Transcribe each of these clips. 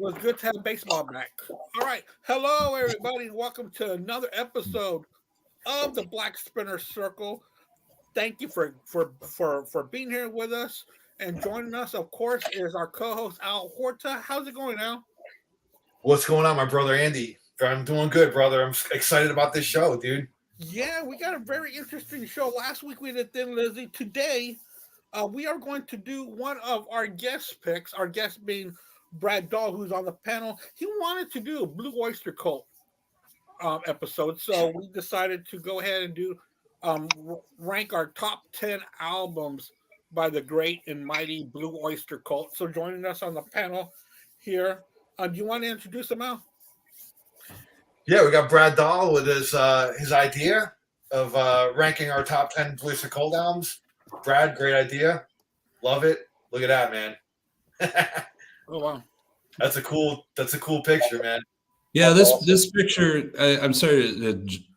was good to have baseball back. All right. Hello, everybody. Welcome to another episode of the Black Spinner Circle. Thank you for being here with us and joining us. Of course, is our co-host Al Horta. How's it going, Al? What's going on, my brother Andy? I'm doing good, brother. I'm excited about this show, dude. Yeah, we got a very interesting show. Last week we did Thin Lizzy. Today, we are going to do one of our guest picks. Our guest being Brad Dahl, who's on the panel. He wanted to do a Blue Oyster Cult episode, so we decided to go ahead and do rank our top 10 albums by the great and mighty Blue Oyster Cult. So joining us on the panel here, do you want to introduce him, Al? Yeah, we got Brad Dahl with his idea of ranking our top 10 Blue Oyster Cult albums. Brad, great idea. Love it. Look at that, man. Oh wow. That's a cool picture, man. Yeah, this picture. I'm sorry.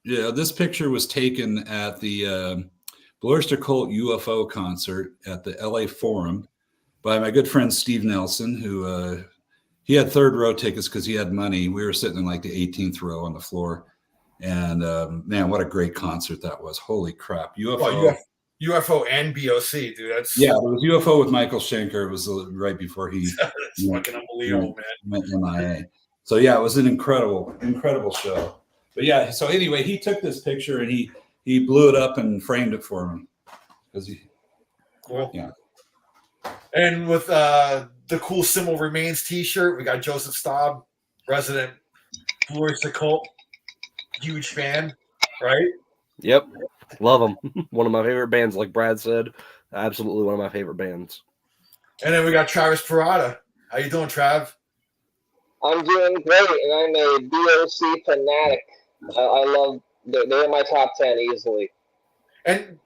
This picture was taken at the Blue Oyster Cult UFO concert at the LA Forum by my good friend Steve Nelson, who he had third row tickets because he had money. We were sitting in like the 18th row on the floor, and man, what a great concert that was! Holy crap, UFO. Well, UFO and BOC, dude. It was UFO with Michael Schenker. It was right before he that's fucking unbelievable, man. Went MIA. So yeah, it was an incredible show. But yeah, so anyway, he took this picture and he blew it up and framed it for me. Cool. Yeah. And with the cool Symbol Remains t-shirt, we got Joseph Staub, resident Blue Oyster Cult, huge fan, right? Yep. Love them. One of my favorite bands, like Brad said. Absolutely one of my favorite bands. And then we got Travis Parada. How you doing, Trav? I'm doing great, and I'm a BOC fanatic. I love they're in my top 10 easily. And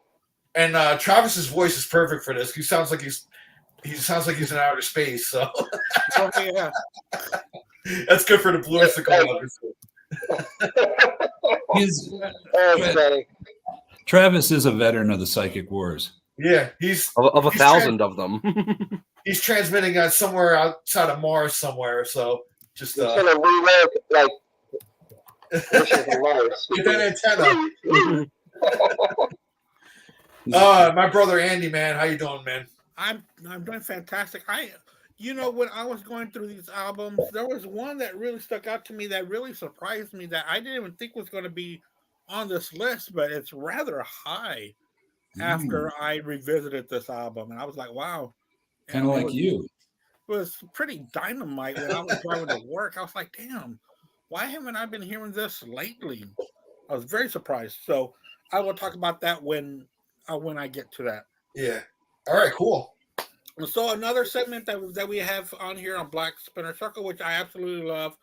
Travis's voice is perfect for this. He sounds like he's in outer space. So Yeah. That's good for the Blue Oyster Cult. Travis is a veteran of the Psychic Wars. Yeah, he's of 1,000 of them. He's transmitting somewhere outside of Mars somewhere. So just he's gonna rework like get that antenna. My brother Andy, man, how you doing, man? I'm doing fantastic. When I was going through these albums, there was one that really stuck out to me that really surprised me that I didn't even think was going to be on this list, but it's rather high after I revisited this album, and I was like, wow. Kind of like you. It was pretty dynamite when I was driving to work. I was like, damn, why haven't I been hearing this lately? I was very surprised. So I will talk about that when I get to that. Yeah. All right, cool. So another segment that we have on here on Black Spinner Circle, which I absolutely love,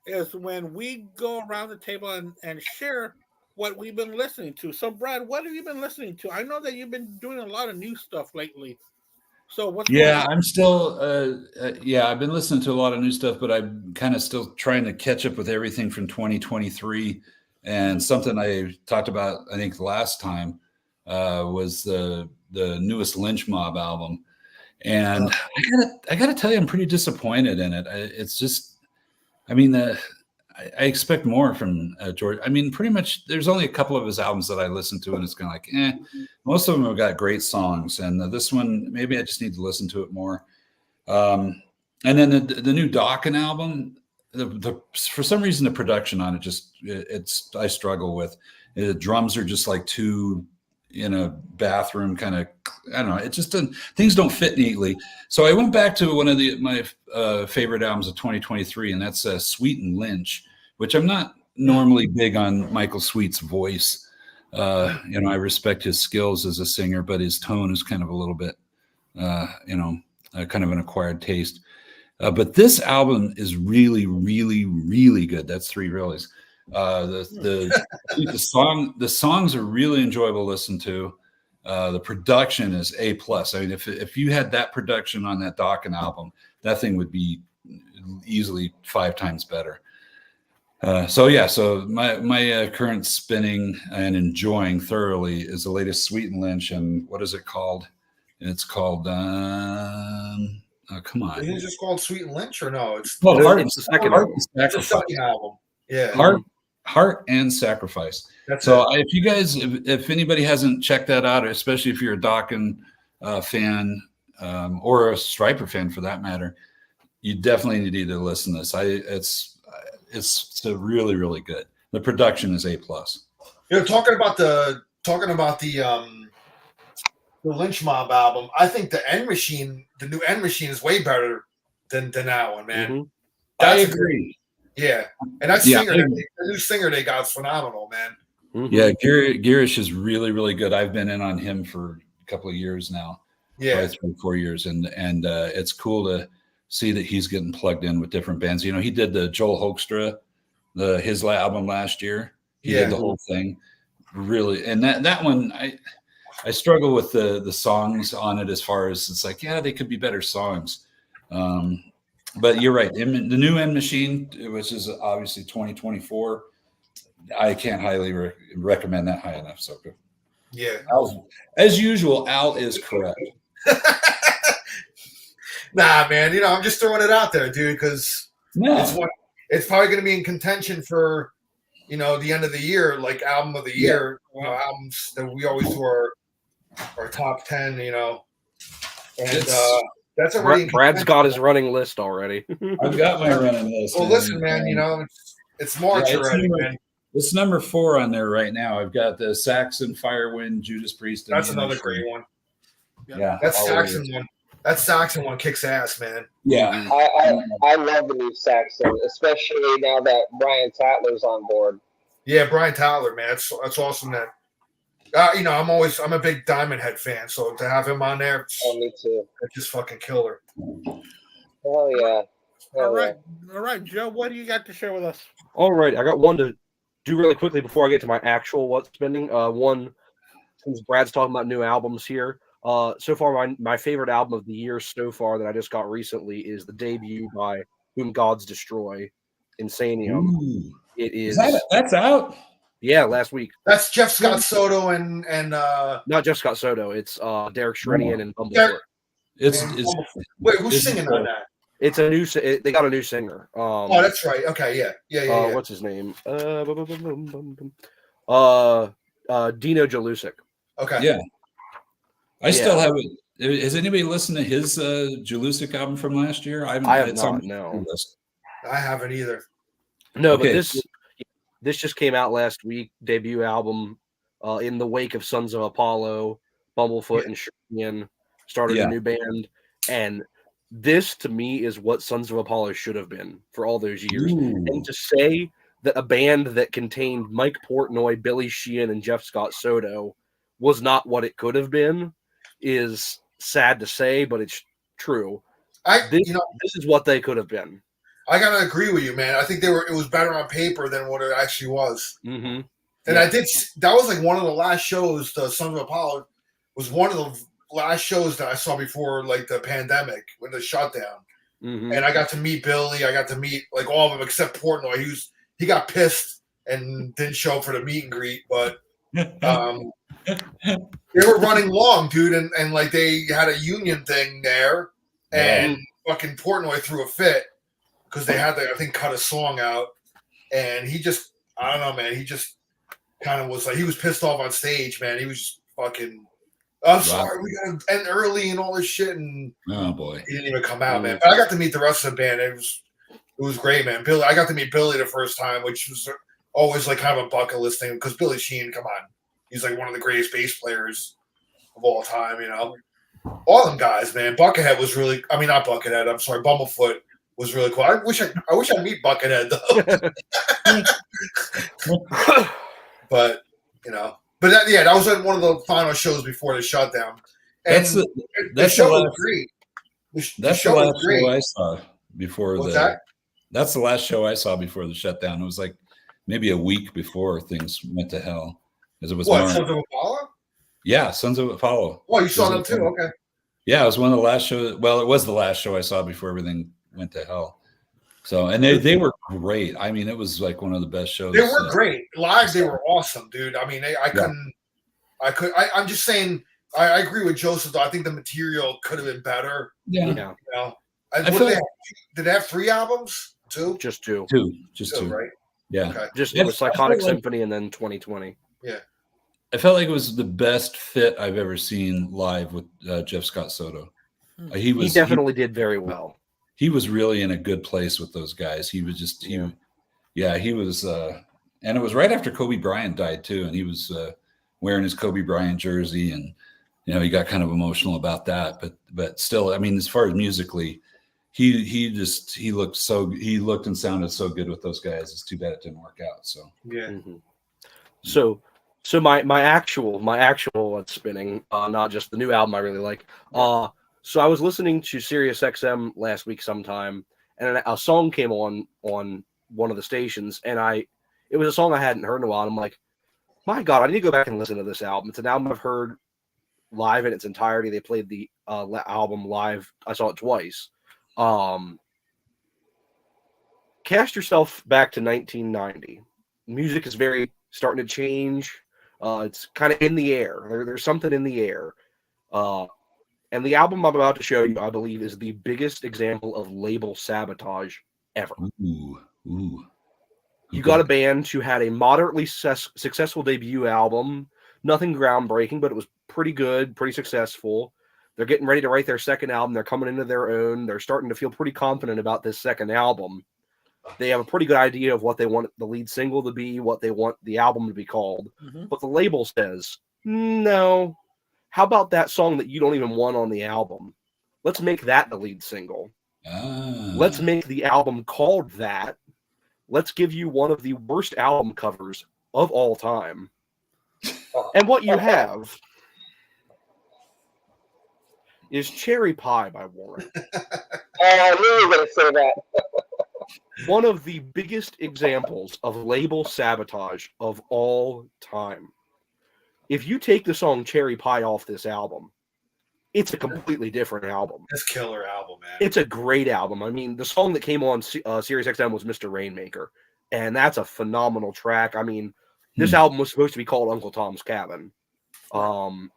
is when we go around the table and share what we've been listening to. So, Brad, what have you been listening to? I know that you've been doing a lot of new stuff lately. So what's going on? I'm still I've been listening to a lot of new stuff, but I'm kind of still trying to catch up with everything from 2023. And something I talked about, I think, the last time was the newest Lynch Mob album. And I gotta tell you, I'm pretty disappointed in it. It's just, I expect more from George. I mean, pretty much there's only a couple of his albums that I listen to and it's kind of like, most of them have got great songs. And this one, maybe I just need to listen to it more. And then the new Dawkins album, for some reason, the production on it I struggle with. The drums are just like too in a bathroom kind of, I don't know. It just doesn't, things don't fit neatly. So I went back to one of my favorite albums of 2023, and that's Sweet and Lynch, which I'm not normally big on Michael Sweet's voice. I respect his skills as a singer, but his tone is kind of a little bit, kind of an acquired taste. But this album is really, really, really good. That's three reallys. The songs are really enjoyable to listen to. The production is A+. I mean, if you had that production on that Dawkins album, that thing would be easily 5 times better. So my current spinning and enjoying thoroughly is the latest Sweet and Lynch, and what is it called? It's called Come on. Isn't it just called Sweet and Lynch or no? It's Well, Heart, It's the second Heart album. and it's a Sacrifice. second album. Yeah. Heart and Sacrifice. That's So it. if you guys, if anybody hasn't checked that out, especially if you're a Dokken fan or a Striper fan for that matter, you definitely need to listen to this. It's really, really good. The production is A+. Talking about the Lynch Mob album, I think the new End Machine is way better than that one, man. Mm-hmm. I That's agree. Yeah, and that Yeah, singer, the new singer they got is phenomenal, man. Mm-hmm. Yeah, Girish is really, really good. I've been in on him for a couple of years now. Yeah, Probably 3 or 4 years, and it's cool to see that he's getting plugged in with different bands. You know, he did the Joel Hoekstra, his album last year. He did the whole thing, really. And that one, I struggle with the songs on it as far as it's like, yeah, they could be better songs. But you're right. The new End Machine, which is obviously 2024, I can't highly recommend that high enough. So yeah. as usual, Al is correct. Nah, man. I'm just throwing it out there, dude, because it's probably going to be in contention for the end of the year, like album of the year. Albums that we always do our top 10. And that's already. Brad's got his running list already. I've got my running list. Well, listen, man. It's March already, man. It's number 4 on there right now. I've got the Saxon, Firewind, Judas Priest. That's another great one. Yeah, that Saxon one. That Saxon one kicks ass, man. Yeah, I love the new Saxon, especially now that Brian Tatler's on board. Yeah, Brian Tatler, man, that's awesome. That I'm a big Diamond Head fan, so to have him on there, me too. It's just fucking killer. Hell yeah! All right, Joe, what do you got to share with us? All right, I got one to do really quickly before I get to my actual what's spending. One, since Brad's talking about new albums here. So far, my favorite album of the year so far that I just got recently is the debut by Whom Gods Destroy, Insanium. Ooh. It is that's out. Yeah, last week. That's Jeff Scott Soto and not Jeff Scott Soto. It's Derek Shrinian and Bumblefoot. Wait, who's singing on that? It's a new. They got a new singer. Oh, that's right. Okay, yeah. What's his name? Dino Jalusic. Okay. Yeah. I still haven't. Has anybody listened to his Jalusic album from last year? I have not. No, I haven't either. No, okay. But this just came out last week. Debut album. In the wake of Sons of Apollo, Bumblefoot and Shrinian started a new band, and this to me is what Sons of Apollo should have been for all those years. Ooh. And to say that a band that contained Mike Portnoy, Billy Sheehan, and Jeff Scott Soto was not what it could have been is sad to say, but it's true. This is what they could have been. I gotta agree with you, man. I think it was better on paper than what it actually was. Mm-hmm. And that was like one of the last shows. The Sons of Apollo was one of the last shows that I saw before like the pandemic, when the shutdown. Mm-hmm. And I got to meet Billy. I got to meet like all of them except Portnoy. He got pissed and didn't show up for the meet and greet, but they were running long, dude, and like they had a union thing there, and fucking Portnoy threw a fit because they had to, I think, cut a song out, and he just, I don't know, man, he just kind of was like, he was pissed off on stage, man. He was just fucking, I'm sorry, we gotta end early and all this shit, and oh boy, he didn't even come out, man. But I got to meet the rest of the band. It was great, man. Billy, I got to meet Billy the first time, which was always like kind of a bucket list thing because Billy Sheehan, come on, he's like one of the greatest bass players of all time, All them guys, man. Buckethead was really, I mean, not Buckethead, I'm sorry, Bumblefoot was really cool. I wish I'd meet Buckethead though. But that was like one of the final shows before the shutdown. And the show was great. That's the last show I saw before That's the last show I saw before the shutdown. It was like maybe a week before things went to hell. Because it was Sons of Apollo? Yeah, Sons of Apollo. Oh, you saw them too? Okay. Yeah, it was one of the last shows. Well, it was the last show I saw before everything went to hell. So, and they were great. I mean, it was like one of the best shows. They were great. Live, they were awesome, dude. I mean, I'm just saying, I agree with Joseph, though. I think the material could have been better. Yeah. Yeah, You know, I feel did they have 3 albums? 2? just two. Just two. Right? Yeah. Okay. Just Yeah, it was I Psychotic felt like- Symphony and then 2020. Yeah. I felt like it was the best fit I've ever seen live with Jeff Scott Soto. He Definitely did very well. He was really in a good place with those guys. He was just he was and it was right after Kobe Bryant died too, and he was wearing his Kobe Bryant jersey, and he got kind of emotional about that. But still, I mean, as far as musically, he looked and sounded so good with those guys. It's too bad it didn't work out. So Yeah. Mm-hmm. So my actual what's spinning, not just the new album I really like. So I was listening to Sirius XM last week sometime, and a song came on one of the stations, and it was a song I hadn't heard in a while. And I'm like, my God, I need to go back and listen to this album. It's an album I've heard live in its entirety. They played the album live. I saw it twice. Cast yourself back to 1990. Music is very starting to change. It's kind of in the air. There's something in the air. And the album I'm about to show you, I believe, is the biggest example of label sabotage ever. ooh. You got a band who had a moderately successful debut album, nothing groundbreaking, but it was pretty good, pretty successful. They're getting ready to write their second album. They're coming into their own. They're starting to feel pretty confident about this second album. They have a pretty good idea of what they want the lead single to be, what they want the album to be called. Mm-hmm. But the label says, no. How about that song that you don't even want on the album? Let's make that the lead single. Let's make the album called that. Let's give you one of the worst album covers of all time. And what you have is Cherry Pie by Warren. I knew you were going to say that. One of the biggest examples of label sabotage of all time. If you take the song Cherry Pie off this album, it's a completely different album. It's a killer album, man. It's a great album. I mean, the song that came on Sirius XM was Mr. Rainmaker, and that's a phenomenal track. I mean, this album was supposed to be called Uncle Tom's Cabin. One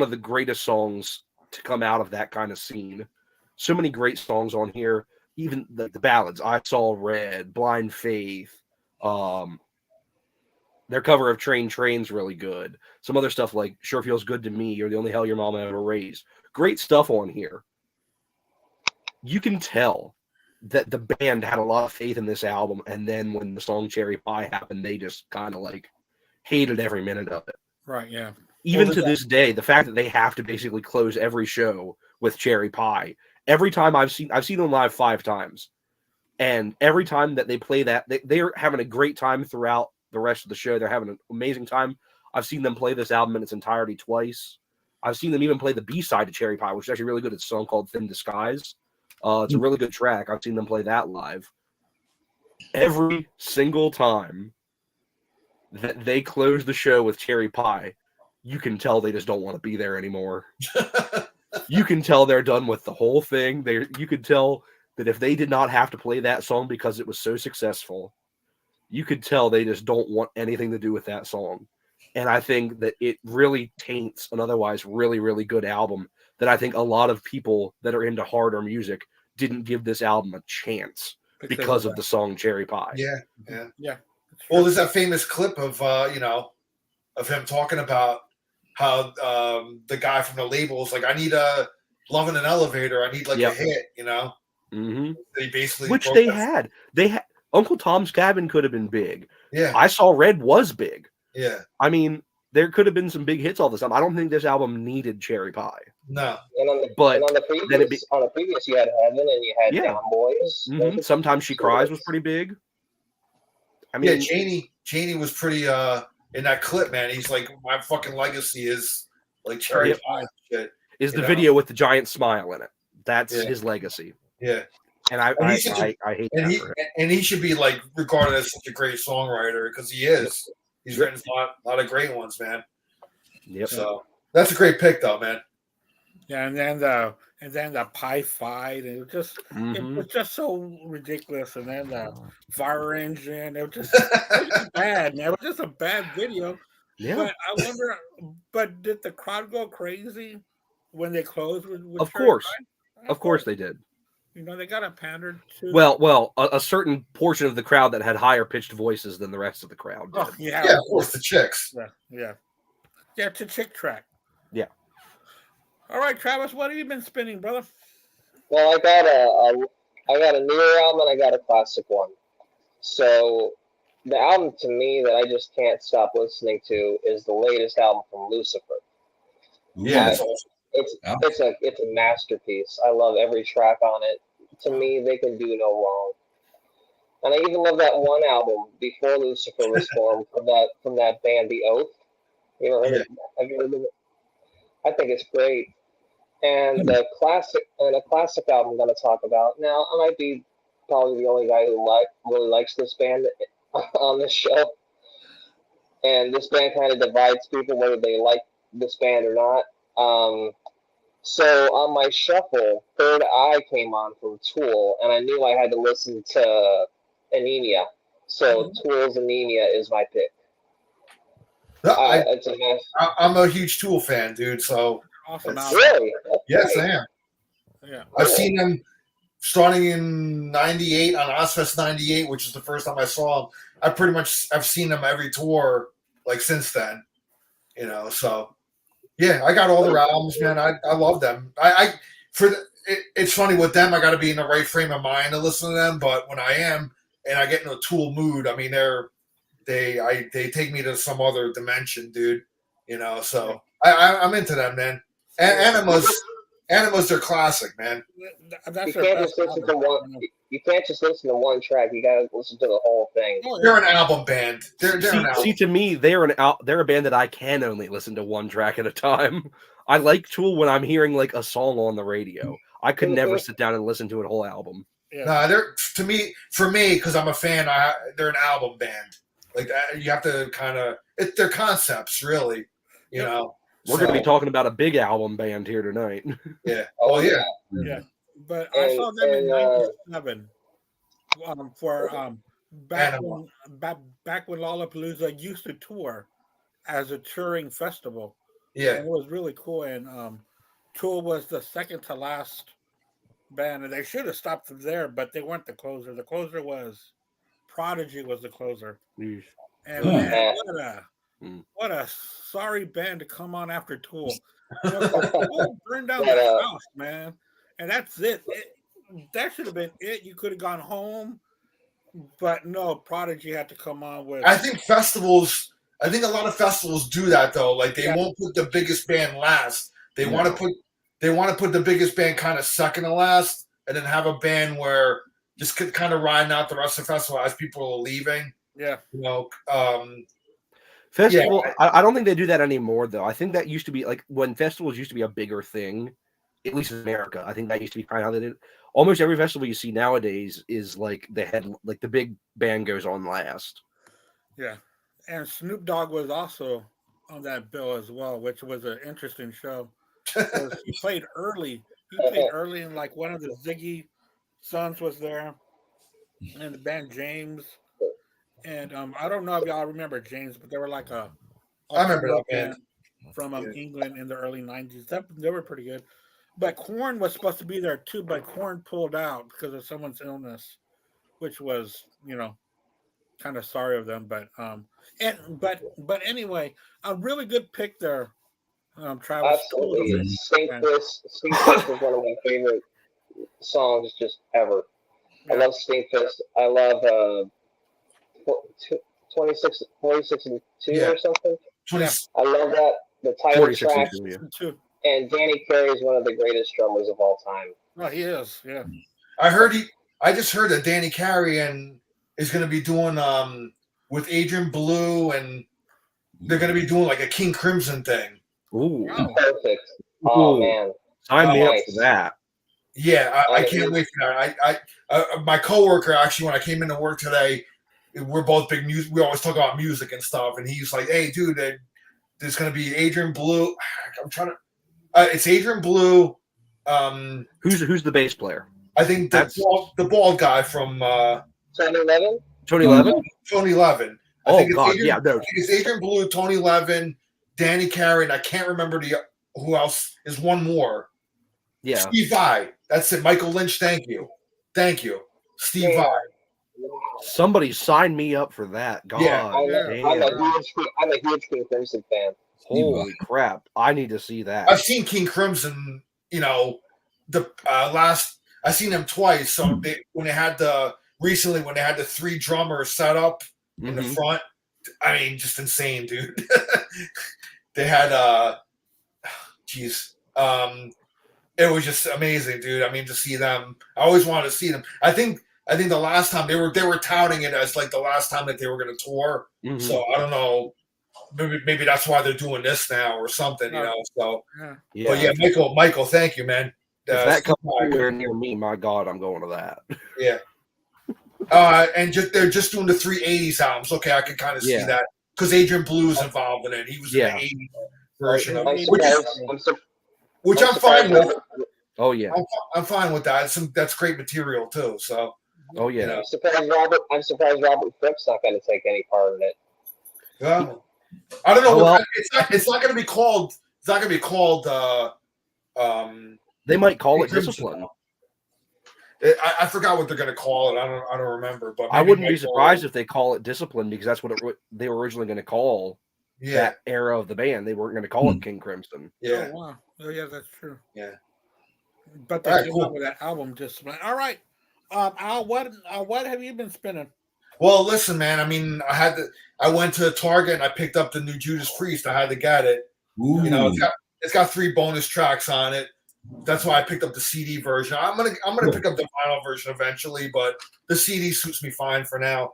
of the greatest songs to come out of that kind of scene. So many great songs on here. Even the ballads, I Saw Red, Blind Faith. Their cover of Train's really good. Some other stuff like Sure Feels Good to Me, You're the Only Hell Your Mama Ever Raised. Great stuff on here. You can tell that the band had a lot of faith in this album, and then when the song Cherry Pie happened, they just kind of like hated every minute of it. Right, yeah. Even to this day, the fact that they have to basically close every show with Cherry Pie. Every time I've seen them live 5 times, and every time that they play that, they're having a great time throughout the rest of the show. They're having an amazing time. I've seen them play this album in its entirety twice. I've seen them even play the B-side to Cherry Pie, which is actually really good. It's a song called Thin Disguise. It's a really good track. I've seen them play that live. Every single time that they close the show with Cherry Pie, you can tell they just don't want to be there anymore. You can tell they're done with the whole thing. You could tell that if they did not have to play that song because it was so successful, you could tell they just don't want anything to do with that song. And I think that it really taints an otherwise really, really good album that I think a lot of people that are into harder music didn't give this album a chance because of the song Cherry Pie. Yeah. Well, there's that famous clip of of him talking about how the guy from the label is like, I need a Love in an Elevator. I need like a hit, Mm-hmm. They basically Which they had. Uncle Tom's Cabin could have been big. Yeah. I Saw Red was big. Yeah. I mean, there could have been some big hits all this time. I don't think this album needed Cherry Pie. No. And on the previous, you had Heaven and you had Down Boys. Mm-hmm. Sometimes She Cries was pretty big. I mean, Janie was pretty in that clip, man. He's like, my fucking legacy is like Cherry Pie shit. Is the video with the giant smile in it. That's his legacy. Yeah. And I hate that. And he should be like regarded as such a great songwriter because he is. He's written a lot of great ones, man. Yep. So that's a great pick, though, man. Yeah, and then the pie fight, and it was just so ridiculous. And then the fire engine, it was just bad, man. It was just a bad video. Yeah, But I wonder. But did the crowd go crazy when they closed with of Cherry course, Pie? of course they did. You know, they got to pander to. Well, a certain portion of the crowd that had higher pitched voices than the rest of the crowd did. Oh, yeah. Yeah, of course, the chicks. Yeah. It's a chick track. Yeah. All right, Travis, what have you been spinning, brother? Well, I got a newer album and I got a classic one. So the album to me that I just can't stop listening to is the latest album from Lucifer. Yeah, it's It's a masterpiece. I love every track on it. To me, they can do no wrong. And I even love that one album before Lucifer was formed from that band, The Oath. You know, have you heard of it? I think it's great. And a classic album I'm going to talk about. Now, I might be probably the only guy who really likes this band on this show. And this band kind of divides people whether they like this band or not. So on my shuffle, Third Eye came on from Tool, and I knew I had to listen to Anemia. So Tool's Anemia is my pick. It's a mess. I'm a huge Tool fan, dude. So Awesome album. Really? yes, I am. Yeah. I've seen them starting in '98 on Ozfest '98, which is the first time I saw them. I've seen them every tour like since then. You know, so yeah, I got all their albums, man. I love them. It's funny with them. I got to be in the right frame of mind to listen to them. But when I am and I get in a Tool mood, I mean, they take me to some other dimension, dude. You know, so I'm into them, man. Anima's their classic, man. That's You can't just listen to one track. You gotta listen to the whole thing. They're an album band. They're an album. See, to me, they're a band that I can only listen to one track at a time. I like Tool when I'm hearing like a song on the radio. I could never sit down and listen to a whole album. Yeah. Nah, for me, because I'm a fan. They're an album band. Like you have to kind of. They're concepts, really. You know. We're going to be talking about a big album band here tonight. Yeah. Oh yeah. Yeah. But I saw them in '97 for back when Lollapalooza used to tour as a touring festival. Yeah. And it was really cool. And Tool was the second to last band, and they should have stopped them there, but they weren't the closer. The closer was Prodigy was the closer. Yeesh. And man, what a sorry band to come on after Tool. You know, burn down the house, man. And that's it. That should have been it. You could have gone home, but no, Prodigy had to come on with. I think a lot of festivals do that though. Like they won't put the biggest band last. They want to put the biggest band kind of second to last, and then have a band where just kind of riding out the rest of the festival as people are leaving. Yeah. You know. Festival. Yeah. I don't think they do that anymore, though. I think that used to be like when festivals used to be a bigger thing, at least in America. I think that used to be kind of how they did it. Almost every festival you see nowadays is like the big band goes on last. Yeah, and Snoop Dogg was also on that bill as well, which was an interesting show. He played early. And like one of the Ziggy sons was there, and the band James. And I don't know if y'all remember James, but they were like I remember that band from England in the early '90s. They were pretty good. But Korn was supposed to be there too, but Korn pulled out because of someone's illness, which was, you know, kind of sorry of them. But but anyway, a really good pick there, Travis. Absolutely, Saint Fist is one of my favorite songs just ever. I love Saint Fist. I love 46 and 2 or something. 20. I love that. The title track. And 2. And Danny Carey is one of the greatest drummers of all time. Oh, he is. Yeah. I just heard that Danny Carey is going to be doing with Adrian Blue, and they're going to be doing like a King Crimson thing. Ooh, perfect. Oh man, sign me up for that. Yeah, I can't wait for that. My coworker actually, when I came into work today, we're both big music. We always talk about music and stuff, and he's like, "Hey, dude, there's going to be Adrian Blue." I'm trying to. It's Adrian Blue. Who's the bass player? I think the bald guy from Tony Levin. Tony Levin. Tony Levin. I Oh think it's God, Adrian, yeah, no, I think it's Adrian Blue, Tony Levin, Danny Carey, and I can't remember who else is one more. yeah. Steve Vai. That's it. Michael Lynch. Thank you. Steve Vai. Somebody sign me up for that. Yeah. God damn. I'm a huge King Crimson fan. Holy crap. I need to see that. I've seen King Crimson. The last I've seen them twice. So when they had the 3 drummers set up in the front, I mean, just insane, dude. They had it was just amazing, dude. I mean, to see them, I always wanted to see them. I think the last time they were touting it as like the last time that they were going to tour. So I don't know. Maybe that's why they're doing this now or something, So, yeah. But yeah, Michael, thank you, man. If that comes anywhere near me, my God, I'm going to that. Yeah. And they're just doing the 380s albums. Okay, I can kind of see that because Adrian Blue's involved in it. He was in the 80s version of it, which I'm fine with. Oh yeah, I'm fine with that. That's great material too. So. Oh yeah. I'm surprised Robert Fripp's not going to take any part in it. Well, I don't know. Well, it's not going to be called. It's not going to be called. They might call it Discipline. I forgot what they're going to call it. I don't remember. But I wouldn't be surprised if they call it Discipline because that's what they were originally going to call that era of the band. They weren't going to call it King Crimson. Yeah. Oh, wow. Oh, yeah, that's true. Yeah. But they came out with that album Discipline. All right. Al, what have you been spinning? Well, listen, man. I mean, I went to Target and I picked up the new Judas Priest. I had to get it. Ooh. It's got 3 bonus tracks on it. That's why I picked up the CD version. I'm gonna pick up the vinyl version eventually, but the CD suits me fine for now.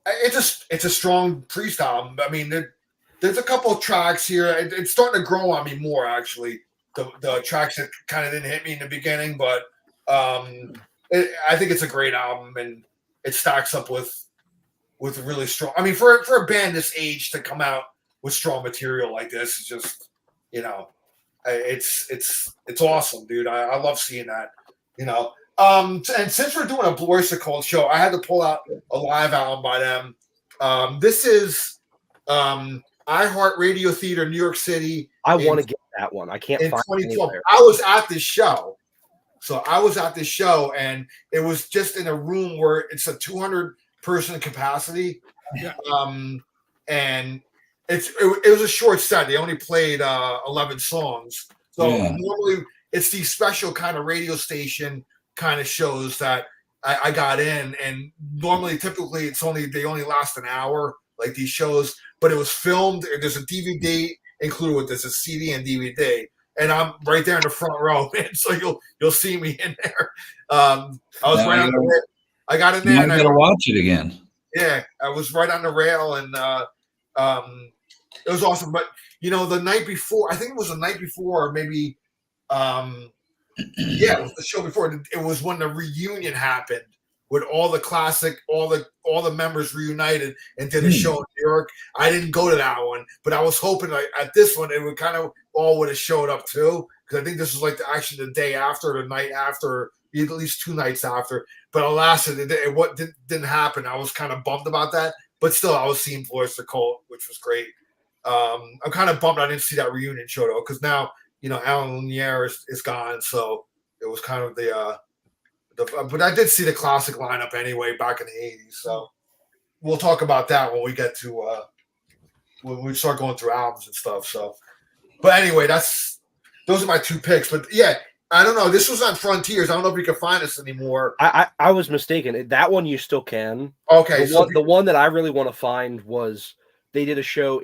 It's a strong Priest album. I mean, there's a couple of tracks here. It's starting to grow on me more actually. The tracks that kind of didn't hit me in the beginning, but I think it's a great album and it stacks up with really strong. I mean, for a band this age to come out with strong material like this is just. It's awesome, dude. I love seeing that. And since we're doing a Oyster Cult show, I had to pull out a live album by them. This is iHeart Radio Theater, New York City. I want to get that one. I can't find it anywhere. I was at this show. And it was just in a room where it's a 200-person capacity. Yeah. And it was a short set. They only played 11 songs. So normally it's these special kind of radio station kind of shows that I got in. And normally, typically, they only last an hour, like these shows. But it was filmed. There's a DVD included with this, a CD and DVD. And I'm right there in the front row, man. So you'll see me in there. I was right on the rail. I got in there. I gotta watch it again. Yeah, I was right on the rail, and it was awesome. But the night before, I think it was the night before, or maybe, it was the show before. It was when the reunion happened with all the members reunited and did a show in New York. I didn't go to that one, but I was hoping at this one it would kind of all would have showed up too, because I think this was like actually the day after, the night after, at least 2 nights after. But alas, it didn't happen. I was kind of bummed about that, but still, I was seeing Oyster Cult, which was great. I'm kind of bummed I didn't see that reunion show though, because now Alan Lanier is gone, so it was kind of but I did see the classic lineup anyway back in the 80s. So we'll talk about that when we get to when we start going through albums and stuff. So, but anyway, those are my 2 picks. But yeah, I don't know. This was on Frontiers. I don't know if you can find this anymore. I was mistaken. That one you still can. Okay, the one that I really want to find was. They did a show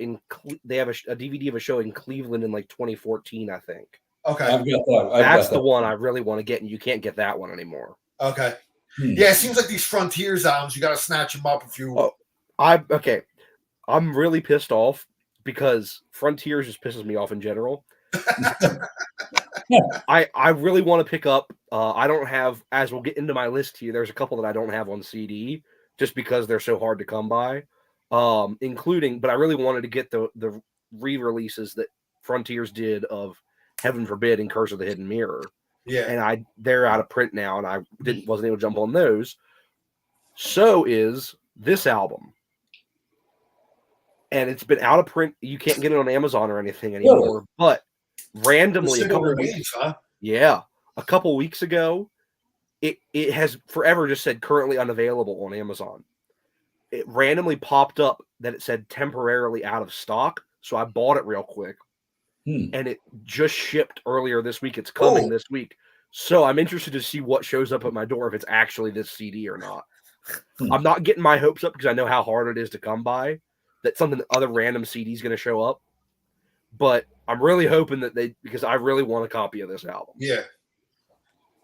they have a DVD of a show in Cleveland in like 2014, I think. Okay. I've got that. That's the one I really want to get, and you can't get that one anymore. Okay. Yeah, it seems like these Frontiers albums, you got to snatch them up if you. I'm really pissed off because Frontiers just pisses me off in general. I really want to pick up. I don't have, as we'll get into my list here, there's a couple that I don't have on CD just because they're so hard to come by. Including, but I really wanted to get the re-releases that Frontiers did of Heaven Forbid and Curse of the Hidden Mirror. Yeah, and they're out of print now, and I wasn't able to jump on those. So is this album. And it's been out of print. You can't get it on Amazon or anything anymore. But randomly, a couple weeks ago, it has forever just said currently unavailable on Amazon. It randomly popped up that it said temporarily out of stock. So I bought it real quick. And it just shipped earlier this week. It's coming this week. So I'm interested to see what shows up at my door, if it's actually this CD or not. I'm not getting my hopes up because I know how hard it is to come by, that something other random CD is going to show up. But I'm really hoping that because I really want a copy of this album. Yeah.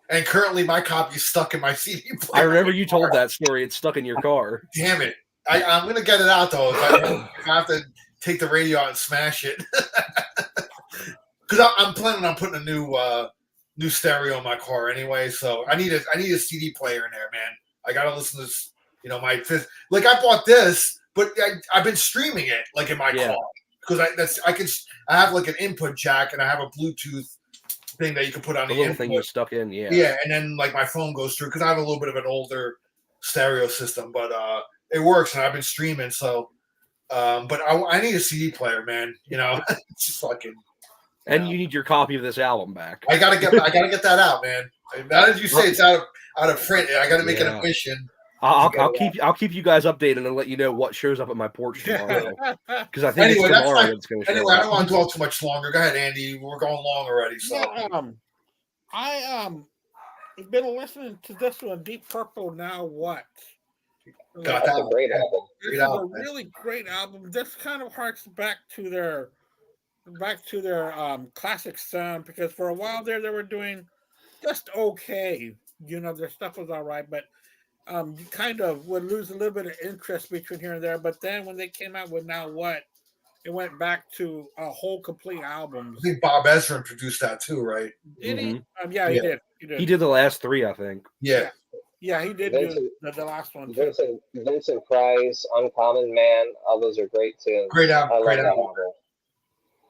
And currently my copy is stuck in my CD player. I remember you told that story. It's stuck in your car. Damn it. I'm going to get it out, though. If I have to take the radio out and smash it. Because I'm planning on putting a new stereo in my car anyway. So I need a CD player in there, man. I got to listen to this, my fifth. Like, I bought this, but I've been streaming it, like, in my car. Because I have, like, an input jack, and I have a Bluetooth thing that you can put on the little input. thing you stuck in, yeah. Yeah, and then, like, my phone goes through, because I have a little bit of an older stereo system, but it works, and I've been streaming, so. But I need a CD player, man. It's just fucking. And you need your copy of this album back. I gotta get that out, man. Now that you say it's out of print, I gotta make it a mission. I'll keep you guys updated and let you know what shows up at my porch tomorrow. Because I think anyway, it's tomorrow it's going to show Anyway, I up. don't want to dwell too much longer. Go ahead, Andy. We're going long already. So I've been listening to this one, Deep Purple. Now what? That's a great album. It's a really great album. This kind of harks back to their classic sound, because for a while there they were doing just okay. Their stuff was all right, but you kind of would lose a little bit of interest between here and there. But then when they came out with Now What, it went back to a whole complete album. I think Bob Ezrin produced that too, right? Did he? Yeah, he did. He did the last three, I think. Yeah. Yeah, he did do the last one. Vincent Price, Uncommon Man, all those are great too. Great album. Great album.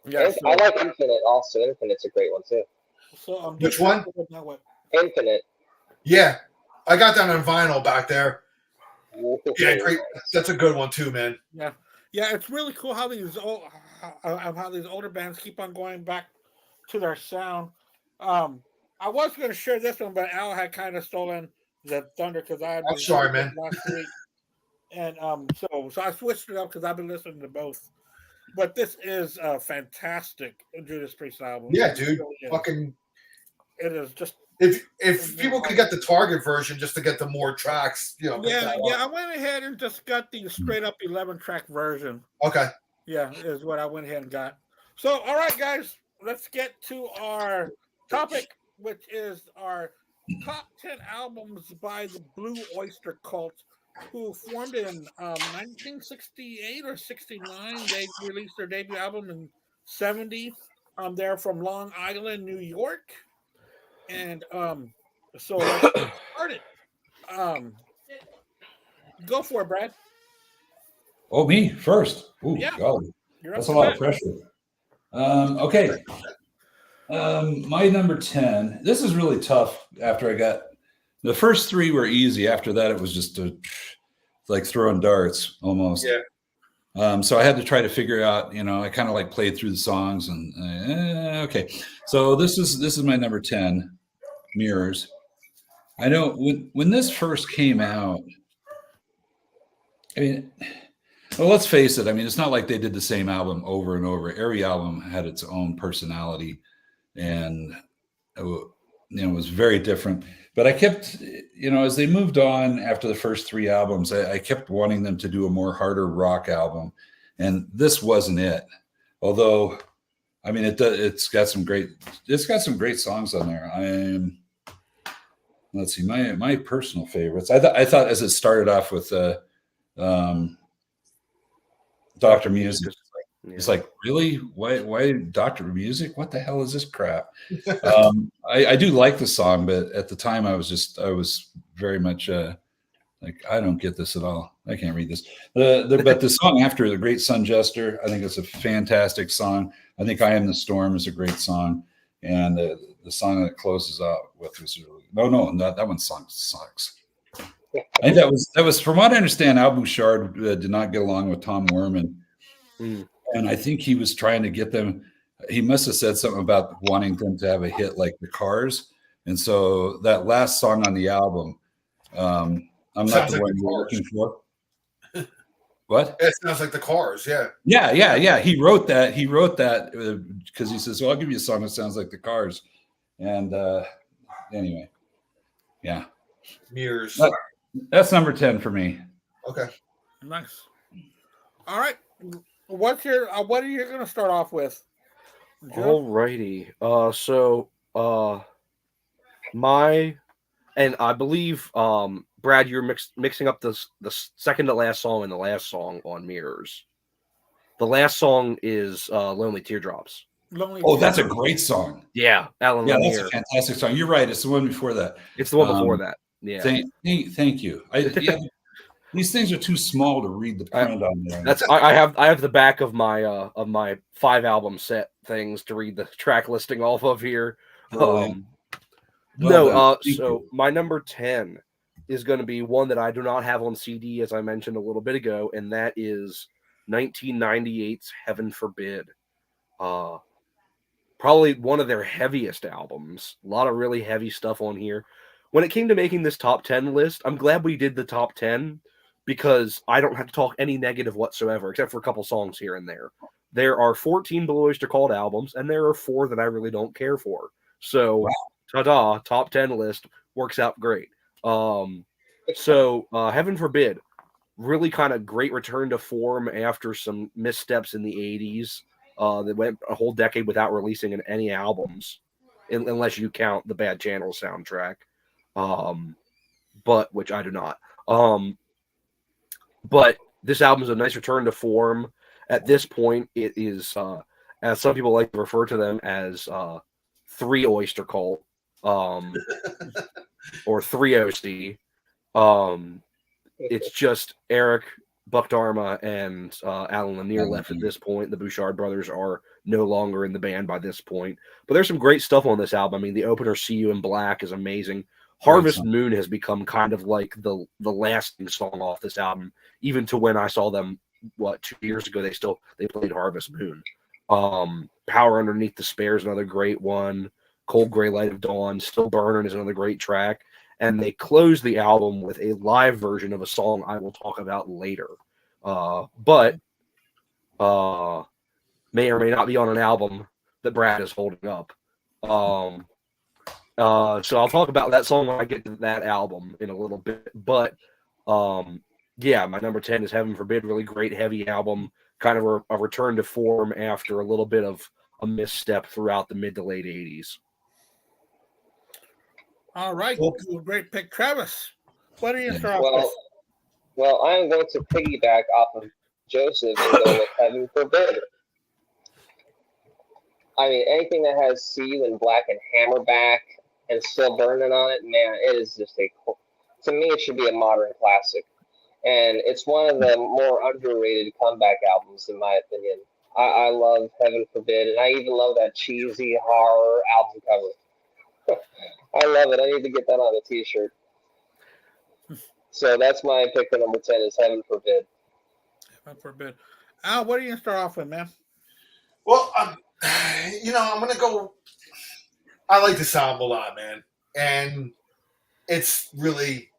Yeah, I like Infinite also. Infinite's a great one too. So which one? Infinite. Yeah, I got that on vinyl back there. Yeah, great. That's a good one too, man. Yeah, it's really cool how these older bands keep on going back to their sound. I was going to share this one, but Al had kind of stolen the thunder because I had. I'm sorry, man. Last week, and so I switched it up because I've been listening to both. But this is a fantastic Judas Priest album. Yeah, dude. It is just. If people could get the Target version just to get the more tracks, Yeah. I went ahead and just got the straight up 11-track version. Okay. Yeah, is what I went ahead and got. So, all right, guys, let's get to our topic, which is our top 10 albums by the Blue Oyster Cult, who formed in 1968 or 69. They released their debut album in 70. They're from Long Island, New York. And so let's get started. Go for it, Brad. Oh, me first. Ooh, yeah. God. That's a lot of pressure. Okay. My number 10. This is really tough after I got the first three were easy. After that, it was just like throwing darts almost. Yeah. So I had to try to figure out, I kind of like played through the songs and okay. So this is my number 10, Mirrors. I know when this first came out, I mean, well, let's face it. I mean, it's not like they did the same album over and over. Every album had its own personality, and it was very different. But I kept, as they moved on after the first three albums, I kept wanting them to do a more harder rock album, and this wasn't it. Although, I mean, it's got some great songs on there. Let's see, my personal favorites. I thought as it started off with Dr. Music. It's like, really? Why Dr. Music? What the hell is this crap? I do like the song, but at the time I was very much like, I don't get this at all. I can't read this. But the song after, The Great Sun Jester, I think it's a fantastic song. I think I Am the Storm is a great song. And the song that it closes out with was really, that one song sucks. I think that was from what I understand. Al Bouchard did not get along with Tom Werman, and I think he was trying to get them. He must have said something about wanting them to have a hit like the Cars, and so that last song on the album, I'm not Sounds the like one the you're Cars. looking for. What? It sounds like the Cars, yeah. Yeah. He wrote that. He wrote that because he says, "Well, I'll give you a song that sounds like the Cars." And anyway, yeah, Mirrors. That's number 10 for me. Okay. Nice. All right. What are you going to start off with? Alrighty. And I believe Brad, you're mixing up the second to last song and the last song on Mirrors. The last song is Lonely Teardrops. That's a great song. Yeah, Alan Yeah, Lanier. that's a fantastic song. You're right. It's the one before that. It's the one before that. Yeah. Thank you. These things are too small to read the print on there. I have the back of my 5-album set things to read the track listing off of here. So my number 10 is going to be one that I do not have on CD, as I mentioned a little bit ago, and that is 1998's Heaven Forbid. Probably one of their heaviest albums. A lot of really heavy stuff on here. When it came to making this top 10 list, I'm glad we did the top 10 because I don't have to talk any negative whatsoever, except for a couple songs here and there. There are 14 Blue Oyster Cult albums, and there are 4 that I really don't care for. So, ta-da, top 10 list works out great. Heaven Forbid, really kind of great return to form after some missteps in the 80s. They went a whole decade without releasing any albums, unless you count the Bad Channel soundtrack, but which I do not. But this album is a nice return to form. At this point, it is, as some people like to refer to them as 3 Oyster Cult, or 3 OC. It's just Eric, Buck Dharma, and Alan Lanier left at this point. The Bouchard brothers are no longer in the band by this point. But there's some great stuff on this album. I mean, the opener, See You in Black, is amazing. Harvest Moon has become kind of like the lasting song off this album. Even to when I saw them, 2 years ago, they played Harvest Moon. Power Underneath Despair is another great one. Cold Gray Light of Dawn, Still Burning is another great track. And they close the album with a live version of a song I will talk about later. But may or may not be on an album that Brad is holding up. So I'll talk about that song when I get to that album in a little bit. But my number 10 is Heaven Forbid. Really great, heavy album. Kind of a return to form after a little bit of a misstep throughout the mid to late 80s. All right. Great pick. Travis, what are you start off with? Well, I'm going to piggyback off of Joseph and go with Heaven Forbid. I mean, anything that has See You in Black and Hammerback and Still Burning on it, man, it is just to me, it should be a modern classic. And it's one of the more underrated comeback albums, in my opinion. I love Heaven Forbid, and I even love that cheesy horror album cover. I love it. I need to get that on a t-shirt. So that's my pick for number 10 is Heaven Forbid. Heaven Forbid. Al, what are you going to start off with, man? Well, I'm going to go. I like this album a lot, man. And it's really,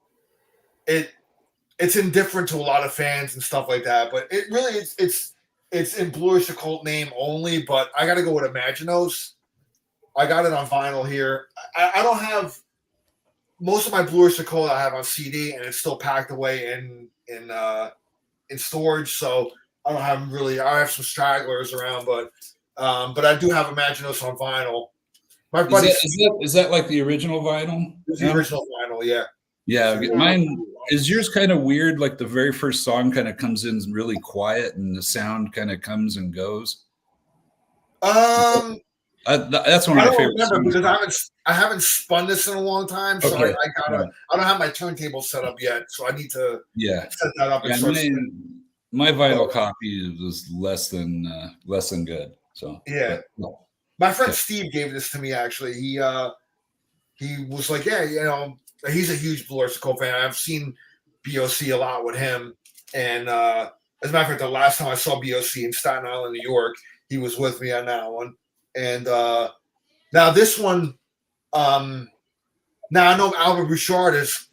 it's indifferent to a lot of fans and stuff like that. But it really, it's in Blue Oyster Cult name only. But I got to go with Imaginos. I got it on vinyl here. I don't have most of my Blue Oyster Cult I have on CD, and it's still packed away in storage. So I don't have really. I have some stragglers around, but I do have Imaginos on vinyl. My buddy, is that like the original vinyl? It's the original vinyl, yeah. Yeah, mine is yours kind of weird. Like the very first song kind of comes in really quiet, and the sound kind of comes and goes. That's one of my favorite songs. Because I haven't spun this in a long time, so I don't have my turntable set up yet, so I need to set that up. My vinyl copy was less than good. So my friend Steve gave this to me. Actually, he was like, he's a huge Blue Oyster Cult fan. I've seen BOC a lot with him, and as a matter of fact, the last time I saw BOC in Staten Island, New York, he was with me on that one. And now this one, now I know Albert Bouchard is,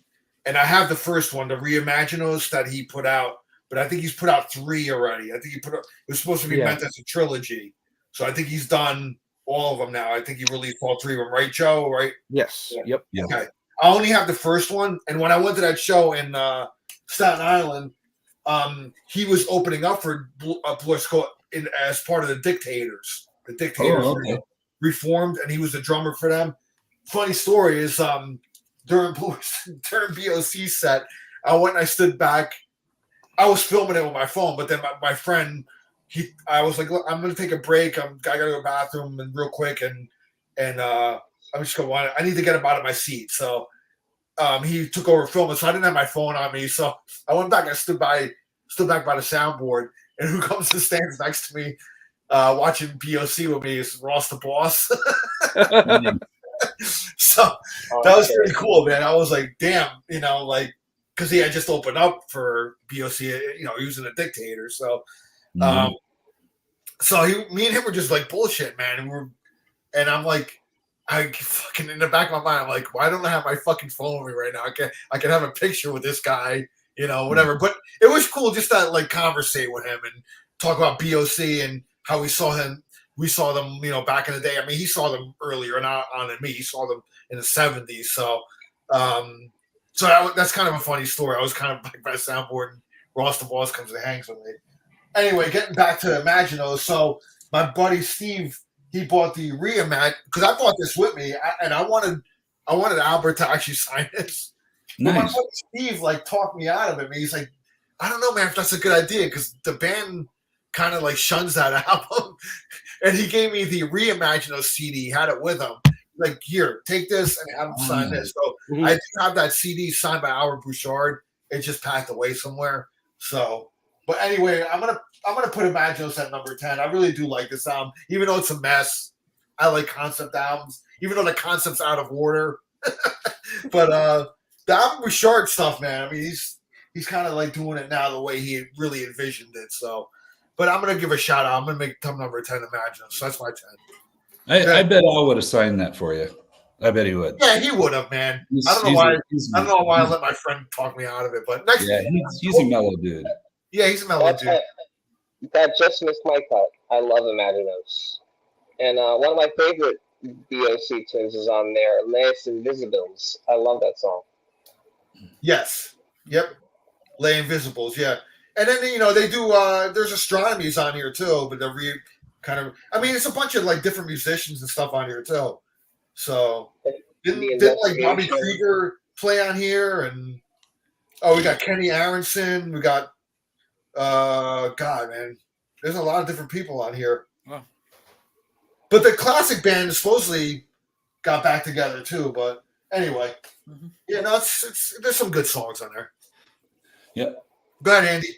and I have the first one, the Reimaginos that he put out, but I think he's put out 3 already. I think it was supposed to be meant as a trilogy, so I think he's done all of them now. I think he released all 3 of them, right, Joe? Right? Yes. Yep. Okay. I only have the first one, and when I went to that show in Staten Island, he was opening up for Blue Oyster Cult as part of the Dictators. The Dictators reformed, and he was the drummer for them. Funny story is during BOC set, I went and I stood back. I was filming it with my phone, but then my friend, I was like, look, I'm going to take a break. I got to go to the bathroom and real quick, and I'm just going to I need to get him out of my seat. So he took over filming, so I didn't have my phone on me. So I went back and stood back by the soundboard, and who comes to stand next to me watching BOC with me is Ross the Boss. So that was pretty cool, man. I was like, damn, because he had just opened up for BOC, he was in a Dictator. So, so me and him were just like bullshit, man. And I'm like, I fucking in the back of my mind, I'm like, why don't I have my fucking phone with me right now? I can have a picture with this guy, whatever. But it was cool just to like conversate with him and talk about BOC and how we saw him. We saw them, back in the day. I mean, he saw them earlier, not on than me. He saw them in the 70s. So, that's kind of a funny story. I was kind of by the soundboard, and Ross the Boss comes and hangs with me. Anyway, getting back to Imagino. So my buddy Steve, he bought the Reimagine because I bought this with me, and I wanted Albert to actually sign this. Nice. But my buddy Steve talked me out of it. He's like, I don't know, man, if that's a good idea because the band kind of shuns that album. And he gave me the Reimagino CD, had it with him. Like, here, take this and have him sign this. So I do have that CD signed by Albert Bouchard. It just packed away somewhere. So, but anyway, I'm gonna put Imaginos at number 10. I really do like this album, even though it's a mess. I like concept albums, even though the concept's out of order. But the Albert Bouchard stuff, man. I mean, he's kind of doing it now the way he really envisioned it. So. But I'm going to give a shout out. I'm going to make Tom number 10 Imagine. So that's my 10. I bet Al would have signed that for you. I bet he would. Yeah, he would have, man. I don't know why I let my friend talk me out of it. But next, he's a mellow dude. Yeah, he's a mellow dude. That just missed my cut. I love Imaginos. And one of my favorite BOC tunes is on there, Les Invisibles. I love that song. Yes. Yep. Les Invisibles, yeah. And then, they do, there's Astronomy's on here too, but they're it's a bunch of different musicians and stuff on here too. So, didn't Bobby Krieger play on here? And, we got Kenny Aronson. We got, God, man, there's a lot of different people on here. Wow. But the classic band supposedly got back together too. But anyway, there's some good songs on there. Yep. Go ahead, Andy.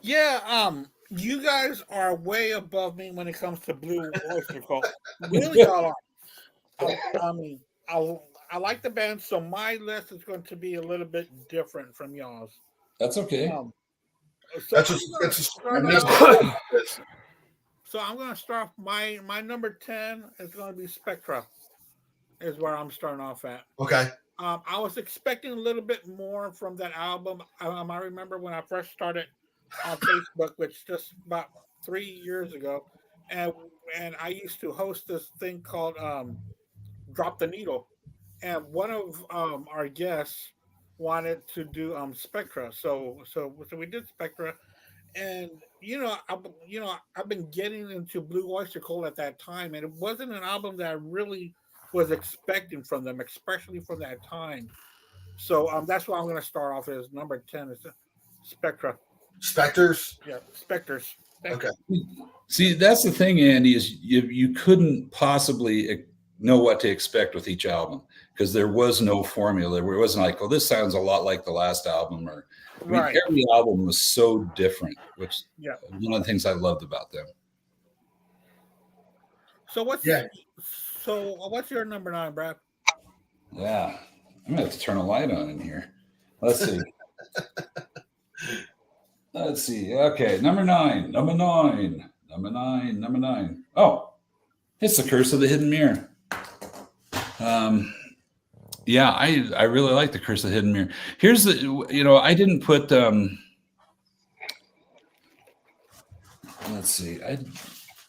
Yeah, you guys are way above me when it comes to Blue Oyster Cult. Really, y'all are. I mean, I like the band, so my list is going to be a little bit different from y'all's. That's okay. So I'm going to start. My number 10 is going to be Spectra. Is where I'm starting off at. Okay. I was expecting a little bit more from that album. I remember when I first started on Facebook, which just about 3 years ago, and I used to host this thing called Drop the Needle, and one of our guests wanted to do Spectra, so we did Spectra, and I've been getting into Blue Oyster Cult at that time, and it wasn't an album that I really was expecting from them, especially from that time. So that's why I'm going to start off as number 10 is Spectra. Spectres? Yeah, Spectres. Okay. See, that's the thing, Andy, is you couldn't possibly know what to expect with each album because there was no formula. It wasn't like, oh, this sounds a lot like the last album. Every album was so different, which is one of the things I loved about them. So what's your number 9, Brad? Yeah. I'm gonna have to turn a light on in here. Let's see. Let's see. Okay, number nine. Oh, it's the Curse of the Hidden Mirror. Yeah, I really like the Curse of the Hidden Mirror. Here's the, I didn't put. Let's see.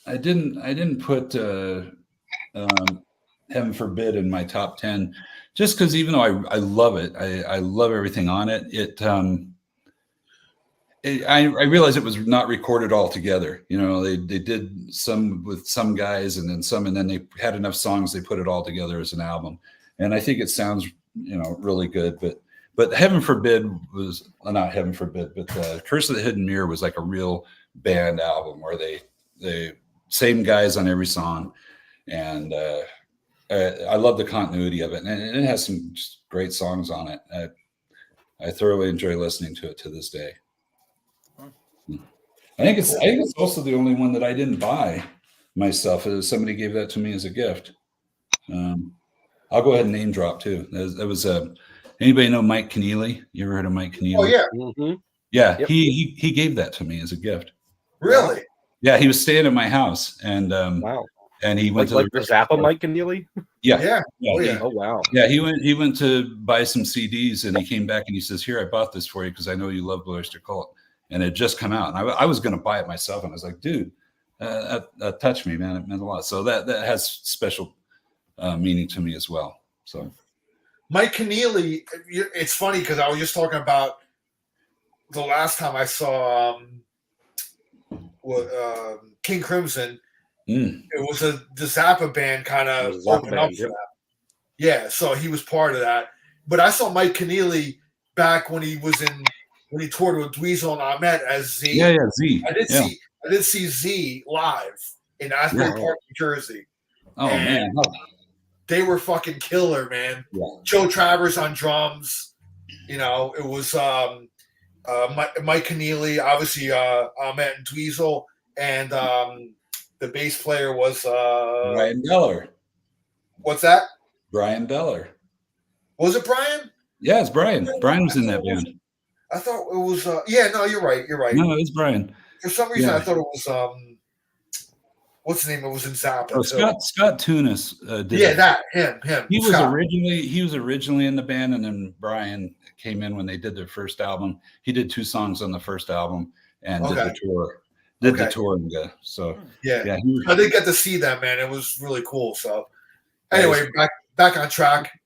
I didn't put Heaven Forbid in my top 10, just because even though I love it, I love everything on it. I realized it was not recorded all together. They did some with some guys and then some, and then they had enough songs, they put it all together as an album. And I think it sounds, really good. But Heaven Forbid was not Heaven Forbid, but Curse of the Hidden Mirror was like a real band album where they same guys on every song, and I love the continuity of it, and it has some just great songs on it. I thoroughly enjoy listening to it to this day. I think it's also the only one that I didn't buy myself. Somebody gave that to me as a gift. I'll go ahead and name drop too. That was anybody know Mike Keneally? You ever heard of Mike Keneally? Oh yeah, yeah. Yep. He gave that to me as a gift. Really? Yeah, he was staying at my house, and Wow. and he went like to the Zappa Mike Keneally. Yeah. Oh, yeah. Oh wow. Yeah, he went to buy some CDs, and he came back and he says, "Here, I bought this for you because I know you love Blue Oyster Cult." And it just come out, and I was going to buy it myself, and I was like, "Dude, that touched me, man. It meant a lot." So that has special meaning to me as well. So Mike Keneally, it's funny because I was just talking about the last time I saw King Crimson. It was the Zappa band kind of opened up for that. Yeah, so he was part of that. But I saw Mike Keneally back when he toured with Dweezil and Ahmet as Z. Yeah, Z. I did see Z live in Asbury Park, New Jersey. Oh man, they were fucking killer, man. Yeah. Joe Travers on drums. It was Mike Keneally, obviously Ahmet and Dweezil, and the bass player was Brian Beller. What's that? Brian Beller. Was it Brian? Yeah, it's Brian. Brian was in that band. I thought it was. Yeah, no, you're right. No, it was Brian. For some reason, I thought it was. What's the name? It was in Zappa. Oh, Scott Tunis did. Yeah, him. He was originally in the band, and then Brian came in when they did their first album. He did 2 songs on the first album and did the tour. The touring. So yeah. I did get to see that, man. It was really cool. So anyway, back on track.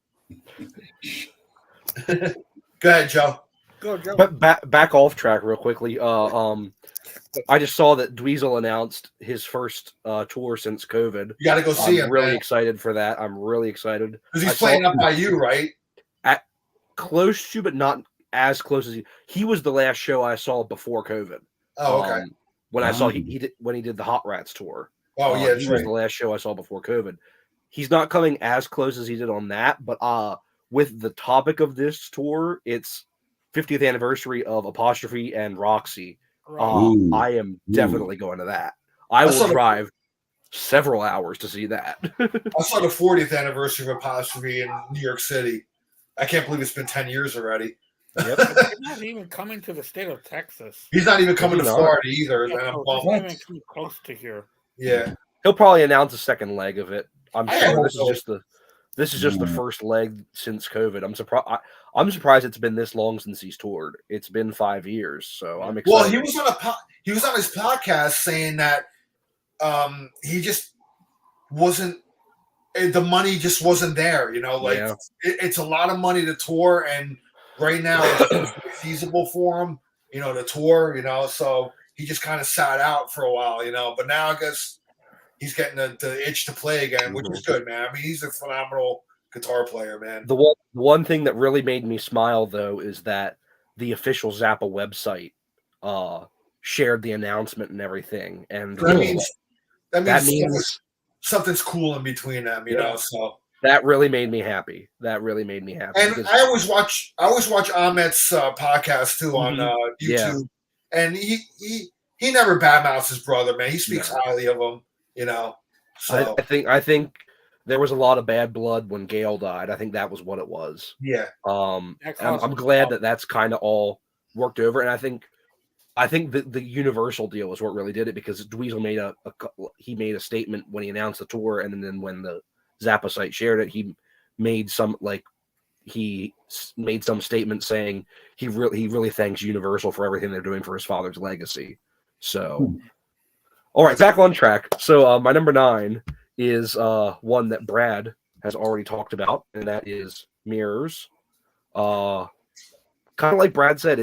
Go ahead, Joe. Go, Joe. But back off track real quickly. I just saw that Dweezil announced his first tour since COVID. You got to go see him. I'm really excited for that. I'm really excited because he's playing up by you, right? Close to, but not as close as he was the last show I saw before COVID. Oh, okay. When I saw he did the Hot Rats tour. Oh yeah, he was the last show I saw before COVID. He's not coming as close as he did on that, but with the topic of this tour, it's 50th anniversary of Apostrophe and Roxy. I am definitely going to that. I will drive several hours to see that. I saw the 40th anniversary of Apostrophe in New York City. I can't believe it's been 10 years already. Yep. He's not even coming to the state of Texas. He's not even coming to Florida either. Yeah, I'm he's not even too close to here. Yeah. He'll probably announce a second leg of it. I'm sure this is just the first leg since COVID. I'm surprised it's been this long since he's toured. It's been 5 years, so I'm excited. Well, he was on his podcast saying that he just wasn't. The money just wasn't there. It's a lot of money to tour, and right now it's feasible for him. To tour. So he just kind of sat out for a while. But now I guess he's getting the itch to play again, which is good, man. I mean, he's a phenomenal guitar player, man. The one thing that really made me smile, though, is that the official Zappa website shared the announcement and everything. And that means something's cool in between them, you know. So that really made me happy. And I always watch Ahmet's podcast too on YouTube, and he never badmouths his brother, man. He speaks highly of him. So I think there was a lot of bad blood when Gail died. I think that was what it was. Yeah. I'm glad that that's kind of all worked over, and I think the Universal deal was what really did it, because Dweezil made a statement when he announced the tour, and then when the Zappa site shared it, he made some statement saying he really thanks Universal for everything they're doing for his father's legacy. So, all right, back on track. So my number 9 is one that Brad has already talked about, and that is Mirrors. Kind of like Brad said,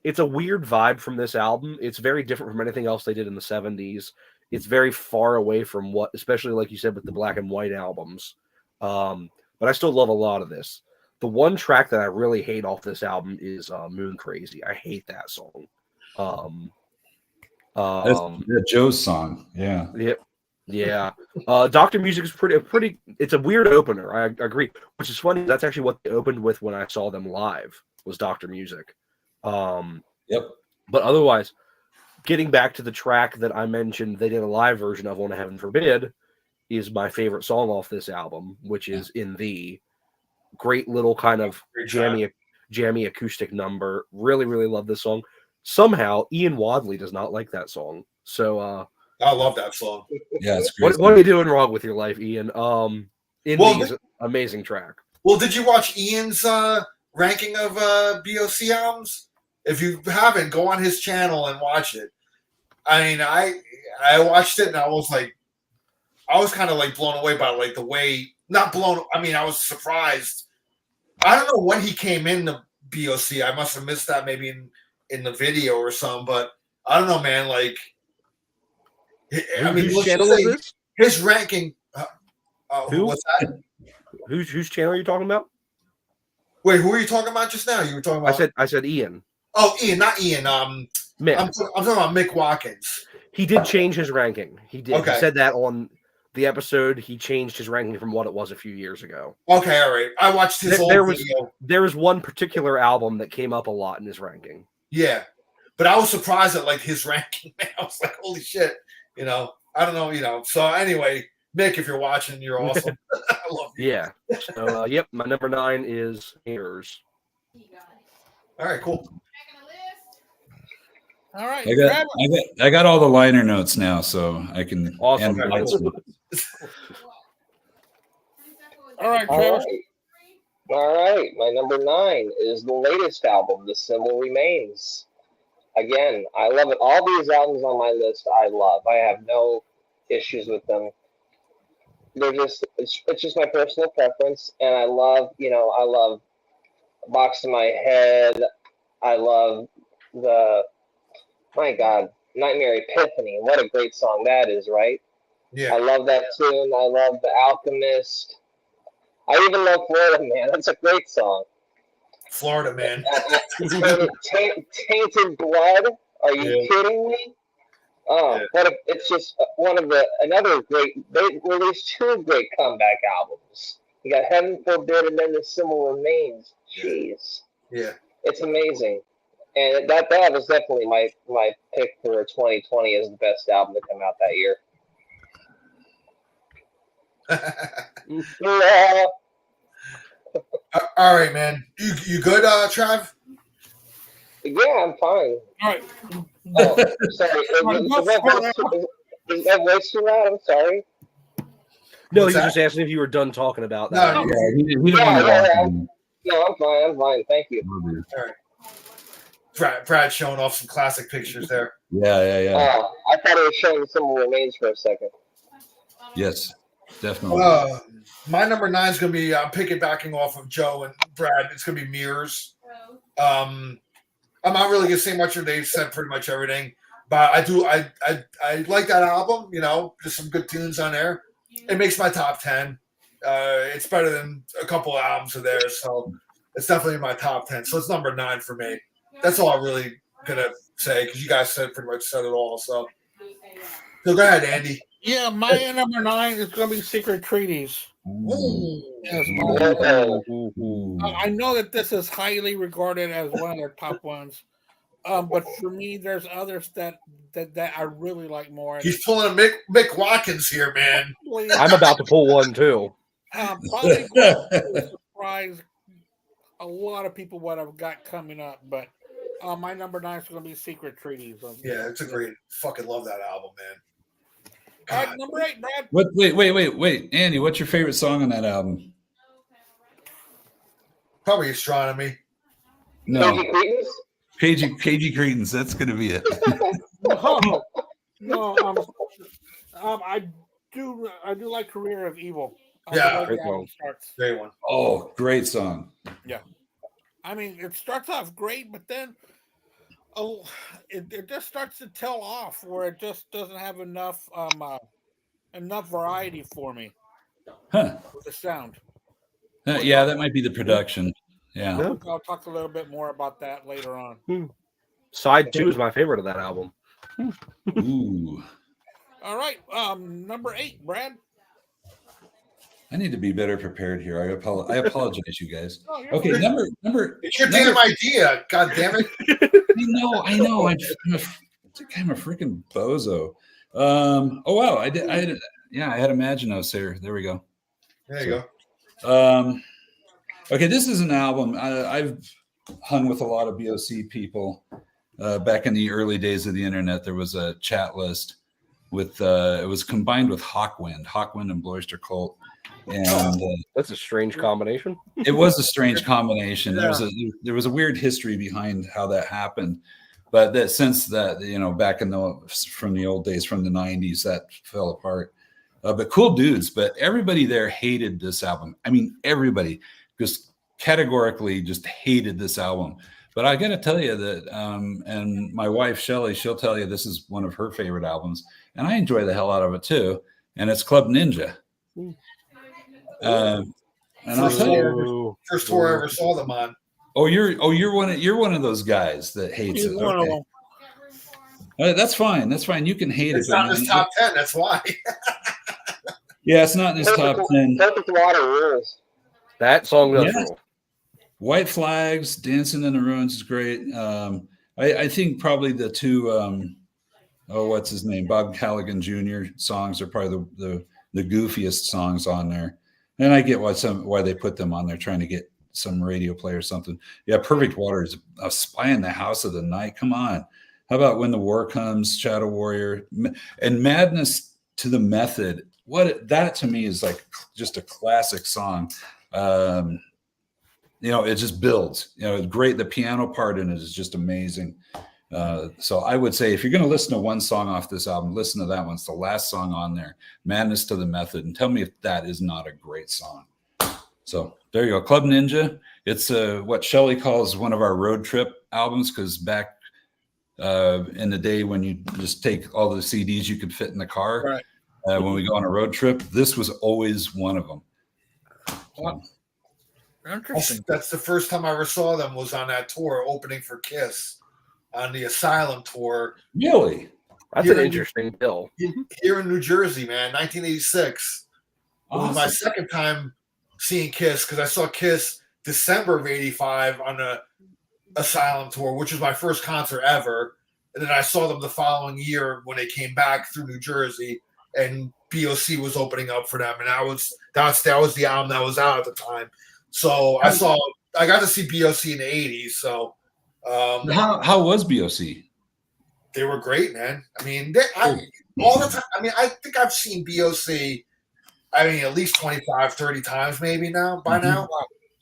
it's a weird vibe from this album. It's very different from anything else they did in the 70s. It's very far away from what, especially like you said with the Black and White albums. But I still love a lot of this. The one track that I really hate off this album is Moon Crazy. I hate that song. That's Joe's song. Yeah. Yeah. Dr. Music is pretty. It's a weird opener. I agree. Which is funny. That's actually what they opened with when I saw them live, was Dr. Music. Yep. But otherwise, getting back to the track that I mentioned, they did a live version of on Heaven Forbid, is my favorite song off this album, which is In Thee. Great little kind of jammy acoustic number. Really, really love this song. Somehow, Ian Wadley does not like that song. So I love that song. Yeah, it's great. What are you doing wrong with your life, Ian? In Thee is an amazing track. Well, did you watch Ian's ranking of BOC albums? If you haven't, go on his channel and watch it. I mean, I watched it and I was kind of like blown away by like the way, not blown. I mean, I was surprised. I don't know when he came in the BOC. I must have missed that maybe in the video or something, but I don't know, man. Like, I mean, whose channel is this? His ranking. Who? What's that? Whose channel are you talking about? Wait, who were you talking about just now? You were talking about. I said Ian. Oh, Ian, not Ian. Mick. I'm talking about Mick Watkins. He did change his ranking. He did. Okay. He said that on the episode. He changed his ranking from what it was a few years ago. Okay, all right. I watched his old video. There was one particular album that came up a lot in his ranking. Yeah, but I was surprised at like his ranking. Man. I was like, holy shit. I don't know. So anyway, Mick, if you're watching, you're awesome. I love you. Yeah. So yep, my number 9 is Mirrors. All right, cool. All right. I got all the liner notes now, so I can. Awesome. All right, Travis. All right. My number 9 is the latest album, The Symbol Remains. Again, I love it. All these albums on my list, I love. I have no issues with them. It's just my personal preference, and I love Box in My Head. I love Nightmare Epiphany. What a great song that is, right? Yeah. I love that tune. I love The Alchemist. I even love Florida Man. That's a great song. Florida Man. Tainted Blood. Are you kidding me? Oh, yeah. It's just another great. They released 2 great comeback albums. You got Heaven Forbid and then The Symbol Remains. Jeez. Yeah. It's amazing. And that was definitely my pick for 2020 as the best album to come out that year. Yeah. All right, man. You good, Trav? Yeah, I'm fine. All right. Oh, sorry. Is that voice too loud? I'm sorry. No, he was just asking if you were done talking about that. No, No, I'm fine. Thank you. All right. Brad showing off some classic pictures there. Yeah. I thought it was showing The Symbol Remains for a second. Yes, definitely. My number 9 is going to be piggybacking off of Joe and Brad. It's going to be Mirrors. I'm not really going to say much, or they've said pretty much everything. But I like that album. Just some good tunes on there. It makes my top 10. It's better than a couple of albums of theirs, so it's definitely in my top 10. So it's number 9 for me. That's all I'm really gonna say, because you guys pretty much said it all. So go ahead, Andy. Yeah, my number 9 is gonna be Secret Treaties. Yes, I know that this is highly regarded as one of their top ones, But for me, there's others that I really like more. He's pulling a Mick Watkins here, man. I'm about to pull one too. Probably going to surprise a lot of people what I've got coming up, but my number 9 is going to be Secret Treaties. Yeah, it's a great. Fucking love that album, man. All right, number 8, Brad. What? Wait, Andy. What's your favorite song on that album? Probably Astronomy. No, Cagey Cretans? Cagey Cretans. That's going to be it. No, I do like Career of Evil. Yeah, the way great the album one. starts. Great one. Oh, great song. Yeah, I mean it starts off great, but then it just starts to tail off where it just doesn't have enough variety for me Huh. with the sound. Yeah, that might be the production. Yeah. Yeah. I'll talk a little bit more about that later on. Side 2 is my favorite of that album. Ooh. All right, number 8, Brad. I need to be better prepared here. I apologize, you guys. Oh, you're Okay, fine. number. It's your damn idea. God damn it. I know. I'm a freaking bozo. Oh wow, I did. Yeah, I had Imaginos here. There we go. There you go. Okay, this is an album. I've hung with a lot of BOC people. Back in the early days of the internet, there was a chat list with it was combined with Hawkwind and Oyster Cult. And That's a strange combination. it was a strange combination. Yeah. There was a weird history behind how that happened, but that since that back from the old days, from the 90s, that fell apart. But cool dudes. But everybody there hated this album. I mean, everybody just categorically just hated this album. But I got to tell you that, and my wife Shelly, she'll tell you this is one of her favorite albums, and I enjoy the hell out of it too. And it's Club Ninja. And I'll tell you, First tour I ever saw them on. oh, you're one of those guys that hates He's it. one of Okay. them. That's fine. That's fine. You can hate It's it. not in his top 10. That's why. Yeah, it's not in his top 10. Perfect Water rules. That song does Yes. rule. White Flags, Dancing in the Ruins is great. I think probably the two, what's his name? Bob Callaghan Jr. songs are probably the goofiest songs on there. And I get why they put them on there, trying to get some radio play or something. Yeah, Perfect Water is a Spy in the House of the Night. Come on. How about When the War Comes, Shadow Warrior, and Madness to the Method? That to me is like just a classic song. It just builds. It's great. The piano part in it is just amazing. So I would say if you're going to listen to one song off this album, listen to that one. It's the last song on there, Madness to the Method, and tell me if that is not a great song. So there you go. Club Ninja. It's what Shelley calls one of our road trip albums, because back in the day when you just take all the CDs you could fit in the car, Right. When we go on a road trip, this was always one of them. So, Interesting. That's the first time I ever saw them, was on that tour opening for Kiss on the Asylum tour really? That's Here an in- interesting bill. here in New Jersey, man, 1986. It was my Awesome. second time seeing Kiss, because I saw Kiss December of 85 on the Asylum tour, which was my first concert ever. And then I saw them the following year when they came back through New Jersey, and BOC was opening up for them. And that was the album that was out at the time. So I got to see BOC in the 80s. So How was BOC? they were great, man. I mean, all the time. I mean, I think I've seen BOC, at least 25, 30 times maybe now, by now.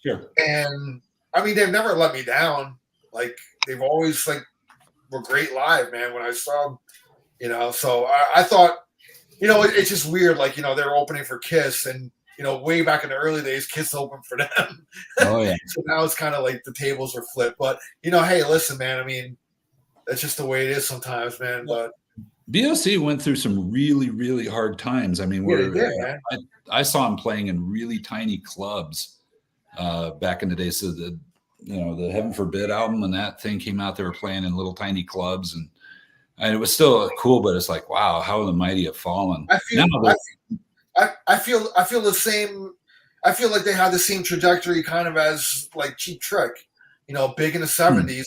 Sure. And I mean, they've never let me down. Like, they've always were great live, man, when I saw them, so I thought, it's just weird. Like, they were opening for Kiss, and, way back in the early days, Kiss opened for them. Oh yeah. So now it's kind of like the tables are flipped. But, hey, listen, man, I mean, that's just the way it is sometimes, man. But BOC went through some really, really hard times. I mean, yeah, they did, man. I saw him playing in really tiny clubs back in the day. So the Heaven Forbid album, when that thing came out, they were playing in little tiny clubs, and it was still cool. But it's like, wow, how the mighty have fallen. I feel the same. I feel like they had the same trajectory kind of as like Cheap Trick, big in the 70s.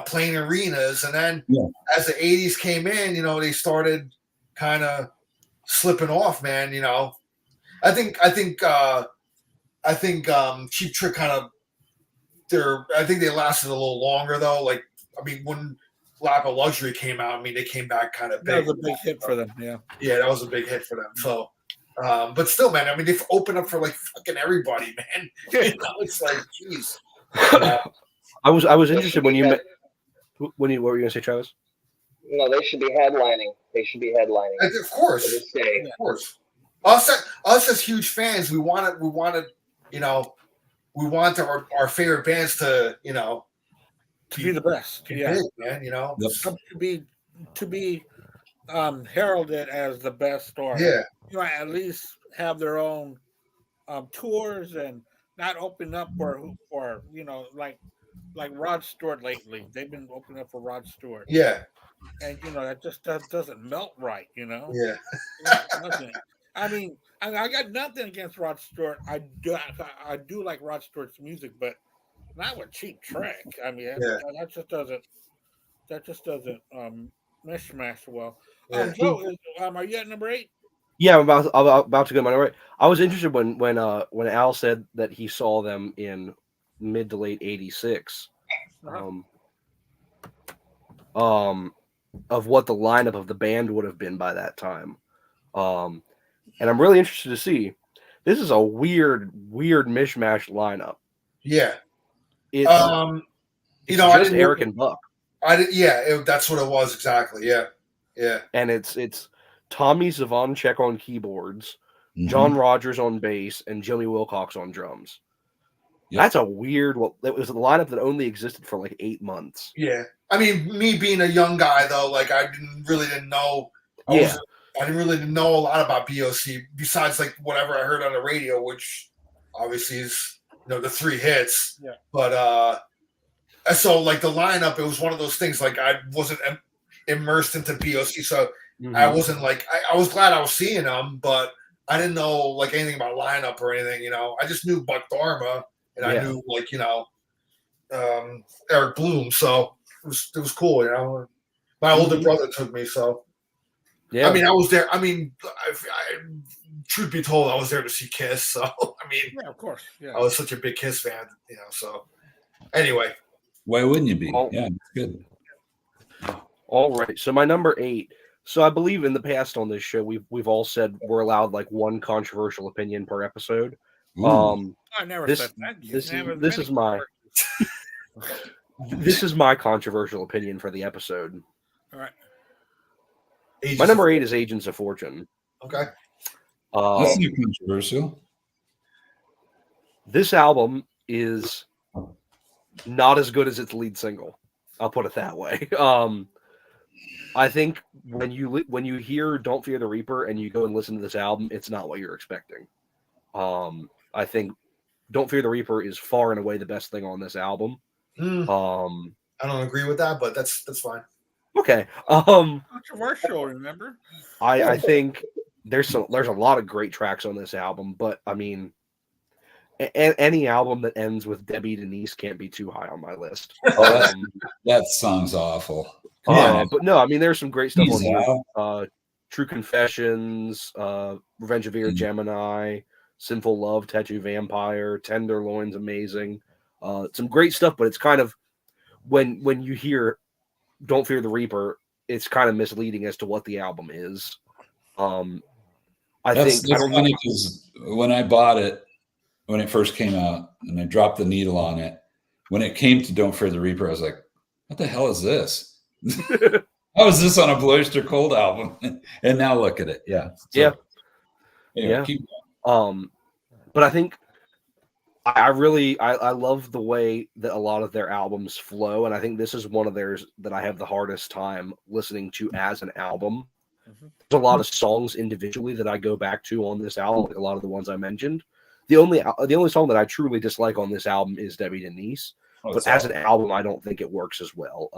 playing arenas. And then Yeah. as the 80s came in, they started kind of slipping off, man. I think Cheap Trick kind of I think they lasted a little longer though. Like, when Lap of Luxury came out, they came back kind of big. That was a big hit for them, yeah. Yeah, that was a big hit for them. So, but still, man, they've opened up for like fucking everybody, man. It's like, jeez. I was interested when you what were you gonna say, Travis? No, they should be headlining. Of course, of course. Us as huge fans, we want our favorite bands to be the best. Big, Yeah, man. To be heralded as the best, or at least have their own tours and not open up for like Rod Stewart lately. They've been opening up for Rod Stewart. Yeah. And that just doesn't melt right, Yeah. I got nothing against Rod Stewart. I do like Rod Stewart's music, but not with Cheap Trick. That just doesn't mishmash well. Joe, are you at number 8? Yeah, I'm about to go to my number 8. I was interested when Al said that he saw them in mid to late '86. Of what the lineup of the band would have been by that time. And I'm really interested to see. This is a weird mishmash lineup. Yeah. It's just Eric and Buck. That's what it was exactly. Yeah. Yeah. And it's Tommy Zavonchek on keyboards, John Rogers on bass, and Jimmy Wilcox on drums. Yep. That's a weird. Well, it was a lineup that only existed for like 8 months. Yeah, me being a young guy though, like I didn't know. I didn't really know a lot about BOC besides like whatever I heard on the radio, which obviously is the 3 hits. Yeah. But so like the lineup, it was one of those things. Like I wasn't immersed into BOC, so I wasn't like I was glad I was seeing them, but I didn't know like anything about lineup or anything. I just knew Buck Dharma. And I knew, like, Eric Bloom, so it was cool, My older brother took me, so. Yeah. I was there. Truth be told, I was there to see Kiss, so, Yeah, of course. Yeah. I was such a big Kiss fan, so. Anyway. Why wouldn't you be? Yeah, it's good. All right, so my number 8. So I believe in the past on this show, we've all said we're allowed, like, one controversial opinion per episode. I never said that. This is my controversial opinion for the episode. All right. My number 8 is Agents of Fortune. Okay. That's not controversial. This album is not as good as its lead single. I'll put it that way. I think when you hear "Don't Fear the Reaper" and you go and listen to this album, it's not what you're expecting. I think "Don't Fear the Reaper" is far and away the best thing on this album. I don't agree with that, but that's fine. Okay. Controversial, remember? I think there's a lot of great tracks on this album, but any album that ends with Debbie Denise can't be too high on my list. That song's awful. But no, there's some great stuff on here. True Confessions, Revenge of Ear Gemini, Sinful Love, Tattoo Vampire, Tenderloin's amazing. Some great stuff, but it's kind of when you hear "Don't Fear the Reaper," it's kind of misleading as to what the album is. That's funny because when I bought it, when it first came out, and I dropped the needle on it, when it came to "Don't Fear the Reaper," I was like, "What the hell is this?" How is this on a Oyster Cold album? And now look at it. Yeah. So, anyway, keep going. But I think I love the way that a lot of their albums flow, and I think this is one of theirs that I have the hardest time listening to as an album. There's a lot of songs individually that I go back to on this album, like a lot of the ones I mentioned. The only song that I truly dislike on this album is Debbie Denise, but as an album, I don't think it works as well.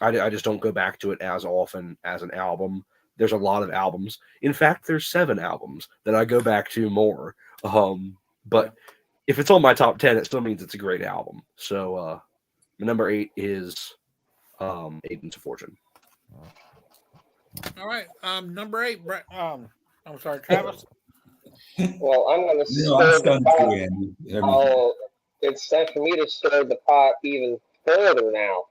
I just don't go back to it as often as an album. There's a lot of albums. In fact, there's 7 albums that I go back to more. But if it's on my top 10, it still means it's a great album. So number 8 is Agents of Fortune. All right. Number 8. I'm sorry, Travis. Well, I'm going to No, I'm stir the stunned pot. too, Andy. Oh, it's time for me to stir the pot even further now.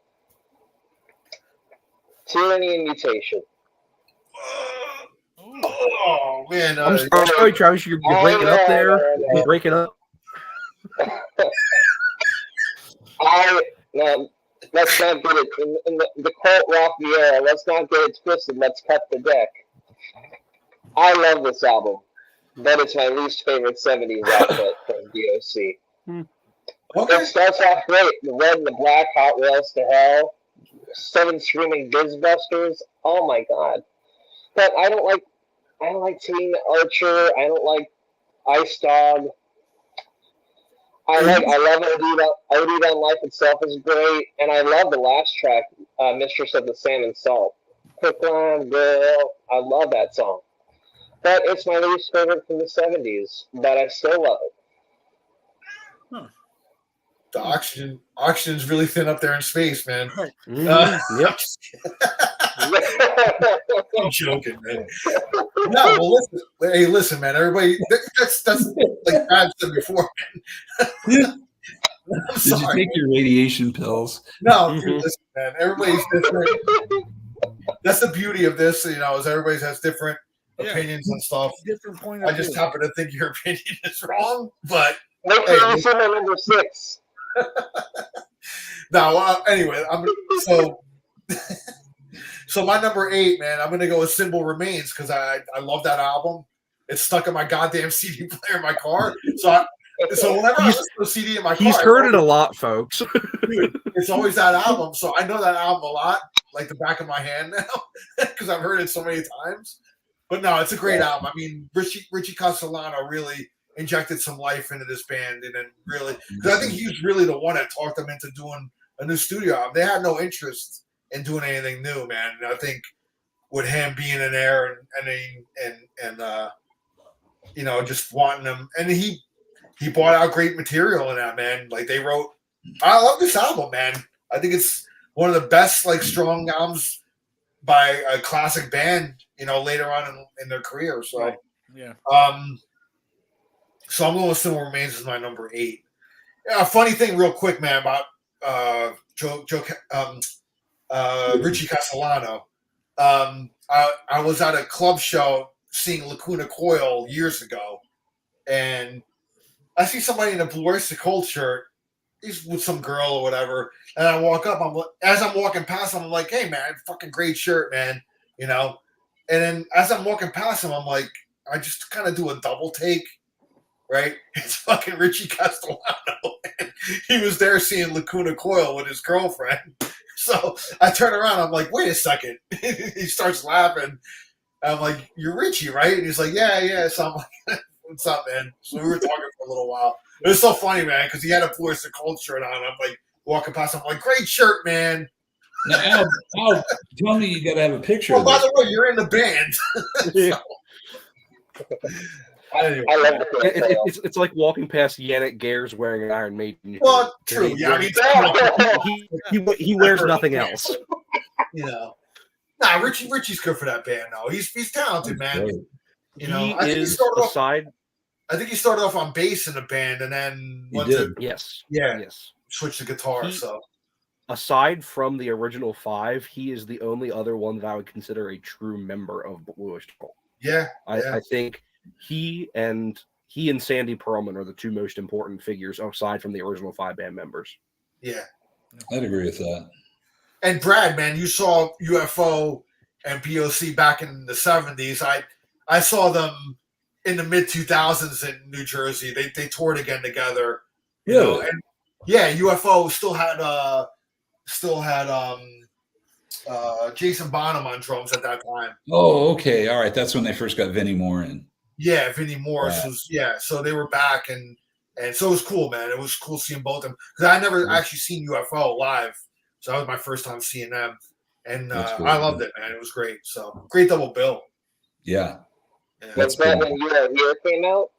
Tyranny and Mutation. Oh man, I'm sorry, Travis. You're breaking up there. You're breaking up. No, let's not get it in the cult rock era. Let's not get it twisted. Let's cut the deck. I love this album, but it's my least favorite 70s output from DOC. Okay. It starts off great. The red and the black, Hot Rails to Hell, 7 Screaming Bizbusters. Oh my god! But I don't like Teen Archer. I don't like Ice Dog. I love OD'd on Life Itself is great, and I love the last track, Mistress of the Sand and Salt. Quickline Girl, I love that song. But it's my least favorite from the 70s, but I still love it. The oxygen's really thin up there in space, man. Yep. I'm joking, man. No, well, listen, man. Everybody, that's like Brad said before. I'm Did you sorry. take your radiation pills? No, dude, listen, man. Everybody's different. That's the beauty of this, is everybody has different opinions and stuff. Different point of I just view. happen to think your opinion is wrong, but Make sure you see my number 6. no. Anyway, so my number 8, man. I'm gonna go with Symbol Remains because I love that album. It's stuck in my goddamn CD player in my car. So whenever I listen to a CD in my car, He's heard it a lot, folks. dude, it's always that album. So I know that album a lot, like the back of my hand now, because I've heard it so many times. But no, it's a great album. I mean, Richie Castellano really injected some life into this band, and then really, because I think he was really the one that talked them into doing a new studio album. They had no interest in doing anything new, man. And I think with him being in there and just wanting them, and he bought out great material in that, man. Like they wrote, I love this album, man. I think it's one of the best, like, strong albums by a classic band, later on in their career. So, Right. Yeah. So I'm going with Symbol Remains as my number 8. Yeah, a funny thing, real quick, man, about Richie Castellano. I was at a club show seeing Lacuna Coil years ago, and I see somebody in a Blue Oyster Cult shirt. He's with some girl or whatever, and I walk up. As I'm walking past him, I'm like, "Hey, man, fucking great shirt, man," And then as I'm walking past him, I'm like, I just kind of do a double take. Right? It's fucking Richie Castellano. He was there seeing Lacuna Coil with his girlfriend. So I turn around. I'm like, wait a second. He starts laughing. I'm like, you're Richie, right? And he's like, yeah. So I'm like, what's up, man? So we were talking for a little while. It was so funny, man, because he had a Blue Oyster Cult shirt on. I'm like, walking past him. I'm like, great shirt, man. Now, Al, tell me you got to have a picture. By the way, you're in the band. Anyway, I love the It's like walking past Yannick Gers wearing an Iron Maiden. Well, true. Yeah, I mean, he wears nothing else. Nah, Richie's good for that band, though. He's talented, man. I think he started off on bass in the band, and then yes, switched to guitar. So aside from the original 5, he is the only other one that I would consider a true member of Blue Oyster Cult. Yeah, I think he and Sandy Pearlman are the 2 most important figures aside from the original 5 band members. Yeah, I'd agree with that. And Brad, man, you saw UFO and POC back in the 70s. I saw them in the mid 2000s in New Jersey. They toured again together. Really? And UFO still had Jason Bonham on drums at that time. Oh, okay. All right. That's when they first got Vinnie Moore in. Yeah, Vinnie Morris Wow. was so they were back and so it was cool, man. It was cool seeing both of them because I never actually seen UFO live, so that was my first time seeing them, and cool, I loved it, man. It was great. So great double bill. Yeah. Was that when You Are Here came out?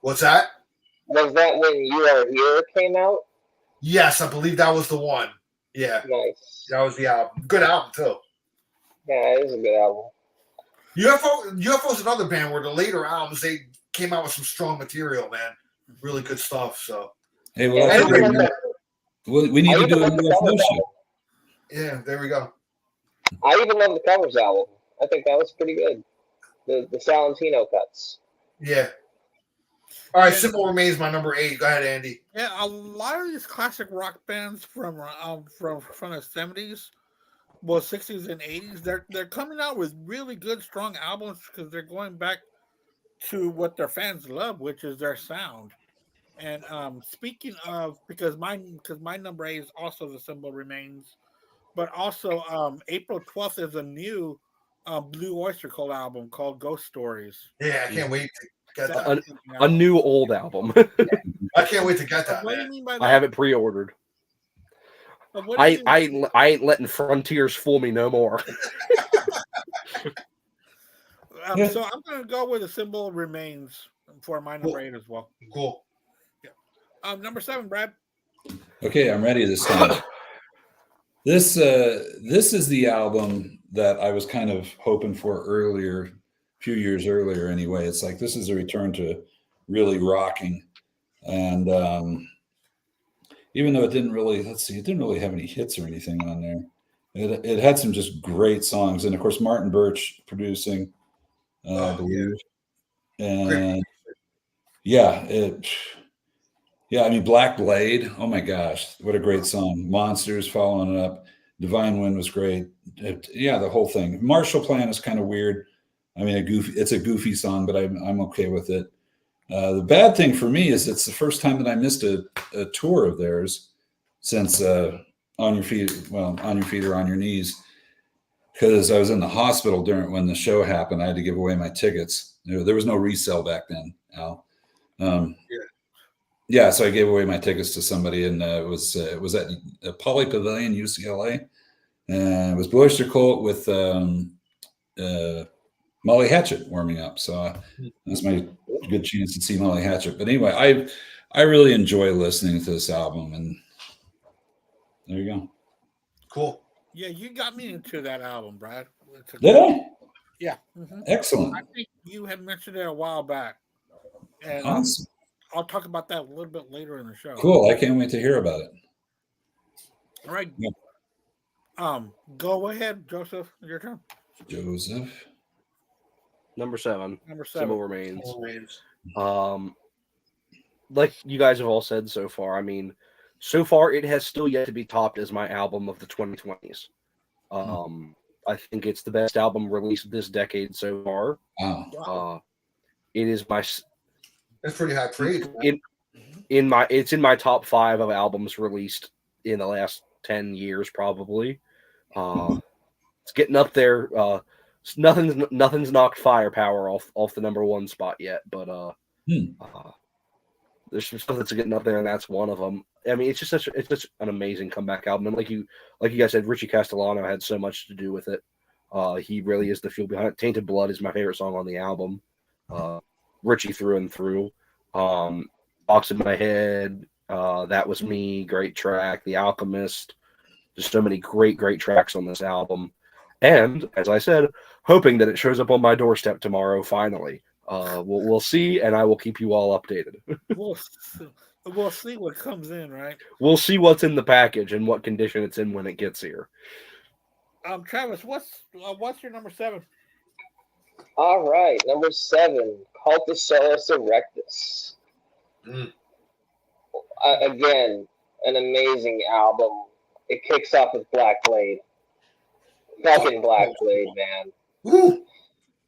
What's that? Was that when You Are Here came out? Yes, I believe that was the one. Yeah, Nice. that was the album. Good album too. Yeah, it is a good album. UFO's another band where the later albums they came out with some strong material, man. Really good stuff. So Hey, well, Yeah, I I think even like we need I to even do a like the UFO covers show. album. yeah, there we go. I even love the covers album. I think that was pretty good. The Salentino cuts. Yeah. All right, Yeah. Simple Remains my number 8. Go ahead, Andy. Yeah, a lot of these classic rock bands from the 70s, well, 60s and 80s, they're coming out with really good, strong albums because they're going back to what their fans love, which is their sound. And speaking of, because my number 8 is also the Symbol Remains, but also April 12th is a new Blue Oyster Cult album called Ghost Stories. Yeah, I can't wait to get That's that. A new old album. I can't wait to get that, What do you man. mean by that? I have it pre-ordered. What do you mean? I ain't letting Frontiers fool me no more. So I'm going to go with the Symbol Remains for my number 8 as well. Cool. Number 7, Brad. Okay, I'm ready this time. This is the album that I was kind of hoping for earlier, a few years earlier anyway. It's like this is a return to really rocking. And even though it didn't really, it didn't really have any hits or anything on there. It had some just great songs. And of course, Martin Birch producing, I believe. And yeah, I mean, Black Blade. Oh my gosh, what a great song! Monsters following it up. Divine Wind was great. The whole thing. Marshall Plan is kind of weird. I mean, it's a goofy song, but I'm okay with it. The bad thing for me is it's the first time that I missed a tour of theirs since On Your Feet or On Your Knees, because I was in the hospital when the show happened. I had to give away my tickets. There was no resale back then, Al. Yeah, so I gave away my tickets to somebody, and it was at Poly Pavilion, UCLA, and it was Blue Oyster Cult with Molly Hatchet warming up. So that's my good chance to see Molly Hatchet. But anyway, I really enjoy listening to this album, and there you go. Cool. Yeah, you got me into that album, Brad. Did I? Yeah. Mm-hmm. Excellent. I think you had mentioned it a while back, and Awesome. I'll talk about that a little bit later in the show. Cool. I can't wait to hear about it. All right. Yeah. Go ahead, Joseph. Your turn. Joseph. Number 7. Number 7. Symbol Remains. Like you guys have all said so far, I mean, so far it has still yet to be topped as my album of the 2020s. I think it's the best album released this decade so far. Wow. It is my. That's pretty high praise. It's in my top 5 of albums released in the last 10 years, probably. It's getting up there. Nothing's knocked Firepower off the number 1 spot yet, but there's some stuff that's getting up there, and that's one of them. I mean, it's such an amazing comeback album, and like you guys said, Richie Castellano had so much to do with it. He really is the fuel behind it. Tainted Blood is my favorite song on the album. Richie through and through. Box in My Head, That Was Me, great track. The Alchemist, just so many great tracks on this album. And as I said, hoping that it shows up on my doorstep tomorrow. Finally, we'll see, and I will keep you all updated. We'll see what comes in, right? We'll see what's in the package and what condition it's in when it gets here. Travis, what's your number 7? All right, number 7, Cultosaurus Erectus. Again, an amazing album. It kicks off with Black Blade. Fucking Black Blade, man. Woo.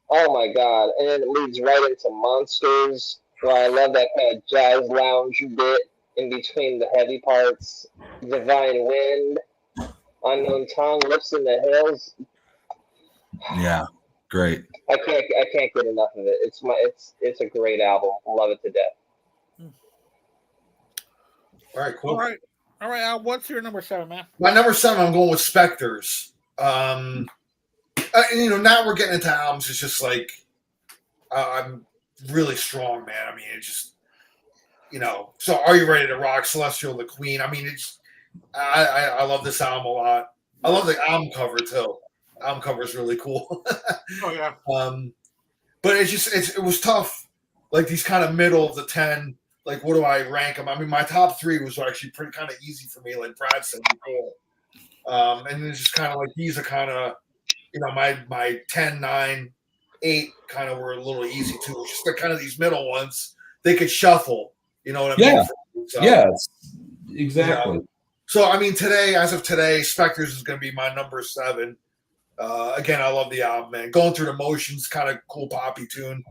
Oh my god. And then it leads right into Monsters, where I love that kind of jazz lounge bit in between the heavy parts. Divine Wind, Unknown Tongue, Lips in the Hills. Yeah, great. I can't get enough of it. It's a great album. Love it to death. All right, cool. All right, Al, what's your number 7, man? My number 7, I'm going with Spectres. Now we're getting into albums. It's just like I'm really strong, man. I mean, So Are You Ready to Rock, Celestial, the Queen. I mean, I love this album a lot. I love the album cover too. Album cover is really cool. Oh yeah. But it was tough. Like these kind of middle of the 10. Like, what do I rank them? I mean, my top 3 was actually pretty kind of easy for me, like Brad said before. And it's just kind of like these are kind of, my 10, 9, 8 kind of were a little easy too. It's just the kind of these middle ones they could shuffle. You know what I mean? So, yeah, exactly. So I mean, as of today, Spectres is going to be my number 7. Again, I love the album, man. Going Through the Motions, kind of cool poppy tune.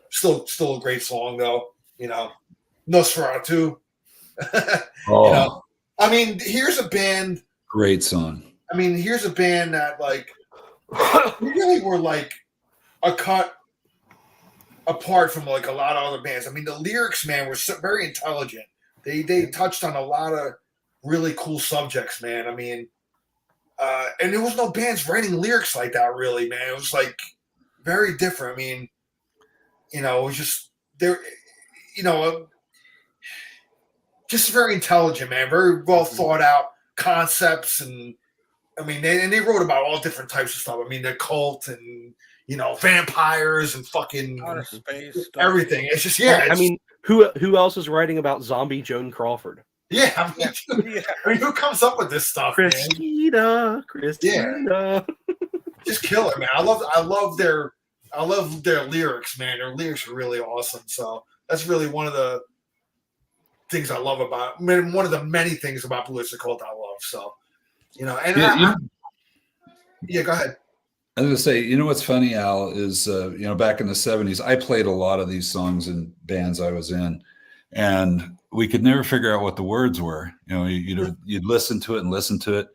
Still a great song though. Nosferatu. I mean, here's a band. Great song. I mean, here's a band that like really were like a cut apart from like a lot of other bands. I mean, the lyrics, man, were very intelligent. They touched on a lot of really cool subjects, man. I mean, and there was no bands writing lyrics like that, really, man. It was like very different. I mean, it was just there, just very intelligent, man. Very well thought out concepts, and I mean, they wrote about all different types of stuff. I mean, the cult and vampires and fucking Outer space stuff. everything. It's just I mean, who else is writing about zombie Joan Crawford? Yeah, I mean, who comes up with this stuff, Christina. Yeah. Just killer, man. I love their lyrics, man. Their lyrics are really awesome. So that's really one of the things I love about. One of the many things about Blue Oyster Cult I love. So, and yeah, go ahead. I was going to say, what's funny, Al, is, back in the 70s, I played a lot of these songs in bands I was in, and we could never figure out what the words were. You'd listen to it and listen to it.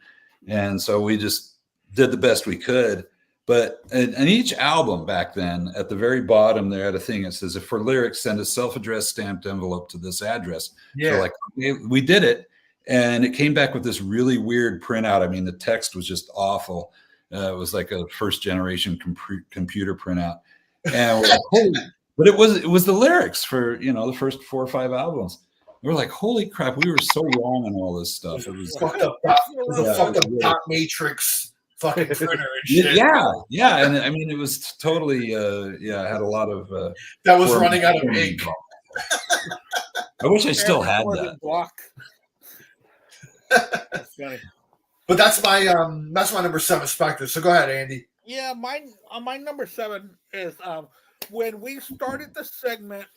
And so we just did the best we could. But in each album back then, at the very bottom, there had a thing that says, if for lyrics, send a self-addressed stamped envelope to this address. Yeah. So okay, we did it. And it came back with this really weird printout. I mean, the text was just awful. It was like a first generation computer printout. And we're like, holy, but it was the lyrics for, the first 4 or 5 albums. We were like, holy crap, we were so wrong on all this stuff. It was fucked up dot matrix fucking printer and shit. Yeah. And I mean, it was totally, had a lot of. That was running out of ink. I wish I still had that. That's funny. But that's my number 7, Spectre. So go ahead, Andy. Yeah, my number 7 is when we started the segment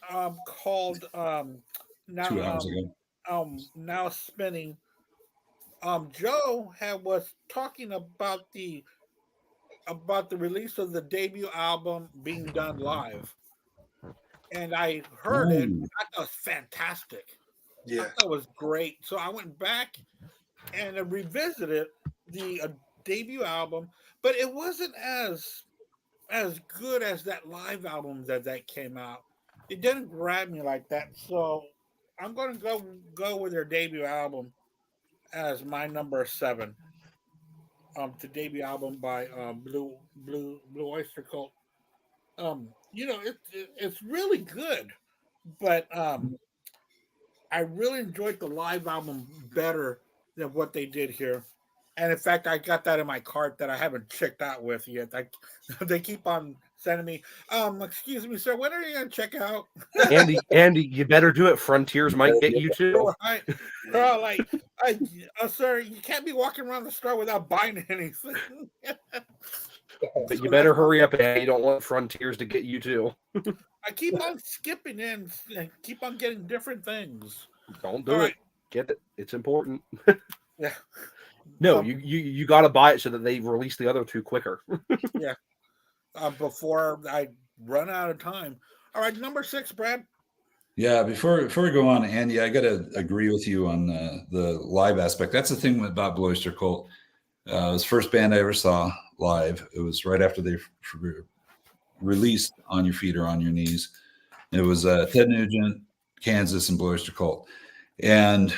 called now 2 hours ago. Now Spinning. Joe was talking about the release of the debut album being done live, and I heard it. I thought it was fantastic. Yeah, I thought it was great. So I went back and revisited the debut album, but it wasn't as good as that live album that came out. It didn't grab me like that. So I'm going to go with their debut album as my number 7. The debut album by Blue Oyster Cult. It's really good, but I really enjoyed the live album better than what they did here. And in fact, I got that in my cart that I haven't checked out with yet. They keep on sending me, excuse me, sir, when are you going to check out? Andy, you better do it. Frontiers might get you too. Right. Sir, you can't be walking around the store without buying anything. But you better hurry up, Andy. You don't want Frontiers to get you too. I keep on skipping in and keep on getting different things. Don't do it. Get it. It's important. Yeah. No, you got to buy it so that they release the other 2 quicker. Yeah. Before I run out of time. All right, number 6, Brad. Yeah, before we go on, Andy, I got to agree with you on the live aspect. That's the thing about Blue Oyster Cult. It was the first band I ever saw live. It was right after they released On Your Feet or On Your Knees. It was Ted Nugent, Kansas, and Blue Oyster Cult. And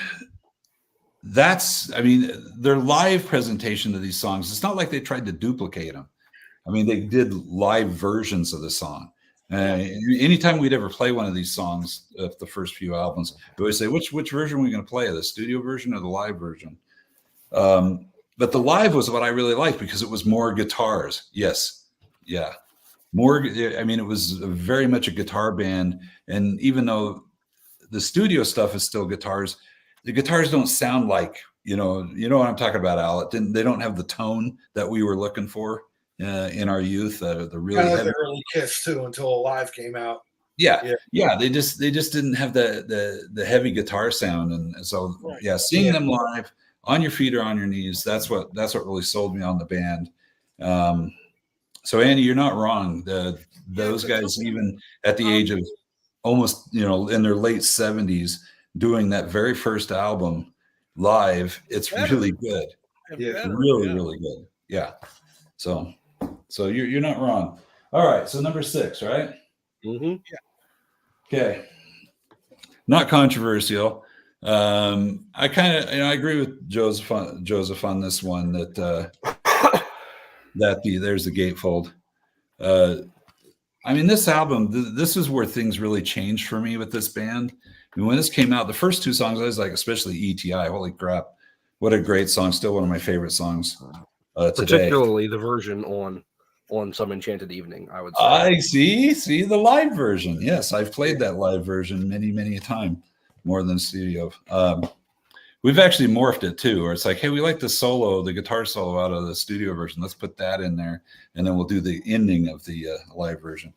their live presentation of these songs, it's not like they tried to duplicate them. I mean, they did live versions of the song. Anytime we'd ever play one of these songs, the first few albums, we always say, which version are we going to play? The studio version or the live version? But the live was what I really liked because it was more guitars. Yes. Yeah. More. I mean, it was very much a guitar band. And even though the studio stuff is still guitars, the guitars don't sound like, you know what I'm talking about, Al. They don't have the tone that we were looking for in our youth. The really kind of like heavy. the early Kiss too, until Alive came out. Yeah. They just didn't have the heavy guitar sound, and so seeing them live on your feet or on your knees, that's what really sold me on the band. So Andy, you're not wrong. Those guys, even at the age of almost in their late 70s, doing that very first album live, it's really good. Really good. Yeah. So you're not wrong. All right. So number 6, right? Mm-hmm. Yeah. Okay. Not controversial. I kind of, I agree with Joseph on this one that there's the gatefold. I mean, this album, this is where things really changed for me with this band. I mean, when this came out, the first 2 songs, I was like, especially ETI, holy crap, what a great song! Still one of my favorite songs today. Particularly the version on Some Enchanted Evening, I would say. I see the live version. Yes, I've played that live version many a time, more than studio. We've actually morphed it too, where it's like, hey, we like the guitar solo out of the studio version. Let's put that in there, and then we'll do the ending of the live version.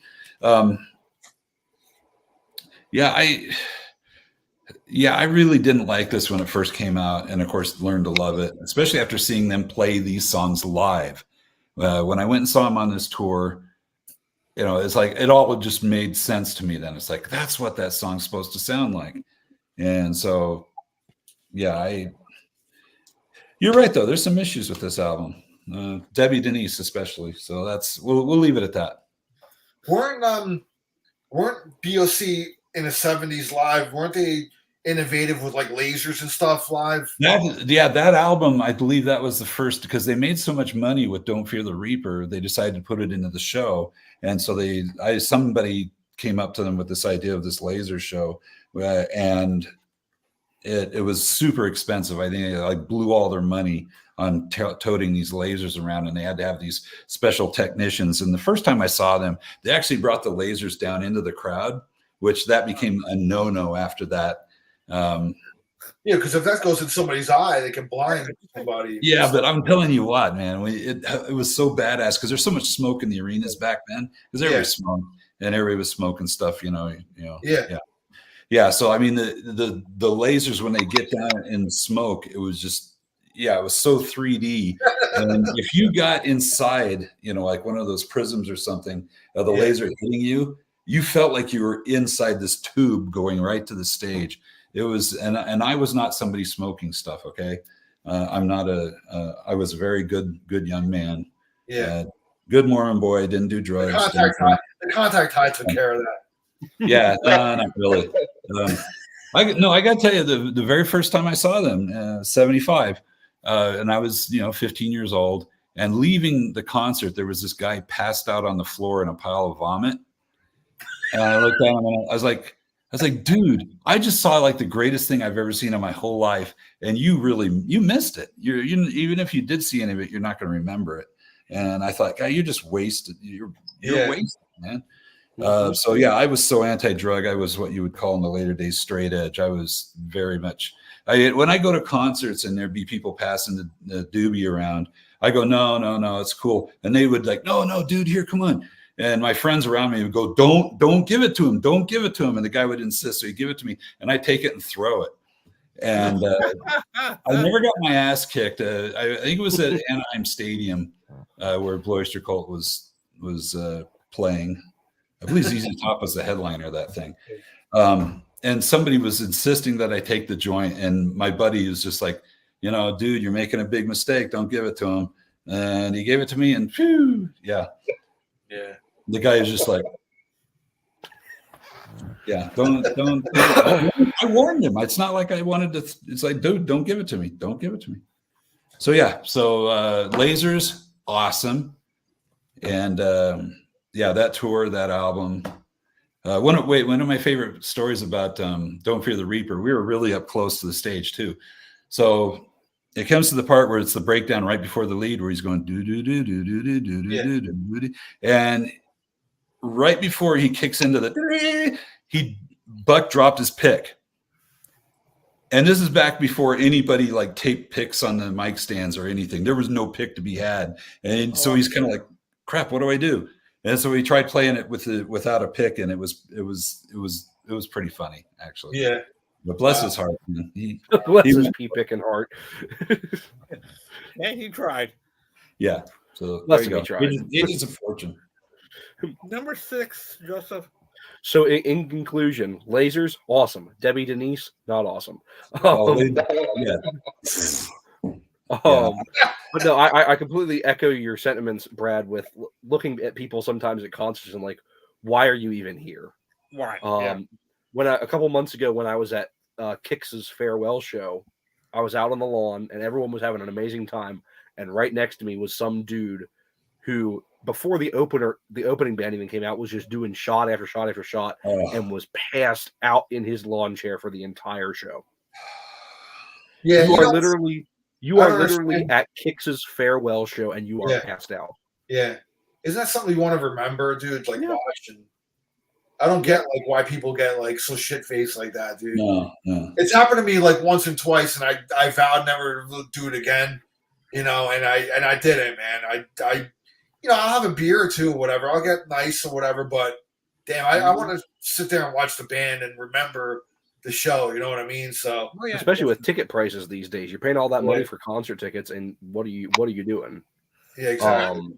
I really didn't like this when it first came out, and of course learned to love it, especially after seeing them play these songs live. When I went and saw them on this tour, it's like it all just made sense to me then. It's like, that's what that song's supposed to sound like. And so, you're right though. There's some issues with this album. Debbie Denise especially. So we'll leave it at that. Weren't BOC in the 70s live, weren't they innovative with like lasers and stuff live? That album, I believe that was the first, because they made so much money with Don't Fear the Reaper, they decided to put it into the show. And so somebody came up to them with this idea of this laser show, and it was super expensive. I think it blew all their money on toting these lasers around, and they had to have these special technicians. And the first time I saw them, they actually brought the lasers down into the crowd, which that became a no-no after that. Because if that goes in somebody's eye, they can blind somebody. Yeah, but I'm telling you what, man, it was so badass because there's so much smoke in the arenas back then, because everybody smoked and everybody was smoking stuff, Yeah. So I mean, the lasers, when they get down in the smoke, it was just, it was so 3D. And if you got inside, like one of those prisms or something, the laser hitting you, you felt like you were inside this tube going right to the stage. It was, and I was not somebody smoking stuff. Okay. I'm not I was a very good young man. Yeah. Good Mormon boy. Didn't do drugs. The contact high took care of that. Yeah. Not really. I got to tell you, the very first time I saw them, 75, and I was, 15 years old, and leaving the concert, there was this guy passed out on the floor in a pile of vomit. And I looked at him and I was like, dude, I just saw like the greatest thing I've ever seen in my whole life. And you missed it. You even if you did see any of it, you're not going to remember it. And I thought, God, you just wasted. You're wasted, man. So I was so anti-drug. I was what you would call in the later days straight edge. I was very much. When I go to concerts and there'd be people passing the doobie around, I go, no, it's cool. And they would like, no, dude, here, come on. And my friends around me would go, don't give it to him. Don't give it to him. And the guy would insist. So he'd give it to me, and I take it and throw it. And I never got my ass kicked. I think it was at Anaheim Stadium where Oyster Cult was playing. I believe ZZ Top was the headliner of that thing. And somebody was insisting that I take the joint. And my buddy was just like, dude, you're making a big mistake. Don't give it to him. And he gave it to me, and phew, yeah. The guy is just like, don't. I warned him. It's not like I wanted to. It's like, dude, don't give it to me. Don't give it to me. So lasers, awesome. And that tour, that album, One of my favorite stories about Don't Fear the Reaper. We were really up close to the stage too, so it comes to the part where it's the breakdown right before the lead, where he's going do do do do do do do do do do, and right before he kicks into the, Buck dropped his pick. And this is back before anybody like taped picks on the mic stands or anything. There was no pick to be had. And so he's kind of like, crap, what do I do? And so he tried playing it without a pick, and it was pretty funny, actually. Yeah. But bless his heart. Bless his pea picking heart. Yeah, he tried. Yeah. So Bless there you him, go. he tried. It is a fortune. Number 6, Joseph. So in conclusion, lasers, awesome. Debbie Denise, not awesome. Yeah. But no, I completely echo your sentiments, Brad, with looking at people sometimes at concerts and like, why are you even here? Right. When a couple months ago, when I was at Kix's farewell show, I was out on the lawn and everyone was having an amazing time. And right next to me was some dude who, before the opening band even came out, was just doing shot after shot after shot and was passed out in his lawn chair for the entire show. Yeah, you are literally at Kix's farewell show and you are passed out. Yeah. Isn't that something you want to remember, dude? Like watch, and I don't get like why people get like so shit faced like that, dude. No. It's happened to me like once and twice, and I vowed never to do it again. You know, and I didn't, man. I I'll have a beer or two or whatever. I'll get nice or whatever, but damn, I want to sit there and watch the band and remember the show. You know what I mean? So especially with ticket prices these days, you're paying all that money for concert tickets, and what are you doing? Yeah, exactly.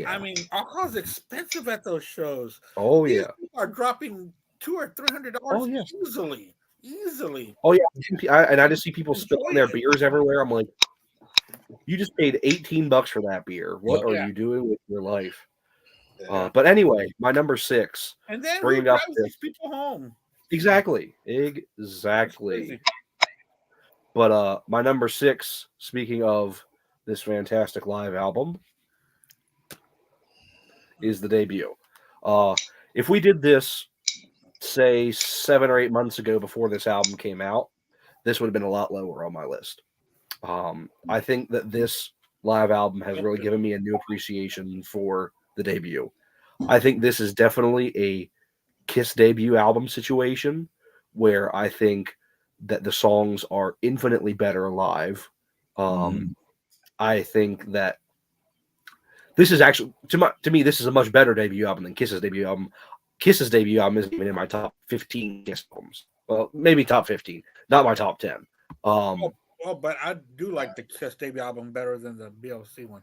I mean, alcohol's expensive at those shows. Oh These yeah, people are dropping $200 or $300 easily. Oh yeah, and I just see people spilling their beers everywhere. I'm like, you just paid $18 for that beer. What are you doing with your life? Yeah. But anyway, my number 6. And then bring who it up drives these people home? Exactly. But my number 6, speaking of this fantastic live album, is the debut. If we did this, say 7 or 8 months ago before this album came out, this would have been a lot lower on my list. I think that this live album has really given me a new appreciation for the debut. I think this is definitely a Kiss debut album situation where I think that the songs are infinitely better live. I think that this is actually, to me, this is a much better debut album than Kiss's debut album. Kiss's debut album isn't even in my top 15 Kiss albums. Well, maybe top 15, not my top 10. But I do like the Kiss debut album better than the BLC one.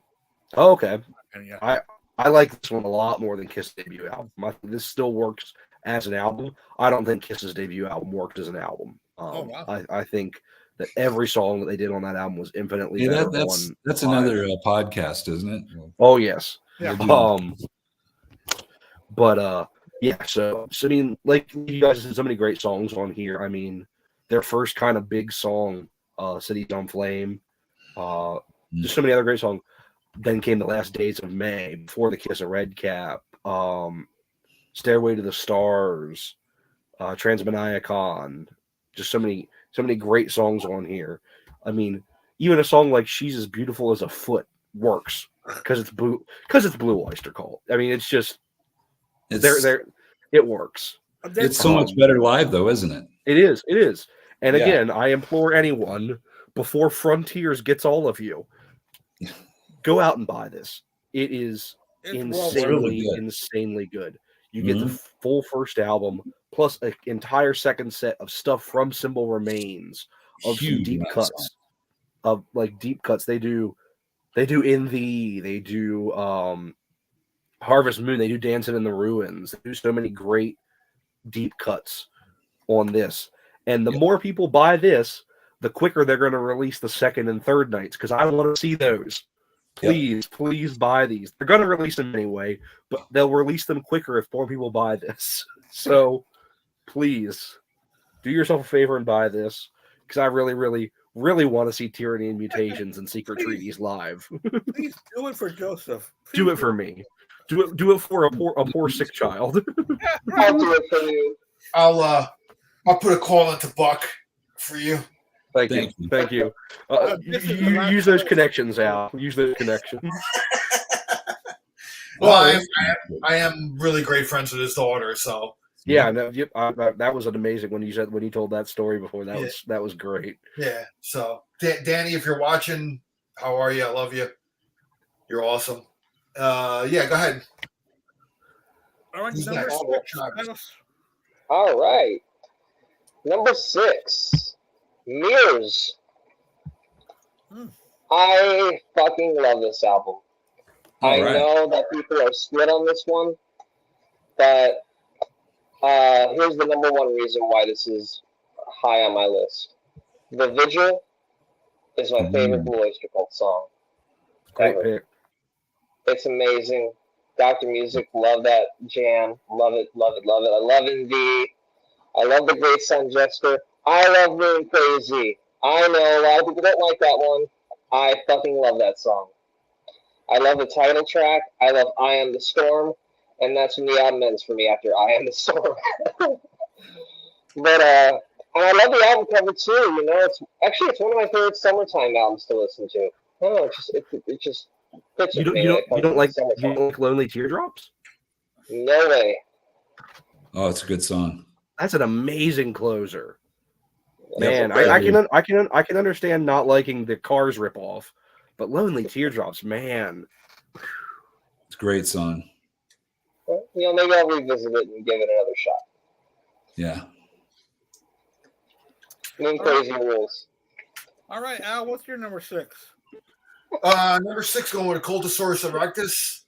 Oh, okay. Yeah. I like this one a lot more than Kiss debut album. This still works as an album. I don't think Kiss's debut album worked as an album. I think that every song that they did on that album was infinitely better. That's another podcast, isn't it? Oh yes. Yeah. So I mean, like you guys did so many great songs on here. I mean, their first kind of big song, Cities on Flame, just so many other great songs. Then came The Last Days of May, Before the Kiss of Red Cap, Stairway to the Stars, Transmaniacon, just so many great songs on here. I mean, even a song like She's as Beautiful as a Foot works because it's Blue Oyster Cult. I mean, it's just it works. It's so much better live though, isn't it? It is. And again, I implore anyone, before Frontiers gets all of you, go out and buy this. It's insanely good. You get the full first album plus an entire second set of stuff from Symbol Remains, of some deep cuts, of like deep cuts. They do In Thee, they do Harvest Moon, they do Dancing in the Ruins. They do so many great deep cuts on this. And the more people buy this, the quicker they're going to release the second and third nights, because I want to see those. Please buy these. They're going to release them anyway, but they'll release them quicker if more people buy this. So please do yourself a favor and buy this, because I really, really, really want to see Tyranny and Mutations and Secret Treaties live. Please do it for Joseph. Do it for me. Do it for a poor sick child. I'll do it for you. I'll put a call into Buck for you. Thank you. You use those connections, Al. Use those connections. Well, I am really great friends with his daughter, so yeah, no, that was an amazing when you told that story before. That was great. Yeah. So, Danny, if you're watching, how are you? I love you. You're awesome. Yeah, go ahead. All right, Who's number next? 6. All right. Number 6, Mirrors. I fucking love this album. I know that people are split on this one, but here's the number one reason why this is high on my list. The Vigil is my favorite Blue Oyster Cult song. Great pick. It's amazing. Dr. Music, love that jam. Love it, love it, love it. I love ND. I love The Great Sun Jester. I love Moon Crazy. I know a lot of people don't like that one. I fucking love that song. I love the title track. I love I Am the Storm. And that's when the album ends for me after I Am the Storm. But, and I love the album cover too. You know, it's one of my favorite summertime albums to listen to. I don't know, it just fits with me. You don't like Lonely Teardrops? No way. Oh, it's a good song. That's an amazing closer. Man, I can understand not liking the Cars ripoff, but Lonely Teardrops, man. It's a great song. Well, you know, maybe I'll revisit it and give it another shot. Yeah. Moon Crazy rules. All right, Al, what's your number 6? Number 6 going with Cultosaurus Erectus.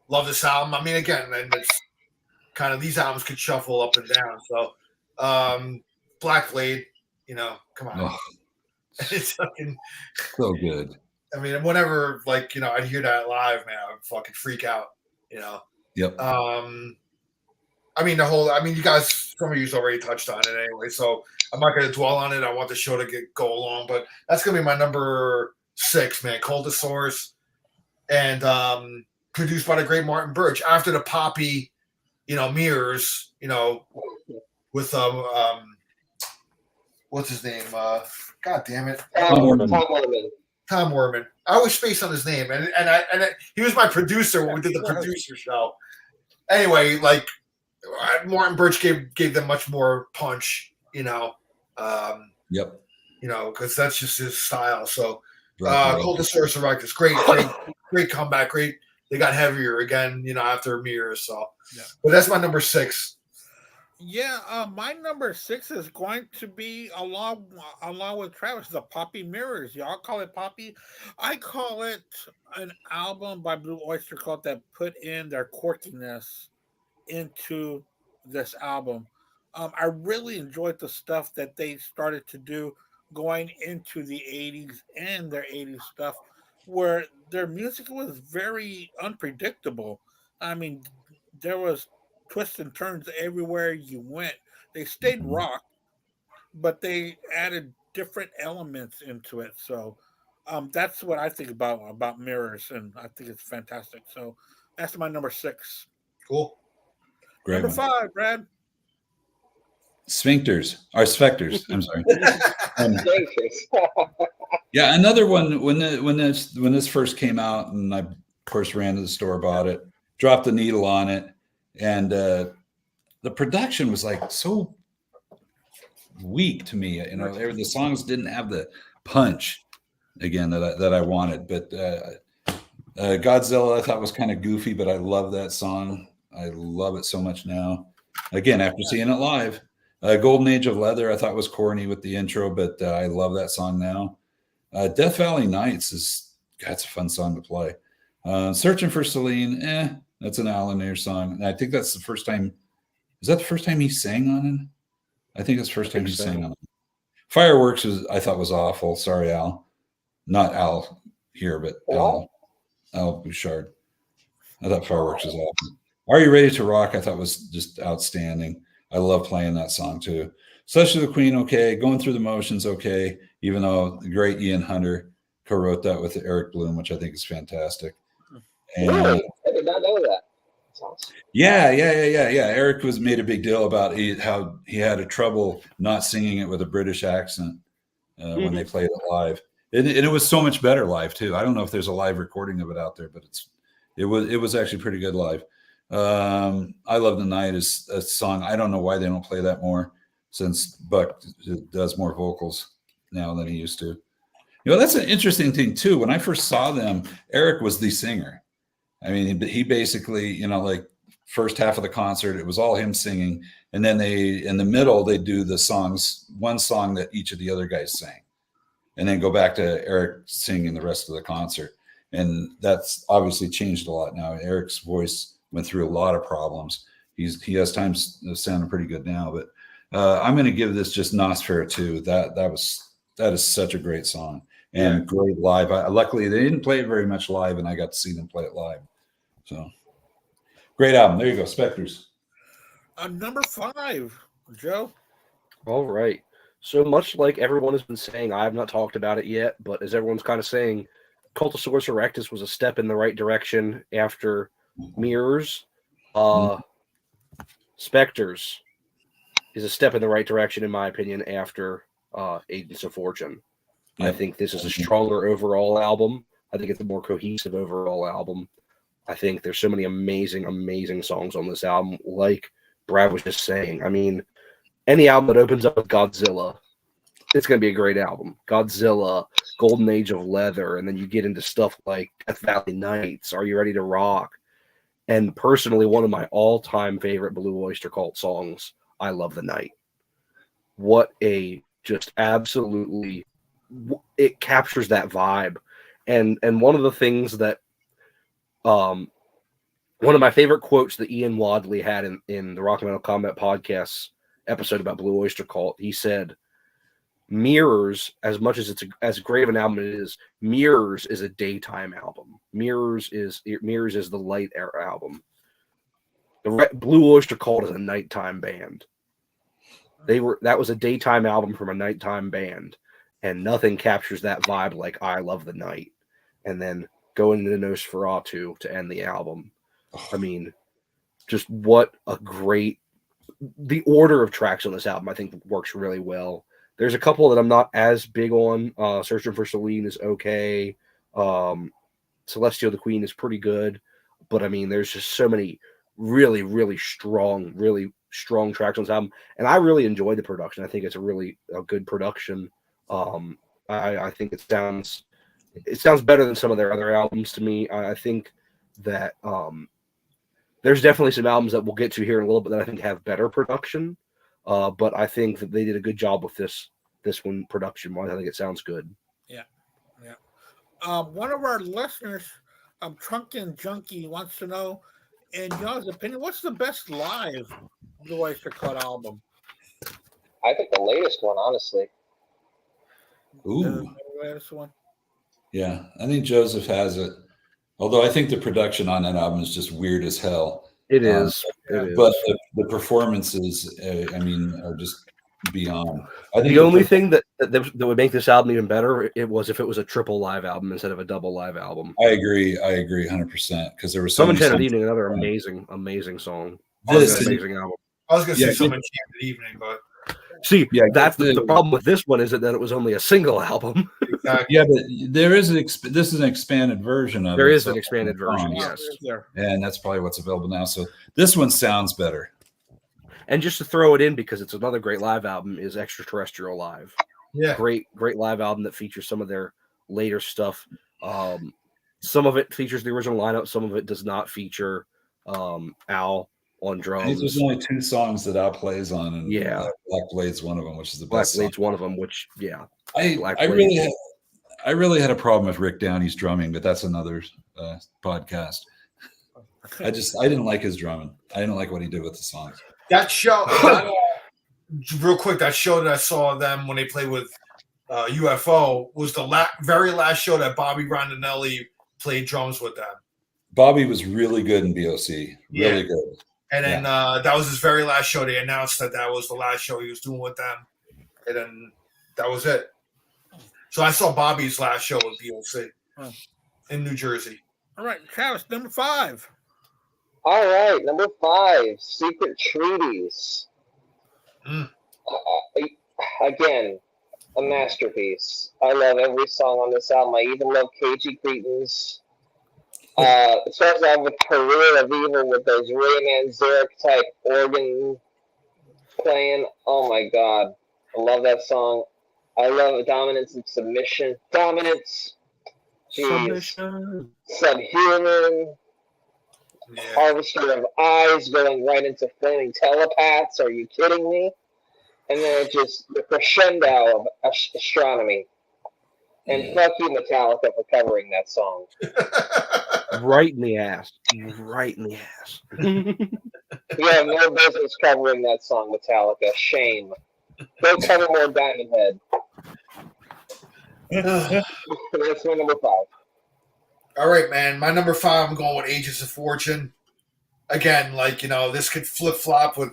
Love this album. I mean, again, and it's kind of these albums could shuffle up and down. So, Black Blade, you know, come on. Oh, it's fucking so good. I mean, whenever, like, you know, I'd hear that live, man, I would fucking freak out, you know. Yep. I mean, you guys, some of you already touched on it anyway, so I'm not going to dwell on it. I want the show to go along, but that's going to be my number 6, man, Cultosaurus, and produced by the great Martin Birch. After the poppy, you know, Mirrors, you know, with what's his name? God damn it, Tom Werman. I always space on his name, and he was my producer when we did the producer show. Anyway, like Martin Birch gave them much more punch, you know. Yep. You know, because that's just his style. So, Cultosaurus Erectus, great comeback, great. They got heavier again, you know, after Mirrors. So, yeah. But that's my number 6. Yeah, my number 6 is going to be along with Travis, the Poppy Mirrors. Y'all call it Poppy. I call it an album by Blue Oyster Cult that put in their quirkiness into this album. I really enjoyed the stuff that they started to do going into the 80s and their 80s stuff, where their music was very unpredictable. I mean, there was twists and turns everywhere you went. They stayed rock, but they added different elements into it. So that's what I think about Mirrors, and I think it's fantastic. So that's my number 6. Cool. Great number one. 5, Brad. Sphincters. I'm sorry. Yeah, another one. When this first came out, and I of course ran to the store, bought it, dropped the needle on it, and the production was like so weak to me. You know, the songs didn't have the punch again that I wanted. But Godzilla I thought was kind of goofy, but I love that song. I love it so much now. Again, after seeing it live. Golden Age of Leather I thought was corny with the intro, but I love that song now. Death Valley Nights that's a fun song to play. Searching for Celine, that's an Alan Air song. And I think that's the first time. Is that the first time he sang on it? I think that's the first time he sang on it. Fireworks I thought was awful. Sorry, Al. Not Al here, but Al Bouchard. I thought Fireworks was awful. Are You Ready to Rock? I thought was just outstanding. I love playing that song too. Such to the Queen, okay. Going Through the Motions, okay. Even though the great Ian Hunter co-wrote that with Eric Bloom, which I think is fantastic. And Really? I did not know that. That's awesome. yeah. Eric made a big deal about how he had a trouble not singing it with a British accent when they played it live. And it was so much better live too. I don't know if there's a live recording of it out there, but it was actually pretty good live. I Love the Night is a song. I don't know why they don't play that more, since Buck does more vocals now than he used to. That's an interesting thing too. When I first saw them, Eric was the singer. I mean, he basically, like first half of the concert, it was all him singing. And then in the middle, they do the songs, one song that each of the other guys sang, and then go back to Eric singing the rest of the concert. And that's obviously changed a lot now. Eric's voice went through a lot of problems. He has times sounding pretty good now, but I'm going to give this just Nosferatu. That is such a great song and great live. Luckily, they didn't play it very much live, and I got to see them play it live. So great album. There you go, Spectres. Number 5, Joe. All right. So much like everyone has been saying, I have not talked about it yet, but as everyone's kind of saying, Cultosaurus erectus was a step in the right direction after Mirrors. Spectres is a step in the right direction, in my opinion, after Agents of Fortune. Yeah. I think this is a stronger overall album. I think it's a more cohesive overall album. I think there's so many amazing, amazing songs on this album. Like Brad was just saying, I mean, any album that opens up with Godzilla, it's going to be a great album. Godzilla, Golden Age of Leather, and then you get into stuff like Death Valley Nights, Are You Ready to Rock? And personally, one of my all-time favorite Blue Oyster Cult songs, I Love the Night. What a just absolutely, it captures that vibe. And one of the things that, one of my favorite quotes that Ian Wadley had in the Rock and Metal Combat Podcast episode about Blue Oyster Cult, he said, Mirrors, as much as it's as great of an album it is, Mirrors is a daytime album. Mirrors is the light era album. Blue Oyster Cult is a nighttime band. That was a daytime album from a nighttime band, and nothing captures that vibe like I Love the Night. And then going into Nosferatu to end the album. I mean, just what a great, the order of tracks on this album I think works really well. There's a couple that I'm not as big on. Searching for Celine is okay. Celestial the Queen is pretty good. But, I mean, there's just so many really, really strong tracks on this album. And I really enjoy the production. I think it's a good production. I think it sounds better than some of their other albums to me. I think that there's definitely some albums that we'll get to here in a little bit that I think have better production. But I think that they did a good job with this one production-wise. I think it sounds good. Yeah. One of our listeners, Trunkin Junkie, wants to know, in y'all's opinion, what's the best live Blue Oyster Cult album? I think the latest one, honestly. Ooh. The latest one? Yeah, I think Joseph has it. Although I think the production on that album is just weird as hell. It is. But the performances, are just beyond. I think the only thing that would make this album even better, it was if it was a triple live album instead of a double live album. I agree 100%, because there was so Some many Enchanted Evening, another amazing song. Amazing album. I was going to say Some Enchanted Evening, but see, that's the problem with this one is that it was only a single album. Exactly. Yeah, but there is this is an expanded version of it. There is an expanded version, yes. And that's probably what's available now. So this one sounds better. And just to throw it in, because it's another great live album, is Extraterrestrial Live. Yeah. Great live album that features some of their later stuff. Some of it features the original lineup, some of it does not feature Al on drums. There's only 2 songs that Al plays on, and Black Blade's one of them, which is the best. Black Blade's one of them, which I really had a problem with Rick Downey's drumming, but that's another podcast. I didn't like his drumming. I didn't like what he did with the songs. That show, real quick, that show that I saw them when they played with UFO was the very last show that Bobby Rondinelli played drums with them. Bobby was really good in BOC. Really good. And then that was his very last show. They announced that was the last show he was doing with them. And then that was it. So I saw Bobby's last show with BOC in New Jersey. All right, Travis, number 5. All right, number 5, Secret Treaties. Mm. Again, a masterpiece. I love every song on this album. I even love KG Cretans. It starts out with Career of Evil with those Ray Manzarek type organ playing. Oh my god. I love that song. I love Dominance and Submission. Dominance. Jeez. Subhuman. Yeah. Harvester of Eyes going right into Flaming Telepaths. Are you kidding me? And then it just the crescendo of astronomy. And fuck you, Metallica, for covering that song. Right in the ass. Right in the ass. You have no business covering that song, Metallica. Shame. Go cover more Diamond Head. That's my number 5. All right, man. My number 5, I'm going with Ages of Fortune. Again, like, this could flip flop with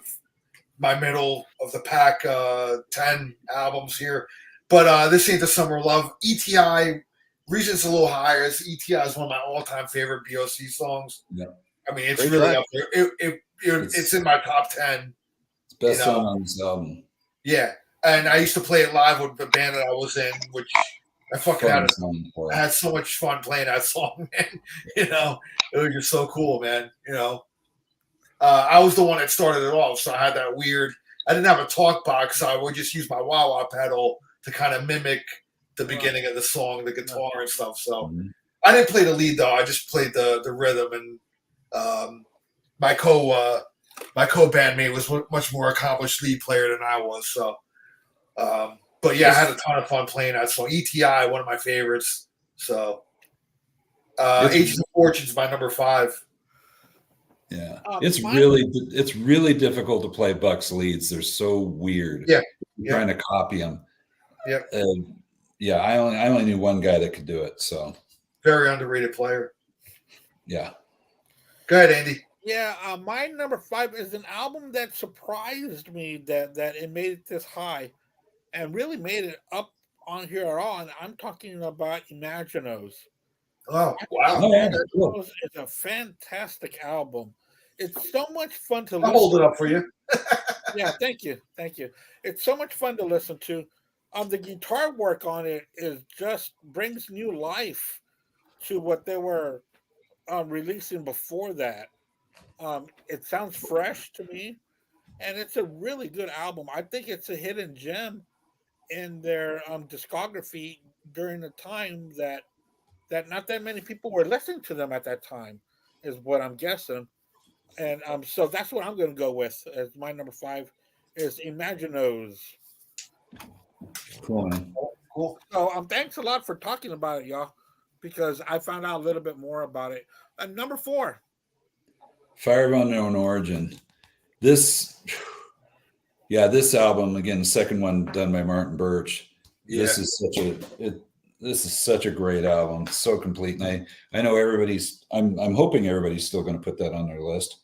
my middle of the pack 10 albums here. But this ain't the Summer of Love. ETI, Regent's a little higher. ETI is one of my all-time favorite BOC songs. Yeah. I mean, it's really up there. It's in my top 10. It's best song on this album. Yeah. And I used to play it live with the band that I was in, which I fucking had so much fun playing that song, man. It was just so cool, man. I was the one that started it off, so I had that weird. I didn't have a talk box, so I would just use my wah-wah pedal to kind of mimic the beginning of the song, the guitar and stuff. So I didn't play the lead though. I just played the rhythm, and my co-bandmate was much more accomplished lead player than I was. So, but yeah, I had a ton of fun playing that song. ETI, one of my favorites. So, Ages of Fortune's my number 5. Yeah, it's really difficult to play Buck's leads. They're so weird. Yeah, trying to copy them. Yeah, yeah. I only knew one guy that could do it. So very underrated player. Yeah. Go ahead, Andy. Yeah, my number 5 is an album that surprised me that it made it this high, and really made it up on here at all. And I'm talking about Imaginos. Oh, wow. Imaginos is a fantastic album. It's so much fun to listen to. I'll hold it up for you. Yeah, thank you. It's so much fun to listen to. The guitar work on it is just brings new life to what they were releasing before that. It sounds fresh to me, and it's a really good album. I think it's a hidden gem in their discography during the time that not that many people were listening to them at that time, is what I'm guessing. And so that's what I'm going to go with as my number 5 is Imaginos. Cool. So thanks a lot for talking about it, y'all, because I found out a little bit more about it. Number 4. Fire of Unknown Origin. This album, again, the second one done by Martin Birch. Yeah. This is such a great album. It's so complete. And I know I'm hoping everybody's still going to put that on their list.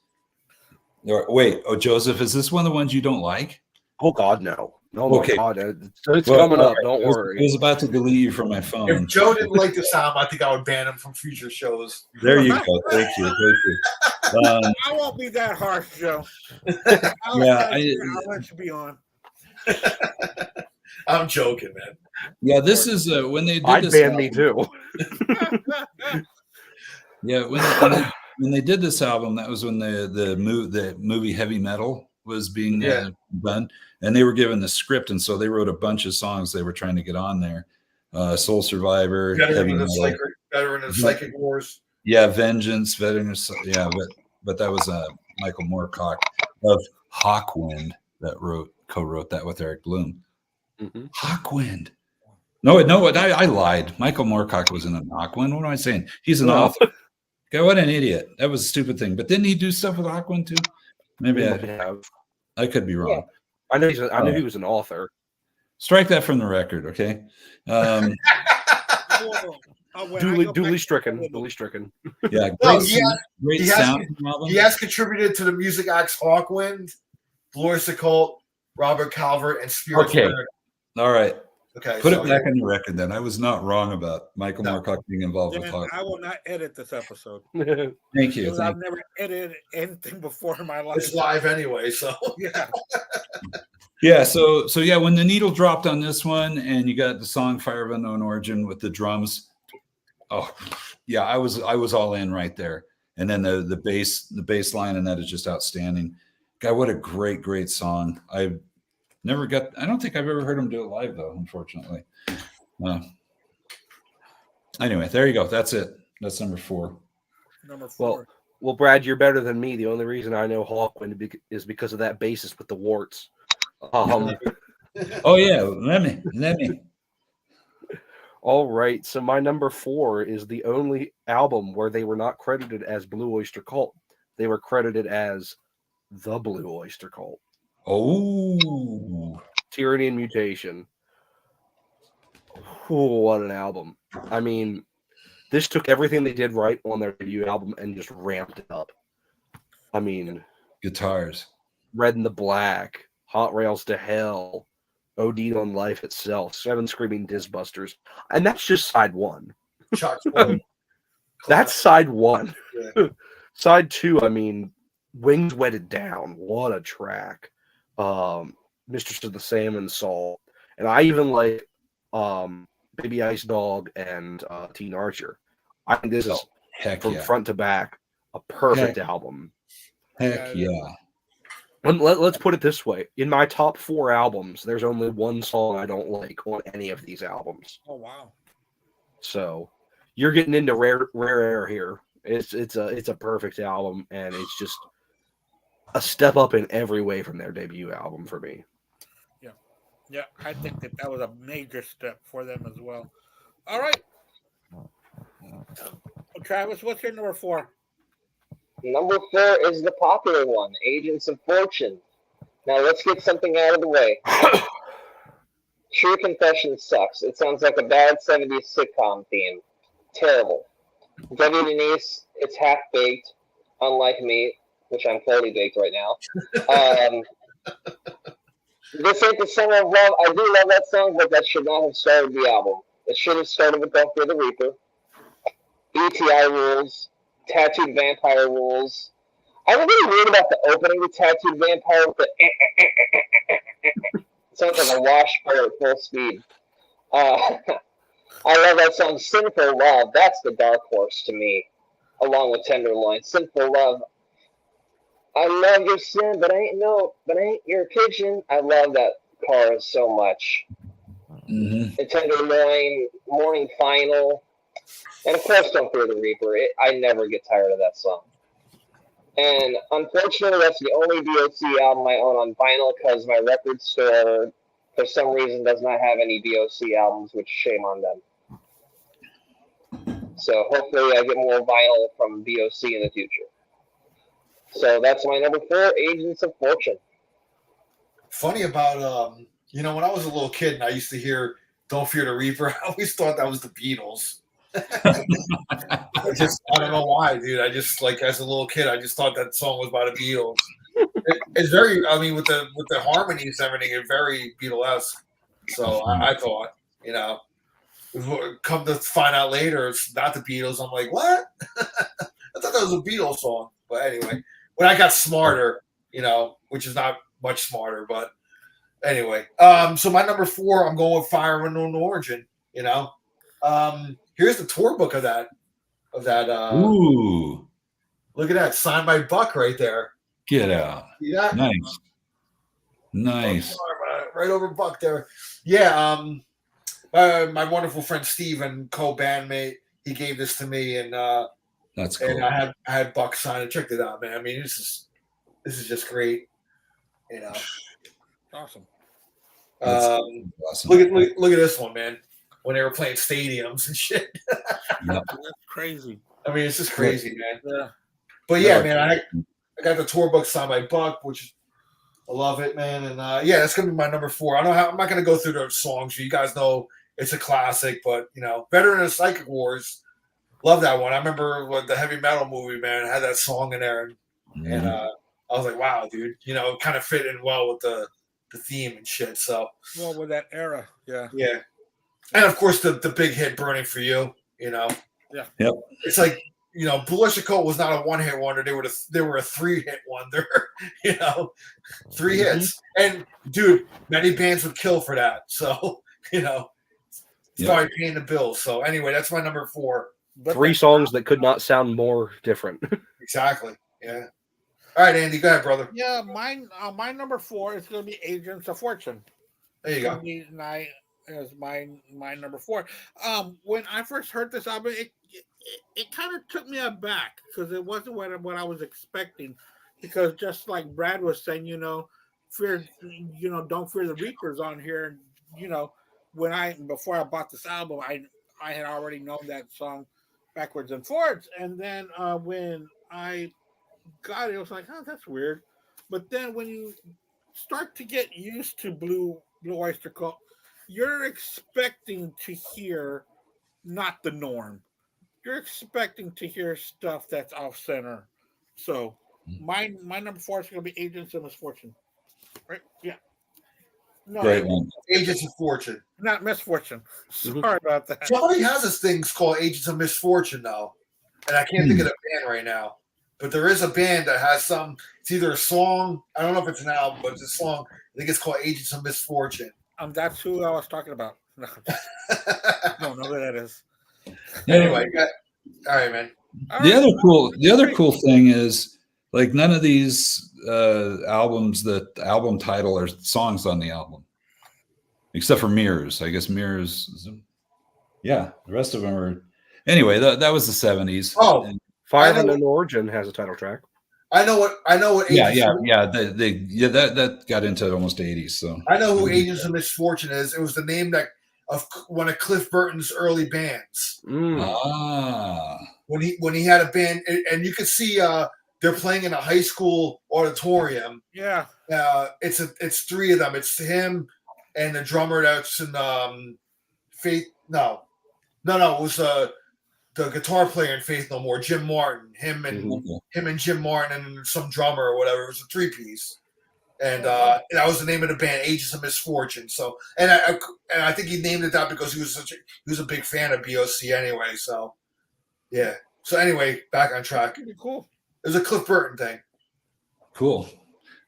Wait, Joseph, is this one of the ones you don't like? Oh God, no. No, okay. God, it's coming up. Don't worry. I was about to delete you from my phone. If Joe didn't like the sound, I think I would ban him from future shows. There you go. Thank you. I won't be that harsh, Joe. I'll let you be on. I'm joking, man. Yeah, this is when they did I'd this. ban me too. Yeah, when they did this album, that was when the movie Heavy Metal was being done, and they were given the script, and so they wrote a bunch of songs they were trying to get on there. Soul Survivor, Heavy Metal, Veteran of Psychic Wars. Yeah, Vengeance, Veteran. Yeah, but that was Michael Moorcock of Hawkwind that co-wrote that with Eric Bloom. Mm-hmm. Hawkwind. No, I lied. Michael Moorcock was in Hawkwind. What am I saying? He's an author. God, what an idiot. That was a stupid thing. But didn't he do stuff with Hawkwind too? Maybe I could be wrong. I know he was an author. Strike that from the record, okay? Duly stricken. Yeah, great sound. He has contributed to the music acts Hawkwind, Glorious Occult, Robert Calvert, and Spirit. Okay. All right. Okay, Put so it back on your record then. I was not wrong about Michael No. Moorcock being involved with Dan, Hawk. I will not edit this episode Thank you. because I've never edited anything before in my life. it's live anyway. So Yeah. Yeah, so yeah, when the needle dropped on this one and you got the song Fire of Unknown Origin with the drums, oh yeah, I was all in right there. And then the bass line and that is just outstanding. God, what a great song. I don't think I've ever heard him do it live though, unfortunately. Anyway, there you go. That's it. That's number 4. Number 4. Well, Brad, you're better than me. The only reason I know Hawkwind is because of that bassist with the warts. Oh yeah, let me. All right, so my number 4 is the only album where they were not credited as Blue Oyster Cult. They were credited as the Blue Oyster Cult. Oh, Tyranny and Mutation. Ooh, what an album. I mean, this took everything they did right on their debut album and just ramped it up. I mean, guitars. Red and the Black, Hot Rails to Hell, OD'd on Life Itself, 7 Screaming Disbusters. And that's just side 1. Chuck Swan. That's side 1. Yeah. Side 2, I mean, Wings Wetted Down. What a track. Mistress of the Salmon Salt. And I even like Baby Ice Dog and Teen Archer. I think this is from front to back a perfect album. Heck yeah. Let's put it this way. In my top 4 albums, there's only one song I don't like on any of these albums. Oh wow. So you're getting into rare air here. It's a perfect album, and it's just a step up in every way from their debut album for me. Yeah, I think that was a major step for them as well. All right. Travis, what's your number 4? Number 4 is the popular one, Agents of Fortune. Now let's get something out of the way. True Confession sucks. It sounds like a bad 70s sitcom theme. Terrible. Debbie Denise, it's half-baked, unlike me, which I'm fully baked right now. This Ain't the Summer of Love. I do love that song, but that should not have started the album. It should have started with Don't Fear the Reaper. ETI Rules. Tattooed Vampire Rules. I was really weird about the opening with Tattooed Vampire with the it sounds like a wash player at full speed. I love that song, Sinful Love. That's the dark horse to me, along with Tenderloin. Sinful Love. I love your sin, but I ain't your pigeon. I love that chorus so much. Mm-hmm. The Tenderloin, Morning Final, and of course, Don't Fear the Reaper. I never get tired of that song. And unfortunately, that's the only DOC album I own on vinyl because my record store, for some reason, does not have any DOC albums, which shame on them. So hopefully I get more vinyl from DOC in the future. So that's my number 4, Agents of Fortune. Funny about when I was a little kid and I used to hear "Don't Fear the Reaper," I always thought that was the Beatles. I don't know why, dude. I just as a little kid, I just thought that song was by the Beatles. It's very, with the harmonies and everything, it's very Beatlesque. So I thought, come to find out later, it's not the Beatles. I'm like, what? I thought that was a Beatles song. But anyway, when I got smarter, which is not much smarter, but anyway. So my number 4, I'm going with Fire of Unknown Origin. Here's the tour book of that. Ooh, Look at that, signed by Buck right there. get out. See that? Nice. Right over Buck there. Yeah. My wonderful friend Steve and co-bandmate, he gave this to me, and That's cool. and I had Buck sign it. Check it out, man. I mean, this is just great. Awesome. Awesome. Look at this one, man. When they were playing stadiums and shit. Yep. That's crazy. I mean, it's just crazy, man. Yeah. But yeah, man, I got the tour book signed by Buck, which I love it, man. And that's gonna be my number 4. I'm not gonna go through those songs. You guys know it's a classic, but Veteran of Psychic Wars, love that one. I remember the heavy metal movie, man, had that song in there, and I was like, wow, dude, kind of fit in well with the the theme and shit. So Well, with that era, yeah. yeah, and of course the big hit "Burning for You." You know, Yeah. Yep. it's like, you know, Militia Cult was not a one-hit wonder. They were a 3-hit wonder. You know, 3 hits. And dude, many bands would kill for that. So you know, it's probably paying the bills. So anyway, that's my number 4. But 3 songs that could not sound more different. Exactly. Yeah. All right, Andy, go ahead, brother. yeah, my number 4 is going to be Agents of Fortune. There you go. Is my number 4. When I first heard this album, it kind of took me aback because it wasn't what I was expecting. Because just like Brad was saying, don't fear the Reapers on here. Before I bought this album, I had already known that song backwards and forwards, and then when I got it, I was like, oh, that's weird. But then when you start to get used to Blue Oyster Cult, you're expecting to hear not the norm. You're expecting to hear stuff that's off center. So my number 4 is going to be Agents of Misfortune. Right? Yeah. No, Great one. Agents of Fortune. Not Misfortune. Sorry about that. Somebody has this thing called Agents of Misfortune, though, and I can't think of the band right now. But there is a band that has some. It's either a song. I don't know if it's an album, but it's a song. I think it's called Agents of Misfortune. That's who I was talking about. No, I don't know who that is. Anyway, all right, man. The other cool thing is, like, none of these albums, the album title are songs on the album, except for Mirrors. I guess Mirrors. Yeah, the rest of them are. Anyway, that was the 70s. Oh, Fire of Unknown Origin has a title track. I know what. Yeah. That got into almost 80s. So I know who Agents of Misfortune is. It was the name of one of Cliff Burton's early bands. When he had a band, and you could see they're playing in a high school auditorium. Yeah. It's 3 of them. It's him and the drummer that's in Faith. No. It was the guitar player in Faith No More, Jim Martin. Him and Jim Martin and some drummer or whatever. It was a 3-piece. And that was the name of the band, Agents of Misfortune. So, and I think he named it that because he was a big fan of BOC anyway. So, yeah. So anyway, back on track. Pretty cool. It was a Cliff Burton thing. Cool.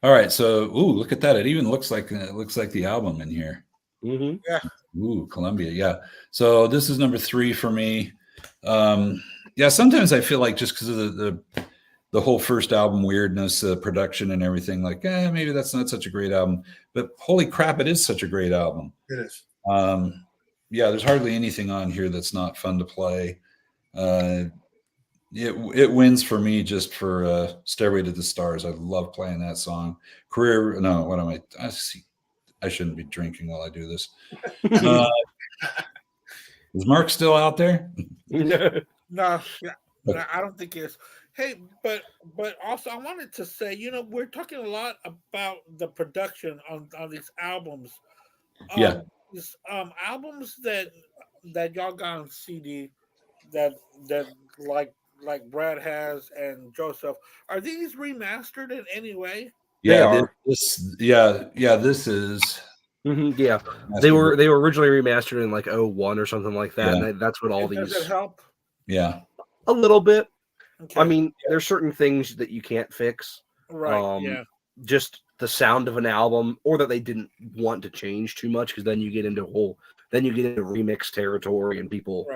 All right. So, look at that. It even looks like the album in here. Mm-hmm. Yeah. Columbia. Yeah. So this is number 3 for me. Yeah. Sometimes I feel like just because of the whole first album weirdness, production and everything, like, maybe that's not such a great album, but holy crap, it is such a great album. It is. Yeah, there's hardly anything on here that's not fun to play. It wins for me just for Stairway to the Stars. I love playing that song. I shouldn't be drinking while I do this. Is Mark still out there? No, I don't think he is. Hey, but also I wanted to say, we're talking a lot about the production on these albums. These albums that y'all got on CD that like Brad has and Joseph, are these remastered in any way? Yeah, this is. Mm-hmm, yeah, they were originally remastered in like 01 or something like that. Yeah. And that's what all these. Does it help? Yeah, a little bit. Okay. I mean, there's certain things that you can't fix. Right. Yeah. Just the sound of an album, or that they didn't want to change too much, because then you get into remix territory, and people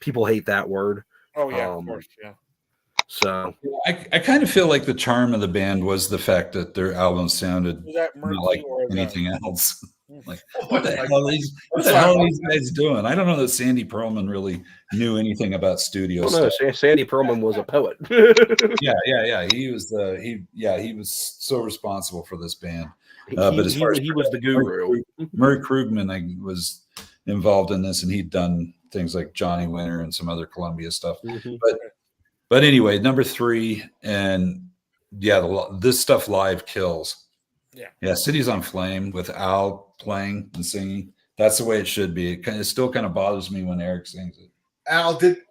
people hate that word. Oh yeah, of course, yeah. So I kind of feel like the charm of the band was the fact that their album sounded not like anything else. Like, what the hell are these guys doing? I don't know that Sandy Pearlman really knew anything about studio stuff. No, Sandy Pearlman was a poet. Yeah. He was so responsible for this band. But as far as he was the guru. Murray Krugman was involved in this, and he'd done things like Johnny Winter and some other Columbia stuff. Mm-hmm. But anyway, number 3, and this stuff live kills. Yeah, Cities on Flame with Al playing and singing. That's the way it should be. It still kind of bothers me when Eric sings it. Al did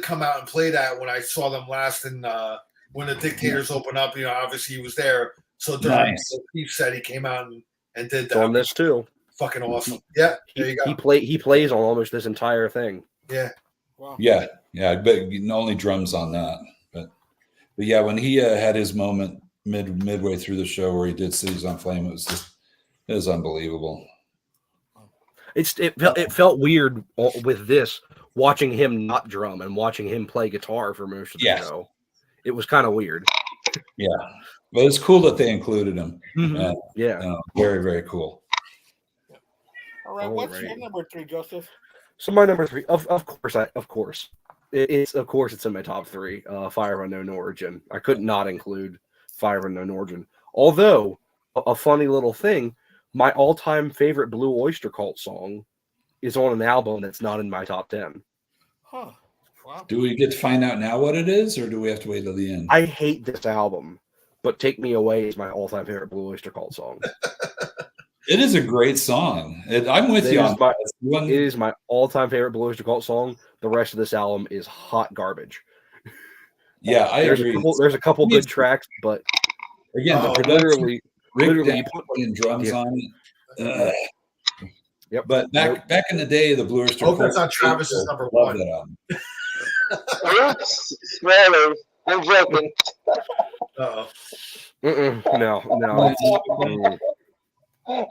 come out and play that when I saw them last in when the Dictators opened up. Obviously he was there. So during the Steve set, he came out and and did It's that. on this too. Fucking awesome. Yeah, there you go. He plays on almost this entire thing. Yeah. Wow. Yeah, but only drums on that. But yeah, when he had his moment midway through the show where he did Cities on Flame, it was unbelievable. It felt weird with this, watching him not drum and watching him play guitar for most of the show. It was kind of weird. Yeah, but it's cool that they included him. Mm-hmm. Very, very cool. All right, what's your number 3, Joseph? So my number 3, of course, it's in my top 3. Fire of Unknown Origin. I could not include Fire of Unknown Origin. Although a funny little thing, my all-time favorite Blue Oyster Cult song is on an album that's not in my top 10. Huh. Wow. Do we get to find out now what it is, or do we have to wait till the end? I hate this album, but Take Me Away is my all-time favorite Blue Oyster Cult song. It is a great song. I'm with you on that. It is my all-time favorite Blue Oyster Cult song. The rest of this album is hot garbage. Yeah, I agree. There's a couple good tracks, but again, the production, literally you put drums on it. Yep. But back in the day, the Blue Oyster Cult. That's not Travis's number 1. Oops, spoilers. I'm joking. Uh-oh.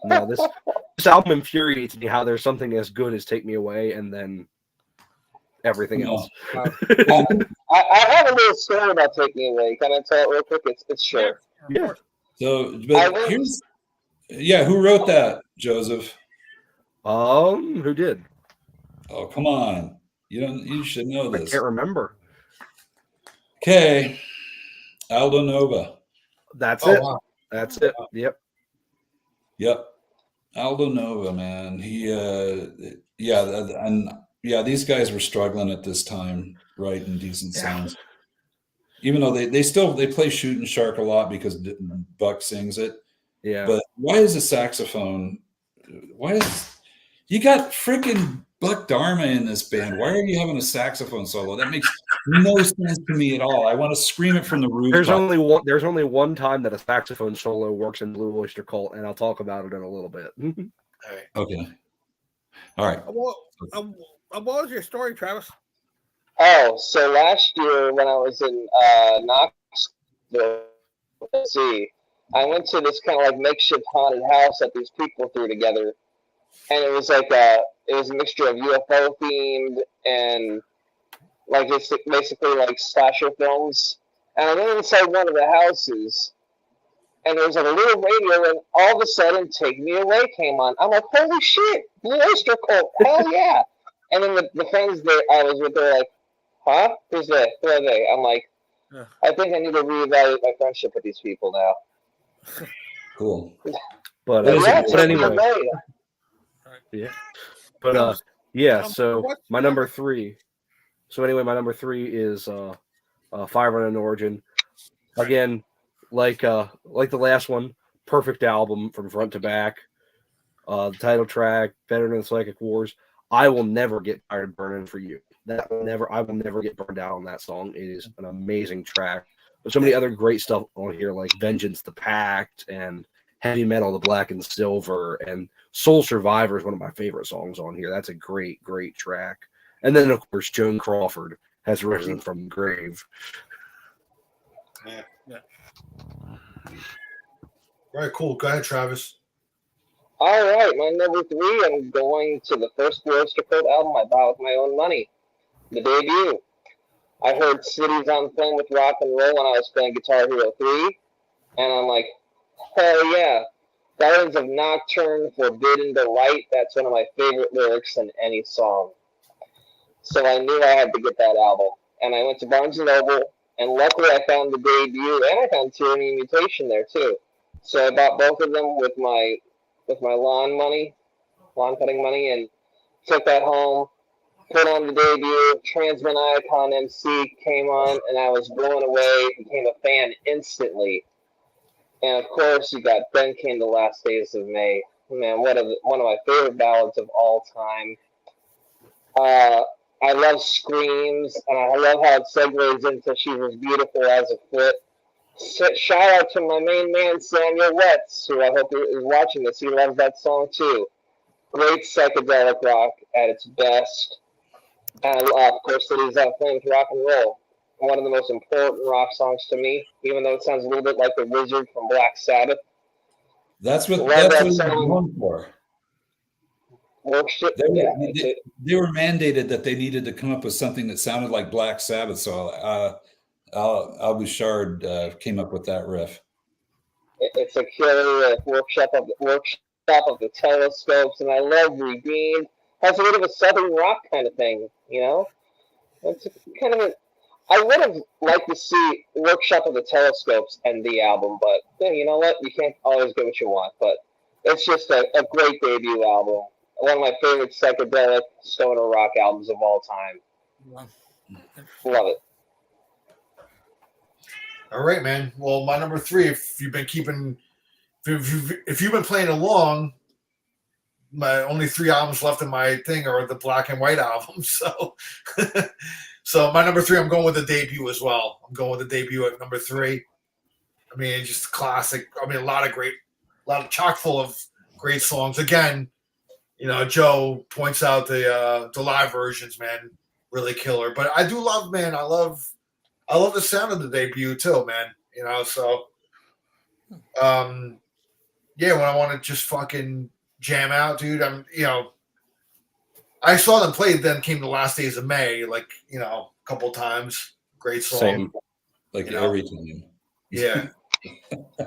No, this album infuriates me how there's something as good as Take Me Away and then everything else. I have a little story about Take Me Away. Can I tell it real quick? It's short. Yeah. So, but who wrote that, Joseph? Who did? Oh, come on. You should know this. I can't remember. Okay. Aldo Nova. That's it. Wow. That's it. Yep. Aldo Nova, man. These guys were struggling at this time writing decent songs. Even though they play Shooting Shark a lot because Buck sings it. Yeah. But why is the saxophone? You got freaking Buck Dharma in this band? Why are you having a saxophone solo? That makes no sense to me at all. I want to scream it from the roof. There's only one time that a saxophone solo works in Blue Oyster Cult, and I'll talk about it in a little bit. Okay. All right. What was your story, Travis? Oh, so last year when I was in Knoxville, Tennessee, I went to this kind of like makeshift haunted house that these people threw together, and it was like a mixture of UFO themed and like it's basically like slasher films. And I went inside one of the houses, and there was like a little radio, and all of a sudden, "Take Me Away" came on. I'm like, "Holy shit, Blue Oyster Cult, hell yeah!" And then the friends that I was with, they're like, "Huh? Who's they? Who are they?" I'm like, I think I need to reevaluate my friendship with these people now. Cool. But anyway. Yeah. But so my number 3. So anyway, my number 3 is Fire of Unknown Origin. Again, like the last one, perfect album from front to back. The title track, Better Than Psychic Wars. I will never get tired of Burning for You. I will never get burned out on that song. It is an amazing track. There's so many other great stuff on here, like Vengeance the Pact and Heavy Metal, The Black and Silver, and Soul Survivor is one of my favorite songs on here. That's a great, great track. And then, of course, Joan Crawford has risen from the grave. Yeah. All right, cool. Go ahead, Travis. All right, my number 3, I'm going to the first Blue Oyster Cult album I bought with my own money, the debut. I heard Cities on Flame with Rock and Roll when I was playing Guitar Hero 3, and I'm like, hell yeah. Gardens of Nocturne, Forbidden Delight, that's one of my favorite lyrics in any song. So I knew I had to get that album. And I went to Barnes & Noble, and luckily I found the debut, and I found Tyranny Mutation there too. So I bought both of them with my lawn cutting money, and took that home, put on the debut, Transmit Icon MC came on, and I was blown away, became a fan instantly. And of course, you got Then Came the Last Days of May. Man, one of my favorite ballads of all time. I love Screams, and I love how it segues into She Was Beautiful as a Foot. Shout out to my main man Samuel Wetz, who I hope is watching this. He loves that song too. Great psychedelic rock at its best. And of course, Cities on Flames rock and roll. One of the most important rock songs to me, even though it sounds a little bit like the Wizard from Black Sabbath. That's what Love that's that what they're song. going for. Worship. They were, Yeah, they were mandated that they needed to come up with something that sounded like Black Sabbath. So Al Bouchard came up with that riff. it's a killer workshop of the telescopes, and I love Redeemed. Has a bit of a southern rock kind of thing, you know. It's kind of a. I would have liked to see Workshop of the Telescopes and the album, but you know what? You can't always get what you want. But it's just a great debut album. One of my favorite psychedelic stoner rock albums of all time. Love it. All right, man. Well, my number 3, if you've been keeping, if you've been playing along, my only 3 albums left in my thing are the black and white albums. So, so my number 3, I'm going with the debut as well. I'm going with the debut at number 3. I mean, it's just classic. I mean, a lot of chock full of great songs. Again, you know, Joe points out the live versions, man, really killer. But I do love, man. I love the sound of the debut too, man. You know, so yeah, when I want to just fucking jam out, dude, I saw them play. Then came the Last Days of May, like, you know, a couple times. Great song. Same. Like every time. Yeah.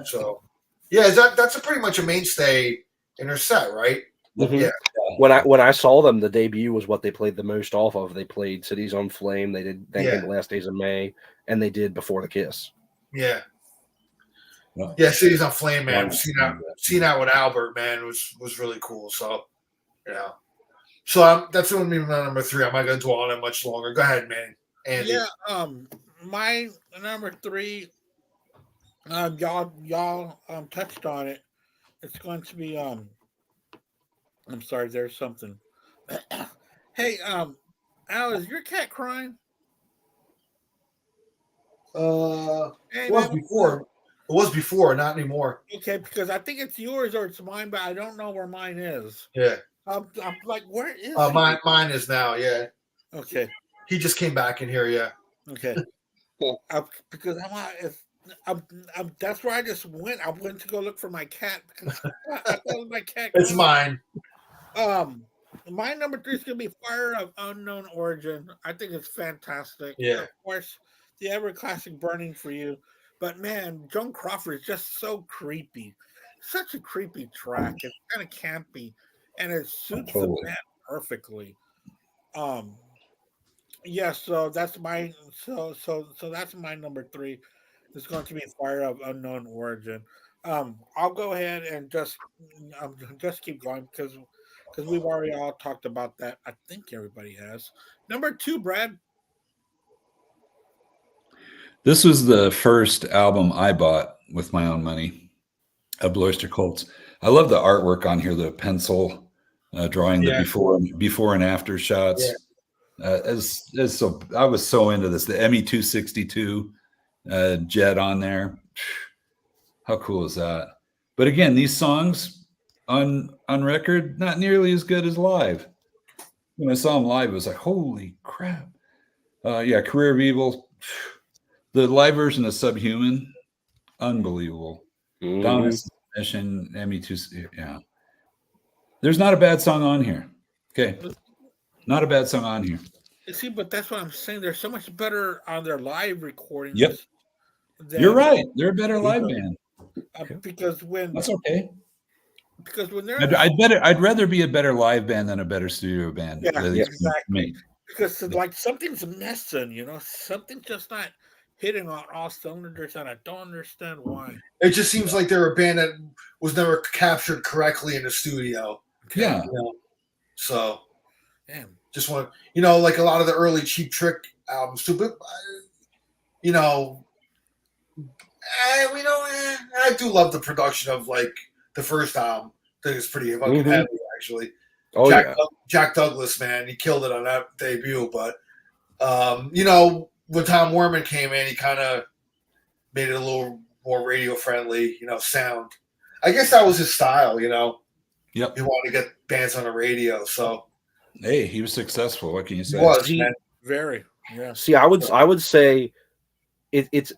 So yeah, that's a pretty much a mainstay in her set, right? Mhm. Yeah. When I saw them, the debut was what they played the most off of. They played Cities on Flame. They did Then Came the Last Days of May, and they did Before the Kiss. Yeah. No. Yeah, Cities on Flame, man. Yeah. Seeing that with Albert, man, was really cool. So, yeah. So that's going to be my number 3. I'm not going to dwell on it much longer. Go ahead, man. Andy. Yeah, my number 3, y'all touched on it. It's going to be I'm sorry, there's something. Hey, Al, is your cat crying? Hey, It was man, before. It was before, not anymore. Okay, because I think it's yours or it's mine, but I don't know where mine is. Yeah. I'm like, where is he? Mine is now, yeah. Okay. He just came back in here, yeah. Okay. Because that's where I just went. I went to go look for my cat because I thought it was my cat. It's mine. My number 3 is gonna be Fire of Unknown Origin. I think it's fantastic. Yeah. Of course, the ever classic Burning for You. But man, Joan Crawford is just so creepy. Such a creepy track. It's kind of campy, and it suits the band perfectly. Yeah, so that's my that's my number 3. It's going to be Fire of Unknown Origin. I'll go ahead and just keep going because we've already all talked about that. I think everybody has. Number 2, Brad. This was the first album I bought with my own money of Oyster Cults. I love the artwork on here, the pencil drawing, the before and after shots. Yeah. So I was so into this. The ME262 jet on there. How cool is that? But again, these songs on record, not nearly as good as live. When I saw them live, it was like, holy crap. Yeah, Career of Evil. The live version of Subhuman, unbelievable. Dominance Mission, ME2, yeah. There's not a bad song on here. Okay. Not a bad song on here. You see, but that's what I'm saying. They're so much better on their live recordings. Yep. You're right. They're a better live band. Because when that's okay. Because when they're I'd rather be a better live band than a better studio band. Yeah, exactly. Because like something's missing, you know, something's just not hitting on all cylinders, and I don't understand why. It just seems like they're a band that was never captured correctly in the studio. Yeah. You know? So, damn. Just want to, you know, like a lot of the early Cheap Trick albums too, but you know, I do love the production of like the first album. I think it's pretty fucking heavy, actually. Oh, Jack Douglas, man, he killed it on that debut. But you know, when Tom Werman came in, he kind of made it a little more radio friendly, sound. I guess that was his style, Yep. He wanted to get bands on the radio, so Hey, he was successful. What can you he say? was, See, man. Very. Yeah. See, I would say it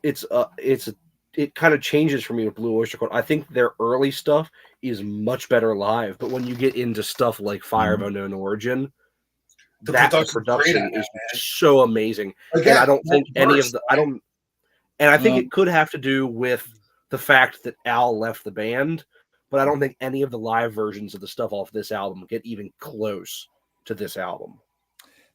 kind of changes for me with Blue Oyster Cult. I think their early stuff is much better live, but when you get into stuff like Fire of Unknown Origin, The the production's great production on that, is man. so amazing. Again, And I don't think any of verse, the and I think No. it could have to do with the fact that Al left the band, but I don't think any of the live versions of the stuff off this album get even close to this album.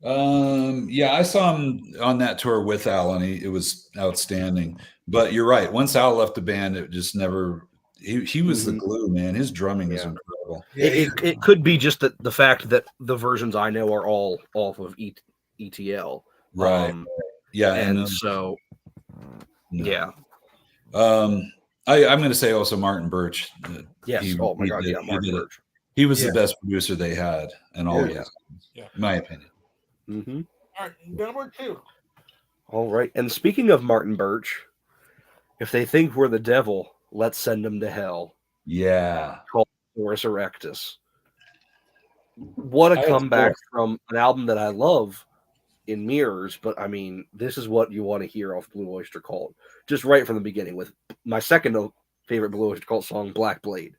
Yeah, I saw him on that tour with Al, and it was outstanding. But you're right. Once Al left the band, it just never. He was the glue, man. His drumming is incredible. Yeah, It could be just that the fact that the versions I know are all off of ETL, Right. Yeah, and so no. yeah. I'm going to say also Martin Birch. Yes. Oh my God. Yeah, Martin Birch. He was the best producer they had, in all Yeah. Yeah. in my opinion. Mm-hmm. All right, number 2. All right. And speaking of Martin Birch, if they think we're the devil, let's send them to hell. Yeah. Called Doris Erectus. What a comeback from an album that I love in Mirrors, but I mean, this is what you want to hear off Blue Oyster Cult. Just right from the beginning with my second favorite Blue Oyster Cult song, Black Blade.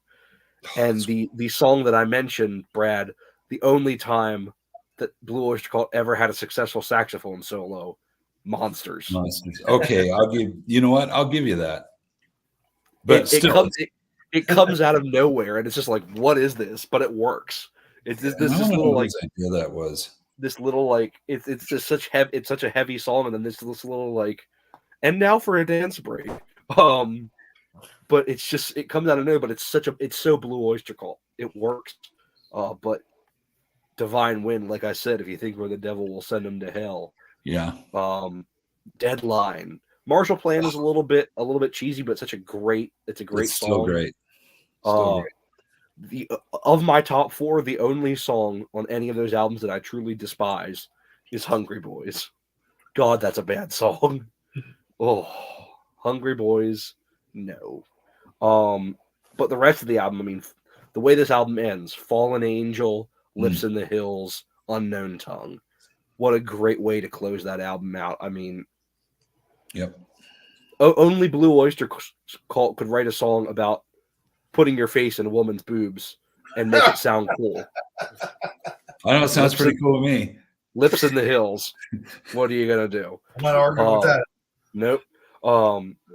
And the song that I mentioned, Brad, the only time that Blue Oyster Cult ever had a successful saxophone solo, Monsters. Okay, I'll give you that. But it comes out of nowhere, and it's just like, what is this? But it works. It's this little like idea that was this little like it's just such a heavy song, and then this little like, and now for a dance break. But it's just it comes out of nowhere. But it's so Blue Oyster Cult. It works. But Divine Wind, like I said, if you think we're the devil, we'll send them to hell. Yeah. Deadline. Marshall Plan is a little bit cheesy, but it's a great song. Still great. Of my top 4, the only song on any of those albums that I truly despise is Hungry Boys. God, that's a bad song. Oh, Hungry Boys, no. But the rest of the album, I mean, the way this album ends, Fallen Angel, Lips in the Hills, Unknown Tongue. What a great way to close that album out. I mean, yep. Only Blue Oyster Cult could write a song about putting your face in a woman's boobs and make it sound cool. I know it sounds pretty cool to me. Lips in the Hills. What are you gonna do? I'm not arguing with that. Nope.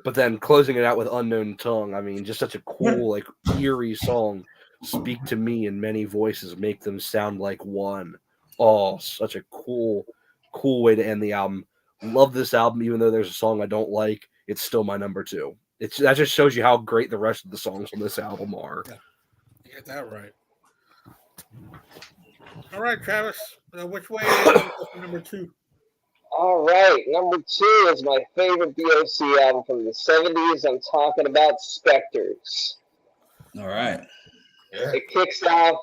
But then closing it out with Unknown Tongue. I mean, just such a cool, like eerie song. Speak to me in many voices, make them sound like one. Oh, such a cool way to end the album. Love this album, even though there's a song I don't like. It's still my number 2. That just shows you how great the rest of the songs on this album are. Yeah. You get that right. All right, Travis. Which way is number 2? All right, number 2 is my favorite BOC album from the 70s. I'm talking about Spectres. All right. Yeah. It kicks off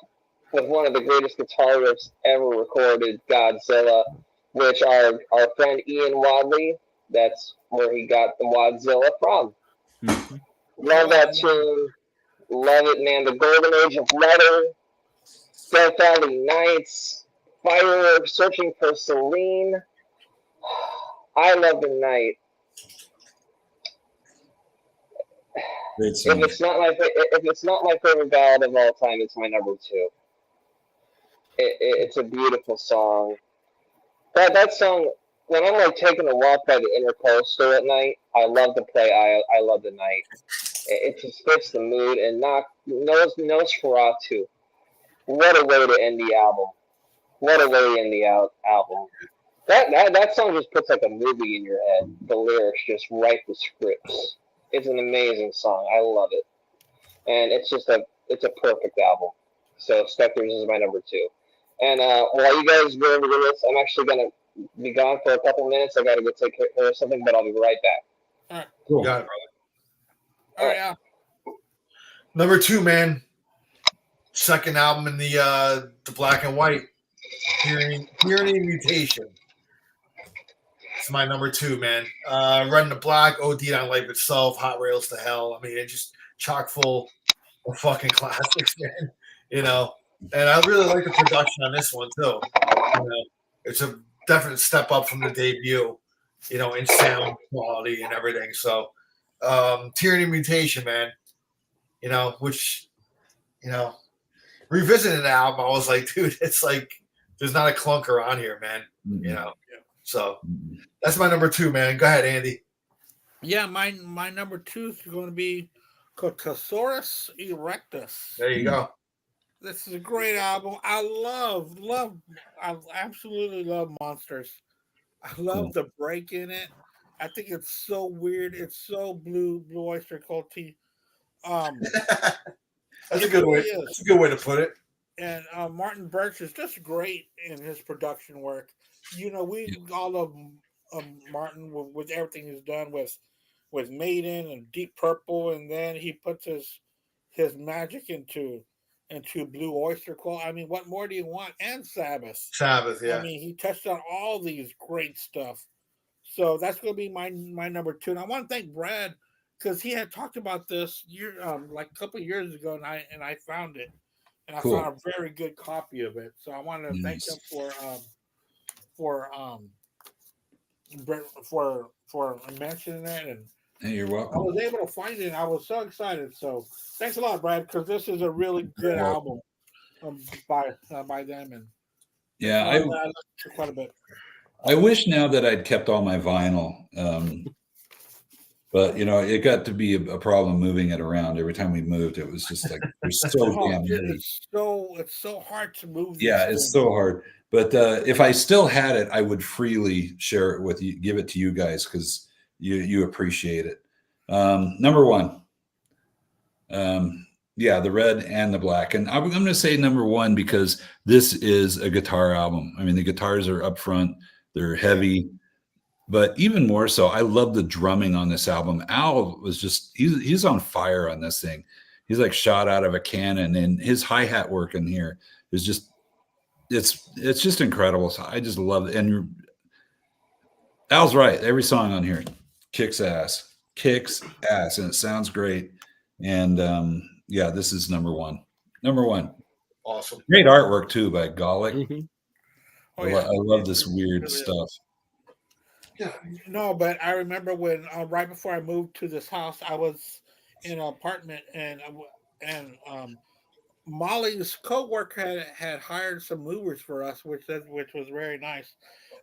with one of the greatest guitar riffs ever recorded, Godzilla, which our friend Ian Wadley, that's where he got the Wadzilla from. Love that tune. Love it, man. The Golden Age of Metal, Death Valley Nights, Fireworks, Searching for Celine. I Love the Night. If it's not my favorite ballad of all time, it's my number 2. It's a beautiful song. That song, when I'm like taking a walk by the Intercoastal at night, I love to play I Love the Night. It just fits the mood, and Nosferatu. What a way to end the album. What a way to end the album. That song just puts like a movie in your head. The lyrics just write the scripts. It's an amazing song. I love it. And it's a perfect album. So Spectres is my number 2. And while you guys go over this, I'm actually going to be gone for a couple minutes. I got to go take care of something, but I'll be right back. All right. Cool. Got it, brother. All right, Al. Number 2, man. Second album in the Black and White. Hearing Mutation. It's my number 2, man. Red and the Black, OD on Life Itself, Hot Rails to Hell. I mean, it's just chock full of fucking classics, man. You know, and I really like the production on this one too. You know, it's a definite step up from the debut, you know, in sound quality and everything. So, Tyranny Mutation, man. You know, which, you know, revisiting the album, I was like, dude, it's like there's not a clunker on here, man. You know, so that's my number 2, man. Go ahead, Andy. Yeah, my number 2 is going to be Cotosaurus Erectus. There you go. This is a great album. I absolutely love Monsters. I love the break in it. I think it's so weird. It's so Blue Oyster Culty. That's a good way. That's a good way to put it. And Martin Birch is just great in his production work. You know, we all love Martin with everything he's done with Maiden and Deep Purple, and then he puts his magic into Blue Oyster Cult. I mean, what more do you want? And Sabbath. Yeah. I mean, he touched on all these great stuff. So that's going to be my number 2. And I want to thank Brad because he had talked about this like a couple of years ago, and I found it, and I found a very good copy of it. So I wanted to thank him for mentioning it, and hey, you're welcome. I was able to find it. And I was so excited. So thanks a lot, Brad, because this is a really good album by them, and yeah, I listened to quite a bit. I wish now that I'd kept all my vinyl, but you know, it got to be a problem moving it around. Every time we moved, it was just like there's so damn heavy. It's so hard to move. Yeah, it's so hard. But if I still had it, I would freely share it with you, give it to you guys because you appreciate it. Number 1, the Red and the Black, and I'm going to say number 1 because this is a guitar album. I mean, the guitars are up front, they're heavy, but even more so, I love the drumming on this album. Al was he's on fire on this thing. He's like shot out of a cannon, and his hi-hat work in here is just. It's just incredible. So I just love it. And Al's right. Every song on here kicks ass, and it sounds great. And this is number 1. Awesome. Great artwork too by Golic. Mm-hmm. I love this weird stuff. Yeah. No, but I remember when right before I moved to this house, I was in an apartment, and Molly's co-worker had hired some movers for us, which was very nice.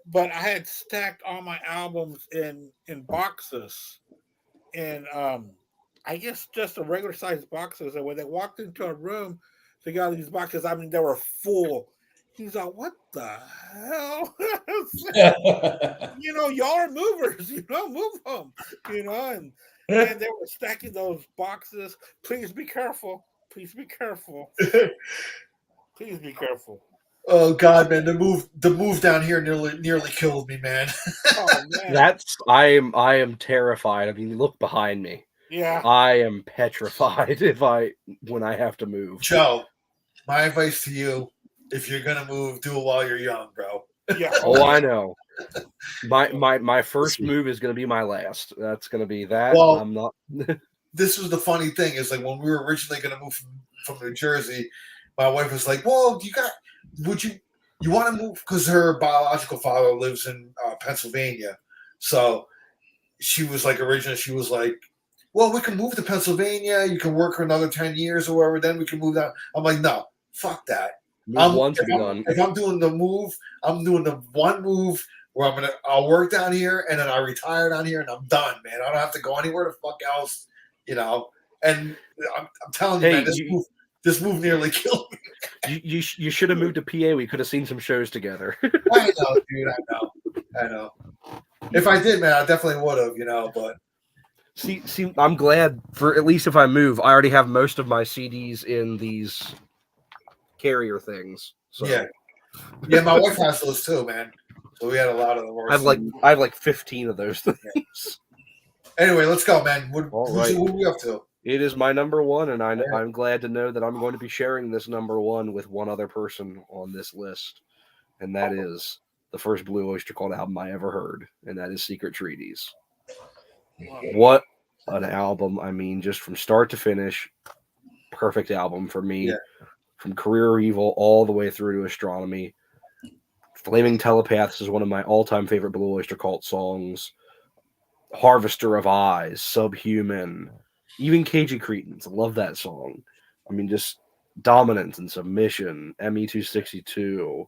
But I had stacked all my albums in boxes, and I guess just the regular sized boxes. And when they walked into a room, they got these boxes. I mean, they were full. He's like, "What the hell?" You know, y'all are movers. You know, move them. You know, and they were stacking those boxes. Please be careful. Please be careful. Please be careful. Oh God, man, the move down here nearly killed me, man. Oh, man. I am terrified. I mean, look behind me. Yeah. I am petrified when I have to move. Joe, my advice to you, if you're gonna move, do it while you're young, bro. Yeah. Oh, I know. My first move is gonna be my last. That's gonna be that. Well, I'm not this was the funny thing is like when we were originally going to move from New Jersey, my wife was like, "Well, you want to move?" Because her biological father lives in Pennsylvania, so she was like, "Well, we can move to Pennsylvania. You can work for another 10 years or whatever. Then we can move down." I'm like, "No, fuck that. If I'm doing the move, I'm doing the one move where I'll work down here and then I retire down here and I'm done, man. I don't have to go anywhere the fuck else." You know, and I'm telling you, man, this move nearly killed me. You should have moved to PA. We could have seen some shows together. I know, dude. I know. If I did, man, I definitely would have. You know, but see, I'm glad for at least if I move, I already have most of my CDs in these carrier things. So. Yeah, my wife has those too, man. So we had a lot of them. I have like 15 of those things. Anyway, let's go, man. What are we up to? It is my number 1, and I'm glad to know that I'm going to be sharing this number 1 with one other person on this list, and that is the first Blue Oyster Cult album I ever heard, and that is Secret Treaties. Wow. What an album. I mean, just from start to finish, perfect album for me. Yeah. From Career Evil all the way through to Astronomy. Flaming Telepaths is one of my all-time favorite Blue Oyster Cult songs. Harvester of Eyes, Subhuman, even Cagey Cretins. I love that song. I mean, just Dominance and Submission, ME262.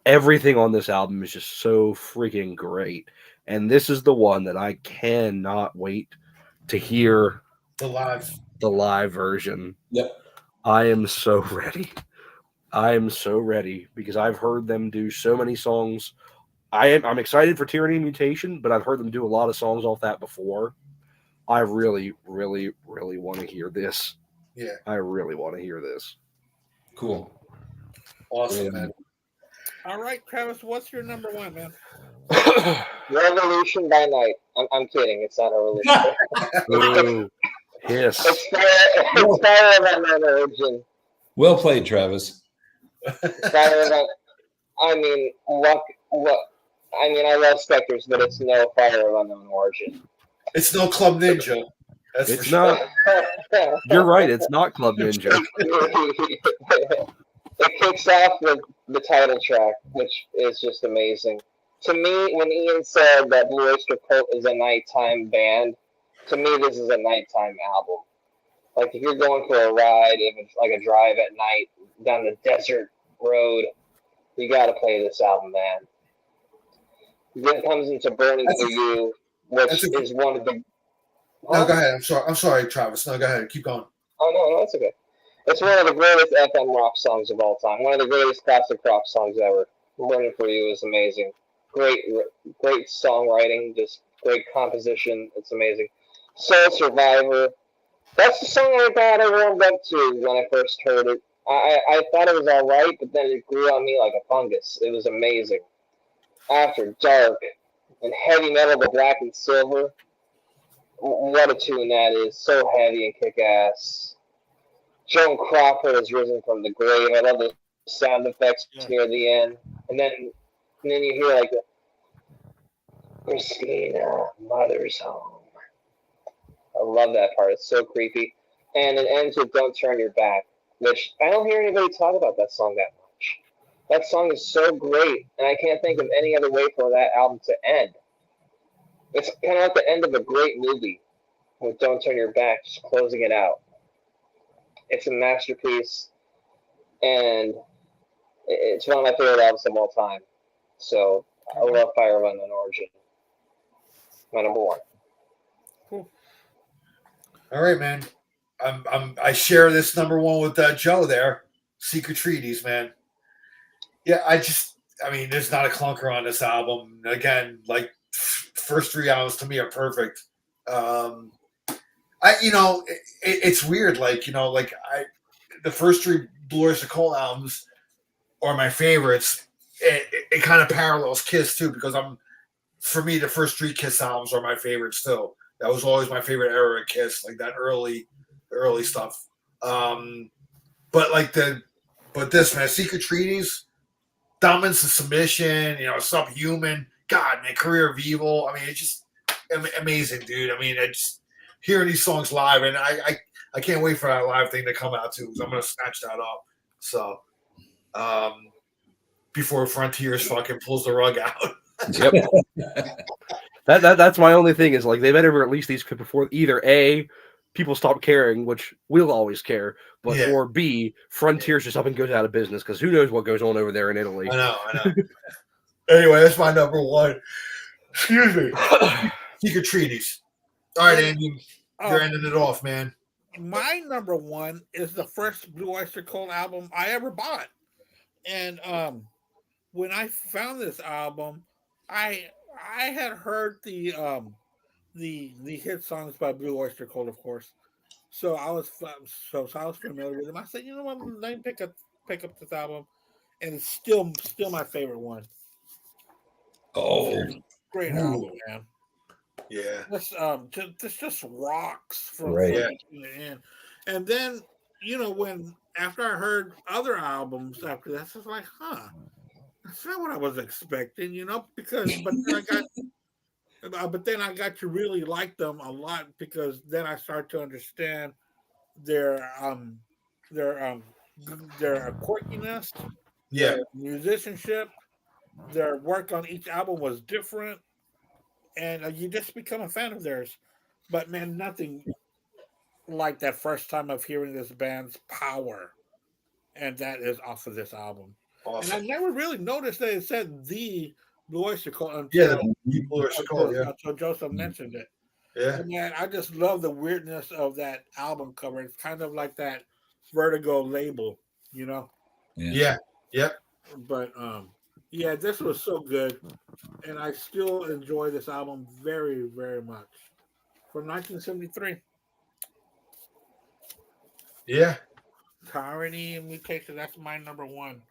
Everything on this album is just so freaking great. And this is the one that I cannot wait to hear The live version. Yep. I am so ready. I am so ready because I've heard them do so many songs. I'm excited for Tyranny and Mutation, but I've heard them do a lot of songs off that before. I really, really, really want to hear this. Yeah. I really want to hear this. Cool. Awesome, Yeah. man. All right, Travis, what's your number one, man? Revolution by Night. I'm kidding. It's not a revolution. Ooh, yes. It's Fire of Unknown Origin. Well played, Travis. Fire of I mean, what? I mean, I love Spectres, but it's no Fire of Unknown Origin. It's no Club Ninja. That's It's for sure. not. You're right. It's not Club Ninja. It kicks off with the title track, which is just amazing. To me, when Ian said that Blue Oyster Cult is a nighttime band, to me this is a nighttime album. Like if you're going for a ride, if it's like a drive at night down the desert road, you got to play this album, man. Then it comes into Burning for You, which is one of the. No, go ahead. I'm sorry, Travis. No, go ahead. Keep going. Oh no, that's okay. It's one of the greatest FM rock songs of all time. One of the greatest classic rock songs ever. Burning for You is amazing. Great songwriting, just great composition. It's amazing. Soul Survivor. That's the song I thought I warmed up to when I first heard it. I thought it was all right, but then it grew on me like a fungus. It was amazing. After Dark and heavy metal, the Black and Silver. What a tune that is. So heavy and kick-ass. Joan Crawford has risen from the grave. I love the sound effects near the end. And then you hear like the Christina, Mother's Home. I love that part. It's so creepy. And it ends with Don't Turn Your Back, which I don't hear anybody talk about that song that much. That song is so great, and I can't think of any other way for that album to end. It's kind of like the end of a great movie with Don't Turn Your Back, just closing it out. It's a masterpiece, and it's one of my favorite albums of all time. So I love Fire of Unknown Origin. My number one. Cool. All right, man. I share this number one with Joe there. Secret Treaties, man. Yeah, I mean, there's not a clunker on this album. Again, like first three albums to me are perfect. It's weird. Like, the first three Blue Oyster Cult albums are my favorites. It kind of parallels Kiss too, because for me, the first three Kiss albums are my favorites too. That was always my favorite era of Kiss, like that early stuff. But this, man, Secret Treaties, Dominance and Submission, Subhuman, God, man, Career of Evil. I mean, it's just amazing, dude. I mean, it's hearing these songs live, and I can't wait for that live thing to come out too, because I'm gonna snatch that up. So, before Frontiers fucking pulls the rug out. Yep. That's my only thing is like they better release these before either A, people stop caring, which we'll always care, but or B, Frontiers just up and goes out of business because who knows what goes on over there in Italy. I know. Anyway, that's my number one. Excuse me. Secret Treaties. All right, Andy, you're ending it off, man. My number one is the first Blue Oyster Cult album I ever bought, and when I found this album, I had heard the hit songs by Blue Oyster Cult, of course. So I was familiar with them. I said, you know what, let me pick up this album, and it's still my favorite one. Oh, great album, man. Yeah. This just rocks from right. beginning to end. And then, when after I heard other albums after that, I was like, That's not what I was expecting, because but then I got to really like them a lot because then I start to understand their their um their quirkiness, Yeah. their musicianship, their work on each album was different, and you just become a fan of theirs. But man, nothing like that first time of hearing this band's power, and that is off of this album. And I Awesome. never really noticed that it said the Blue Oyster Cult Yeah, until the Blue Oyster Cult, yeah. Joseph mentioned it. Yeah. And man, I just love the weirdness of that album cover. It's kind of like that Vertigo label, Yeah. Yep. But yeah, this was so good, and I still enjoy this album very, very much. From 1973, Yeah. Tyranny and Mutation. That's my number one.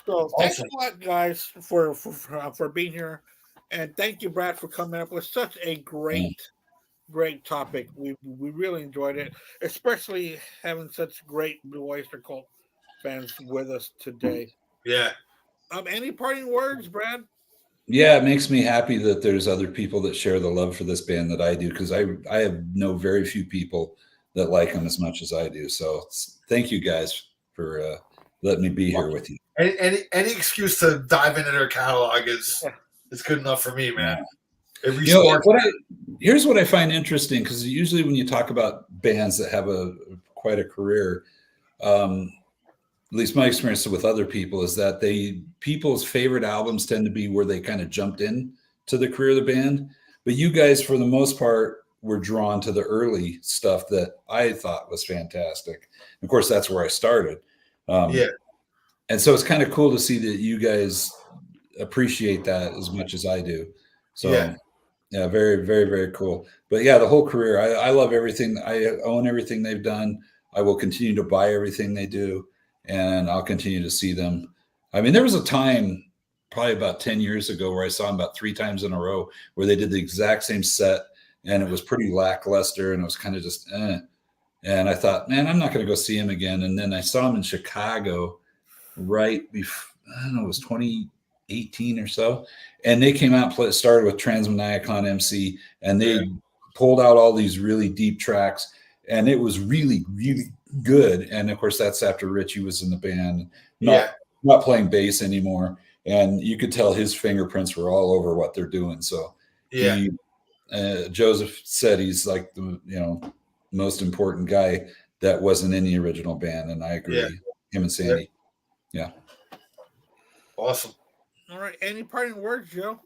So thanks Awesome. a lot, guys, for being here, and thank you, Brad, for coming up with such a great topic. We really enjoyed it, especially having such great Blue Oyster Cult fans with us today. Yeah. Any parting words, Brad? Yeah, it makes me happy that there's other people that share the love for this band that I do, because I have know very few people that like them as much as I do. So thank you guys for letting me be here with you. Any excuse to dive into their catalog is good enough for me, man. Here's what I find interesting, because usually when you talk about bands that have quite a career, at least my experience with other people is that people's favorite albums tend to be where they kind of jumped in to the career of the band. But you guys, for the most part, were drawn to the early stuff that I thought was fantastic. Of course, that's where I started. And so it's kind of cool to see that you guys appreciate that as much as I do. So yeah, very, very, very cool. But yeah, the whole career, I love everything. I own everything they've done. I will continue to buy everything they do, and I'll continue to see them. I mean, there was a time probably about 10 years ago where I saw them about 3 times in a row where they did the exact same set, and it was pretty lackluster, and it was kind of just And I thought, man, I'm not going to go see him again. And then I saw him in Chicago right before, I don't know, it was 2018 or so. And they came out, started with Transmaniacon MC, and they pulled out all these really deep tracks. And it was really, really good. And of course, that's after Richie was in the band, not playing bass anymore. And you could tell his fingerprints were all over what they're doing. So Joseph said he's like the most important guy that wasn't in the original band, and I agree. Him and Sandy. Yeah. Awesome. All right. Any parting words, Joe?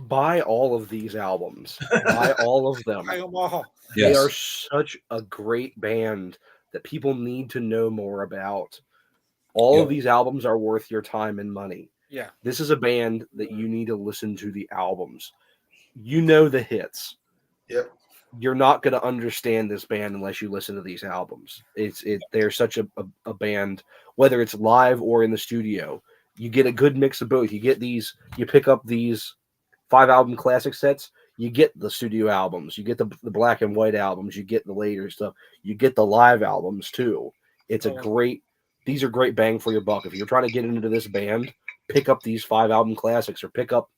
Buy all of these albums. Buy all of them. Buy them all. They are such a great band that people need to know more about. All of these albums are worth your time and money. Yeah. This is a band that you need to listen to the albums. You know the hits. Yep. You're not going to understand this band unless you listen to these albums. They're such a band, whether it's live or in the studio. You get a good mix of both. You pick up these 5-album classic sets. You get the studio albums. You get the black and white albums. You get the later stuff. You get the live albums too. These are great bang for your buck. If you're trying to get into this band, pick up these 5-album classics or pick up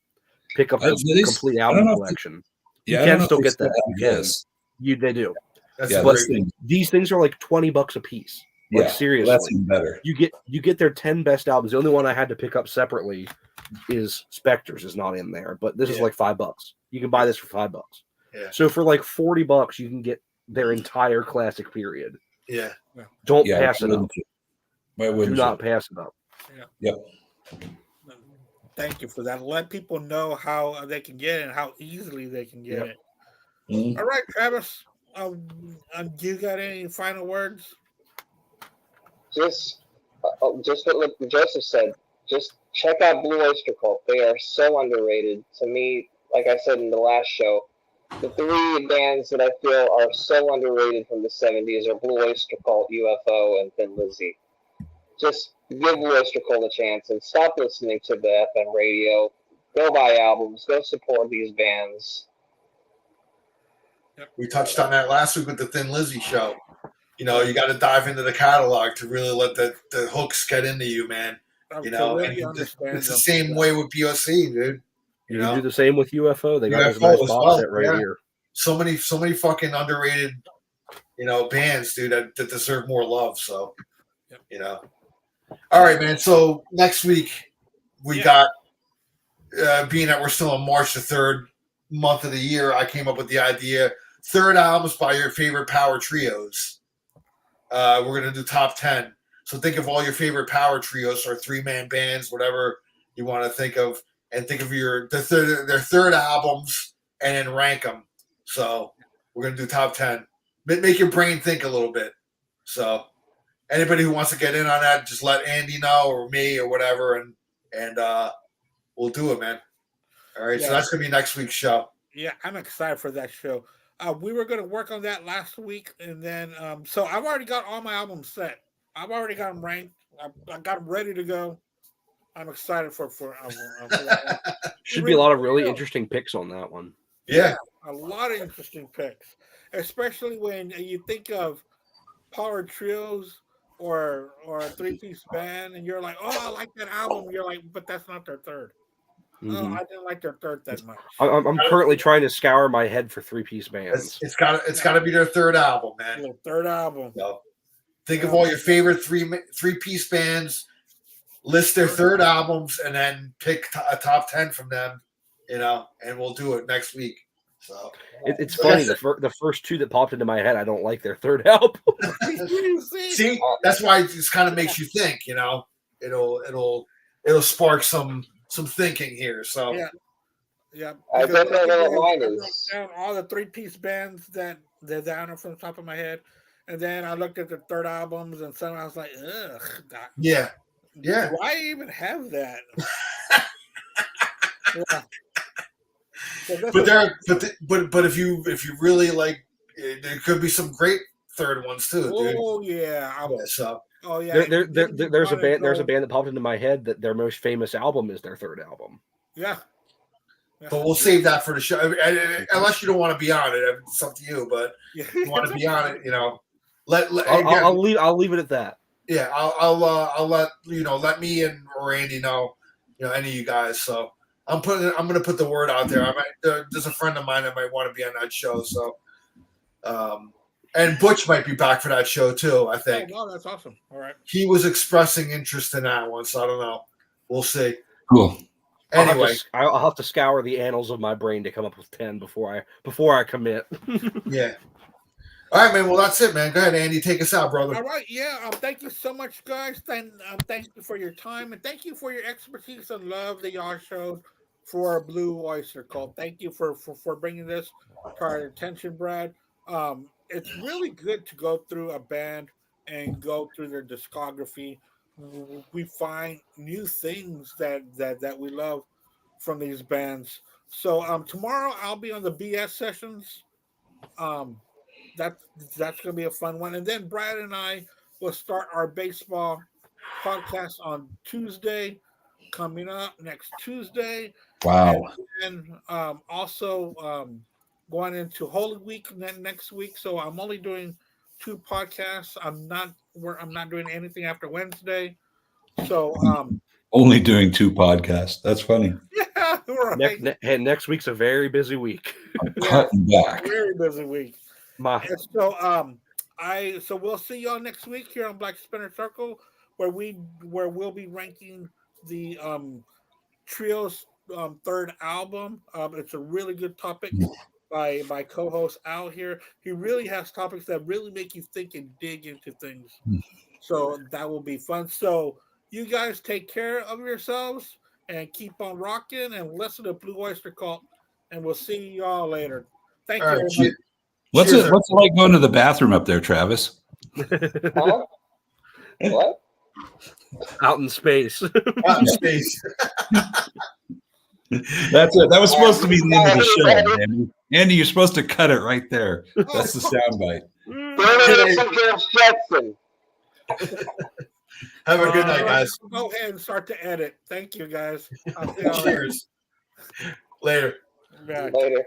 the complete album collection. You can still get that. Yes, they do. But these things are like $20 a piece. Like, seriously, that's even better. You get their 10 best albums. The only one I had to pick up separately is Spectres is not in there, but this is like $5. You can buy this for $5. Yeah. So for like $40, you can get their entire classic period. Yeah. Don't pass it up. Why wouldn't Do not pass it up. Yeah. Yep. Thank you for that. Let people know how they can get it and how easily they can get it. Mm-hmm. All right, Travis. Do you got any final words? Just what Joseph said. Just check out Blue Oyster Cult. They are so underrated. To me, like I said in the last show, the 3 bands that I feel are so underrated from the 70s are Blue Oyster Cult, UFO, and Thin Lizzy. Just give Blue Oyster Cult a chance and stop listening to the FM radio. Go buy albums. Go support these bands. We touched on that last week with the Thin Lizzy show. You got to dive into the catalog to really let the hooks get into you, man. You know, and really understand it's the them. same way with BOC, dude. You can do the same with UFO. They got this UFO nice as box well, set right yeah. here. So many fucking underrated, bands, dude, that deserve more love. So, All right, man. So next week we got, being that we're still on March the 3rd month of the year, I came up with the idea: 3rd albums by your favorite power trios. We're gonna do top 10. So think of all your favorite power trios or 3-man bands, whatever you want to think of, and think of their third albums, and then rank them. So we're gonna do top 10. Make your brain think a little bit. So anybody who wants to get in on that, just let Andy know or me or whatever, and we'll do it, man. All right, so that's gonna be next week's show. Yeah, I'm excited for that show. We were going to work on that last week, and then so I've already got all my albums set. I've already got them ranked. I got them ready to go. I'm excited for that one. Should be a lot of really interesting picks on that one. Yeah, a lot of interesting picks, especially when you think of power trios or a 3-piece band, and you're like, oh, I like that album. You're like, but that's not their third. Oh, I didn't like their third that much. I'm currently trying to scour my head for 3-piece bands. It's got to be their third album, man. Their third album. So, think of all your favorite 3-piece bands, list their third albums, and then pick a top 10 from them. And we'll do it next week. So it's funny. The first two that popped into my head, I don't like their third album. See, that's why it just kind of makes you think. It'll spark some thinking here. So yeah. I definitely know what mine I wrote is. down all the 3-piece bands that they're down from the top of my head, and then I looked at the third albums, and suddenly I was like, ugh. Yeah. Why even have that? Yeah. So but if you really like, there could be some great third ones too, dude. Oh yeah. So there's a band that popped into my head that their most famous album is their third album. Yeah. But we'll save that for the show, unless you don't want to be on it. It's up to you. But if you want to be on it, I'll leave it at that. Yeah, I'll let me or Andy know, any of you guys. So I'm gonna put the word out there. There's a friend of mine that might want to be on that show. So, and Butch might be back for that show too, I think. Oh, that's awesome. All right. He was expressing interest in that one, so I don't know. We'll see. Cool. Anyway, I'll have to scour the annals of my brain to come up with 10 before I commit. Yeah. All right, man. Well, that's it, man. Go ahead, Andy. Take us out, brother. All right. Yeah. Thank you so much, guys. Thank you for your time, and thank you for your expertise and love that y'all showed for Blue Oyster Cult. Thank you for bringing this to our attention, Brad. It's really good to go through a band and go through their discography. We find new things that we love from these bands. So tomorrow I'll be on the BS sessions. That's gonna be a fun one. And then Brad and I will start our baseball podcast on Tuesday, coming up next Tuesday. Wow. And also going into Holy Week next week. So I'm only doing 2 podcasts. I'm not doing anything after Wednesday. So only doing 2 podcasts. That's funny. Yeah, right. Next week's a very busy week. Cutting back. Very busy week. My So we'll see y'all next week here on Black Spinner Circle, where we'll be ranking the trio's third album. It's a really good topic by my co-host Al here. He really has topics that really make you think and dig into things. So that will be fun. So you guys take care of yourselves and keep on rocking and listen to Blue Oyster Cult. And we'll see y'all later. Thank you. Right, what's it like going to the bathroom up there, Travis? Huh? What? Out in space. Out in space. That's it. That was supposed to be the end of the show, Andy. Andy, you're supposed to cut it right there. That's the soundbite. Have a good night, guys. Go ahead and start to edit. Thank you, guys. Cheers. Later. Yeah. Later.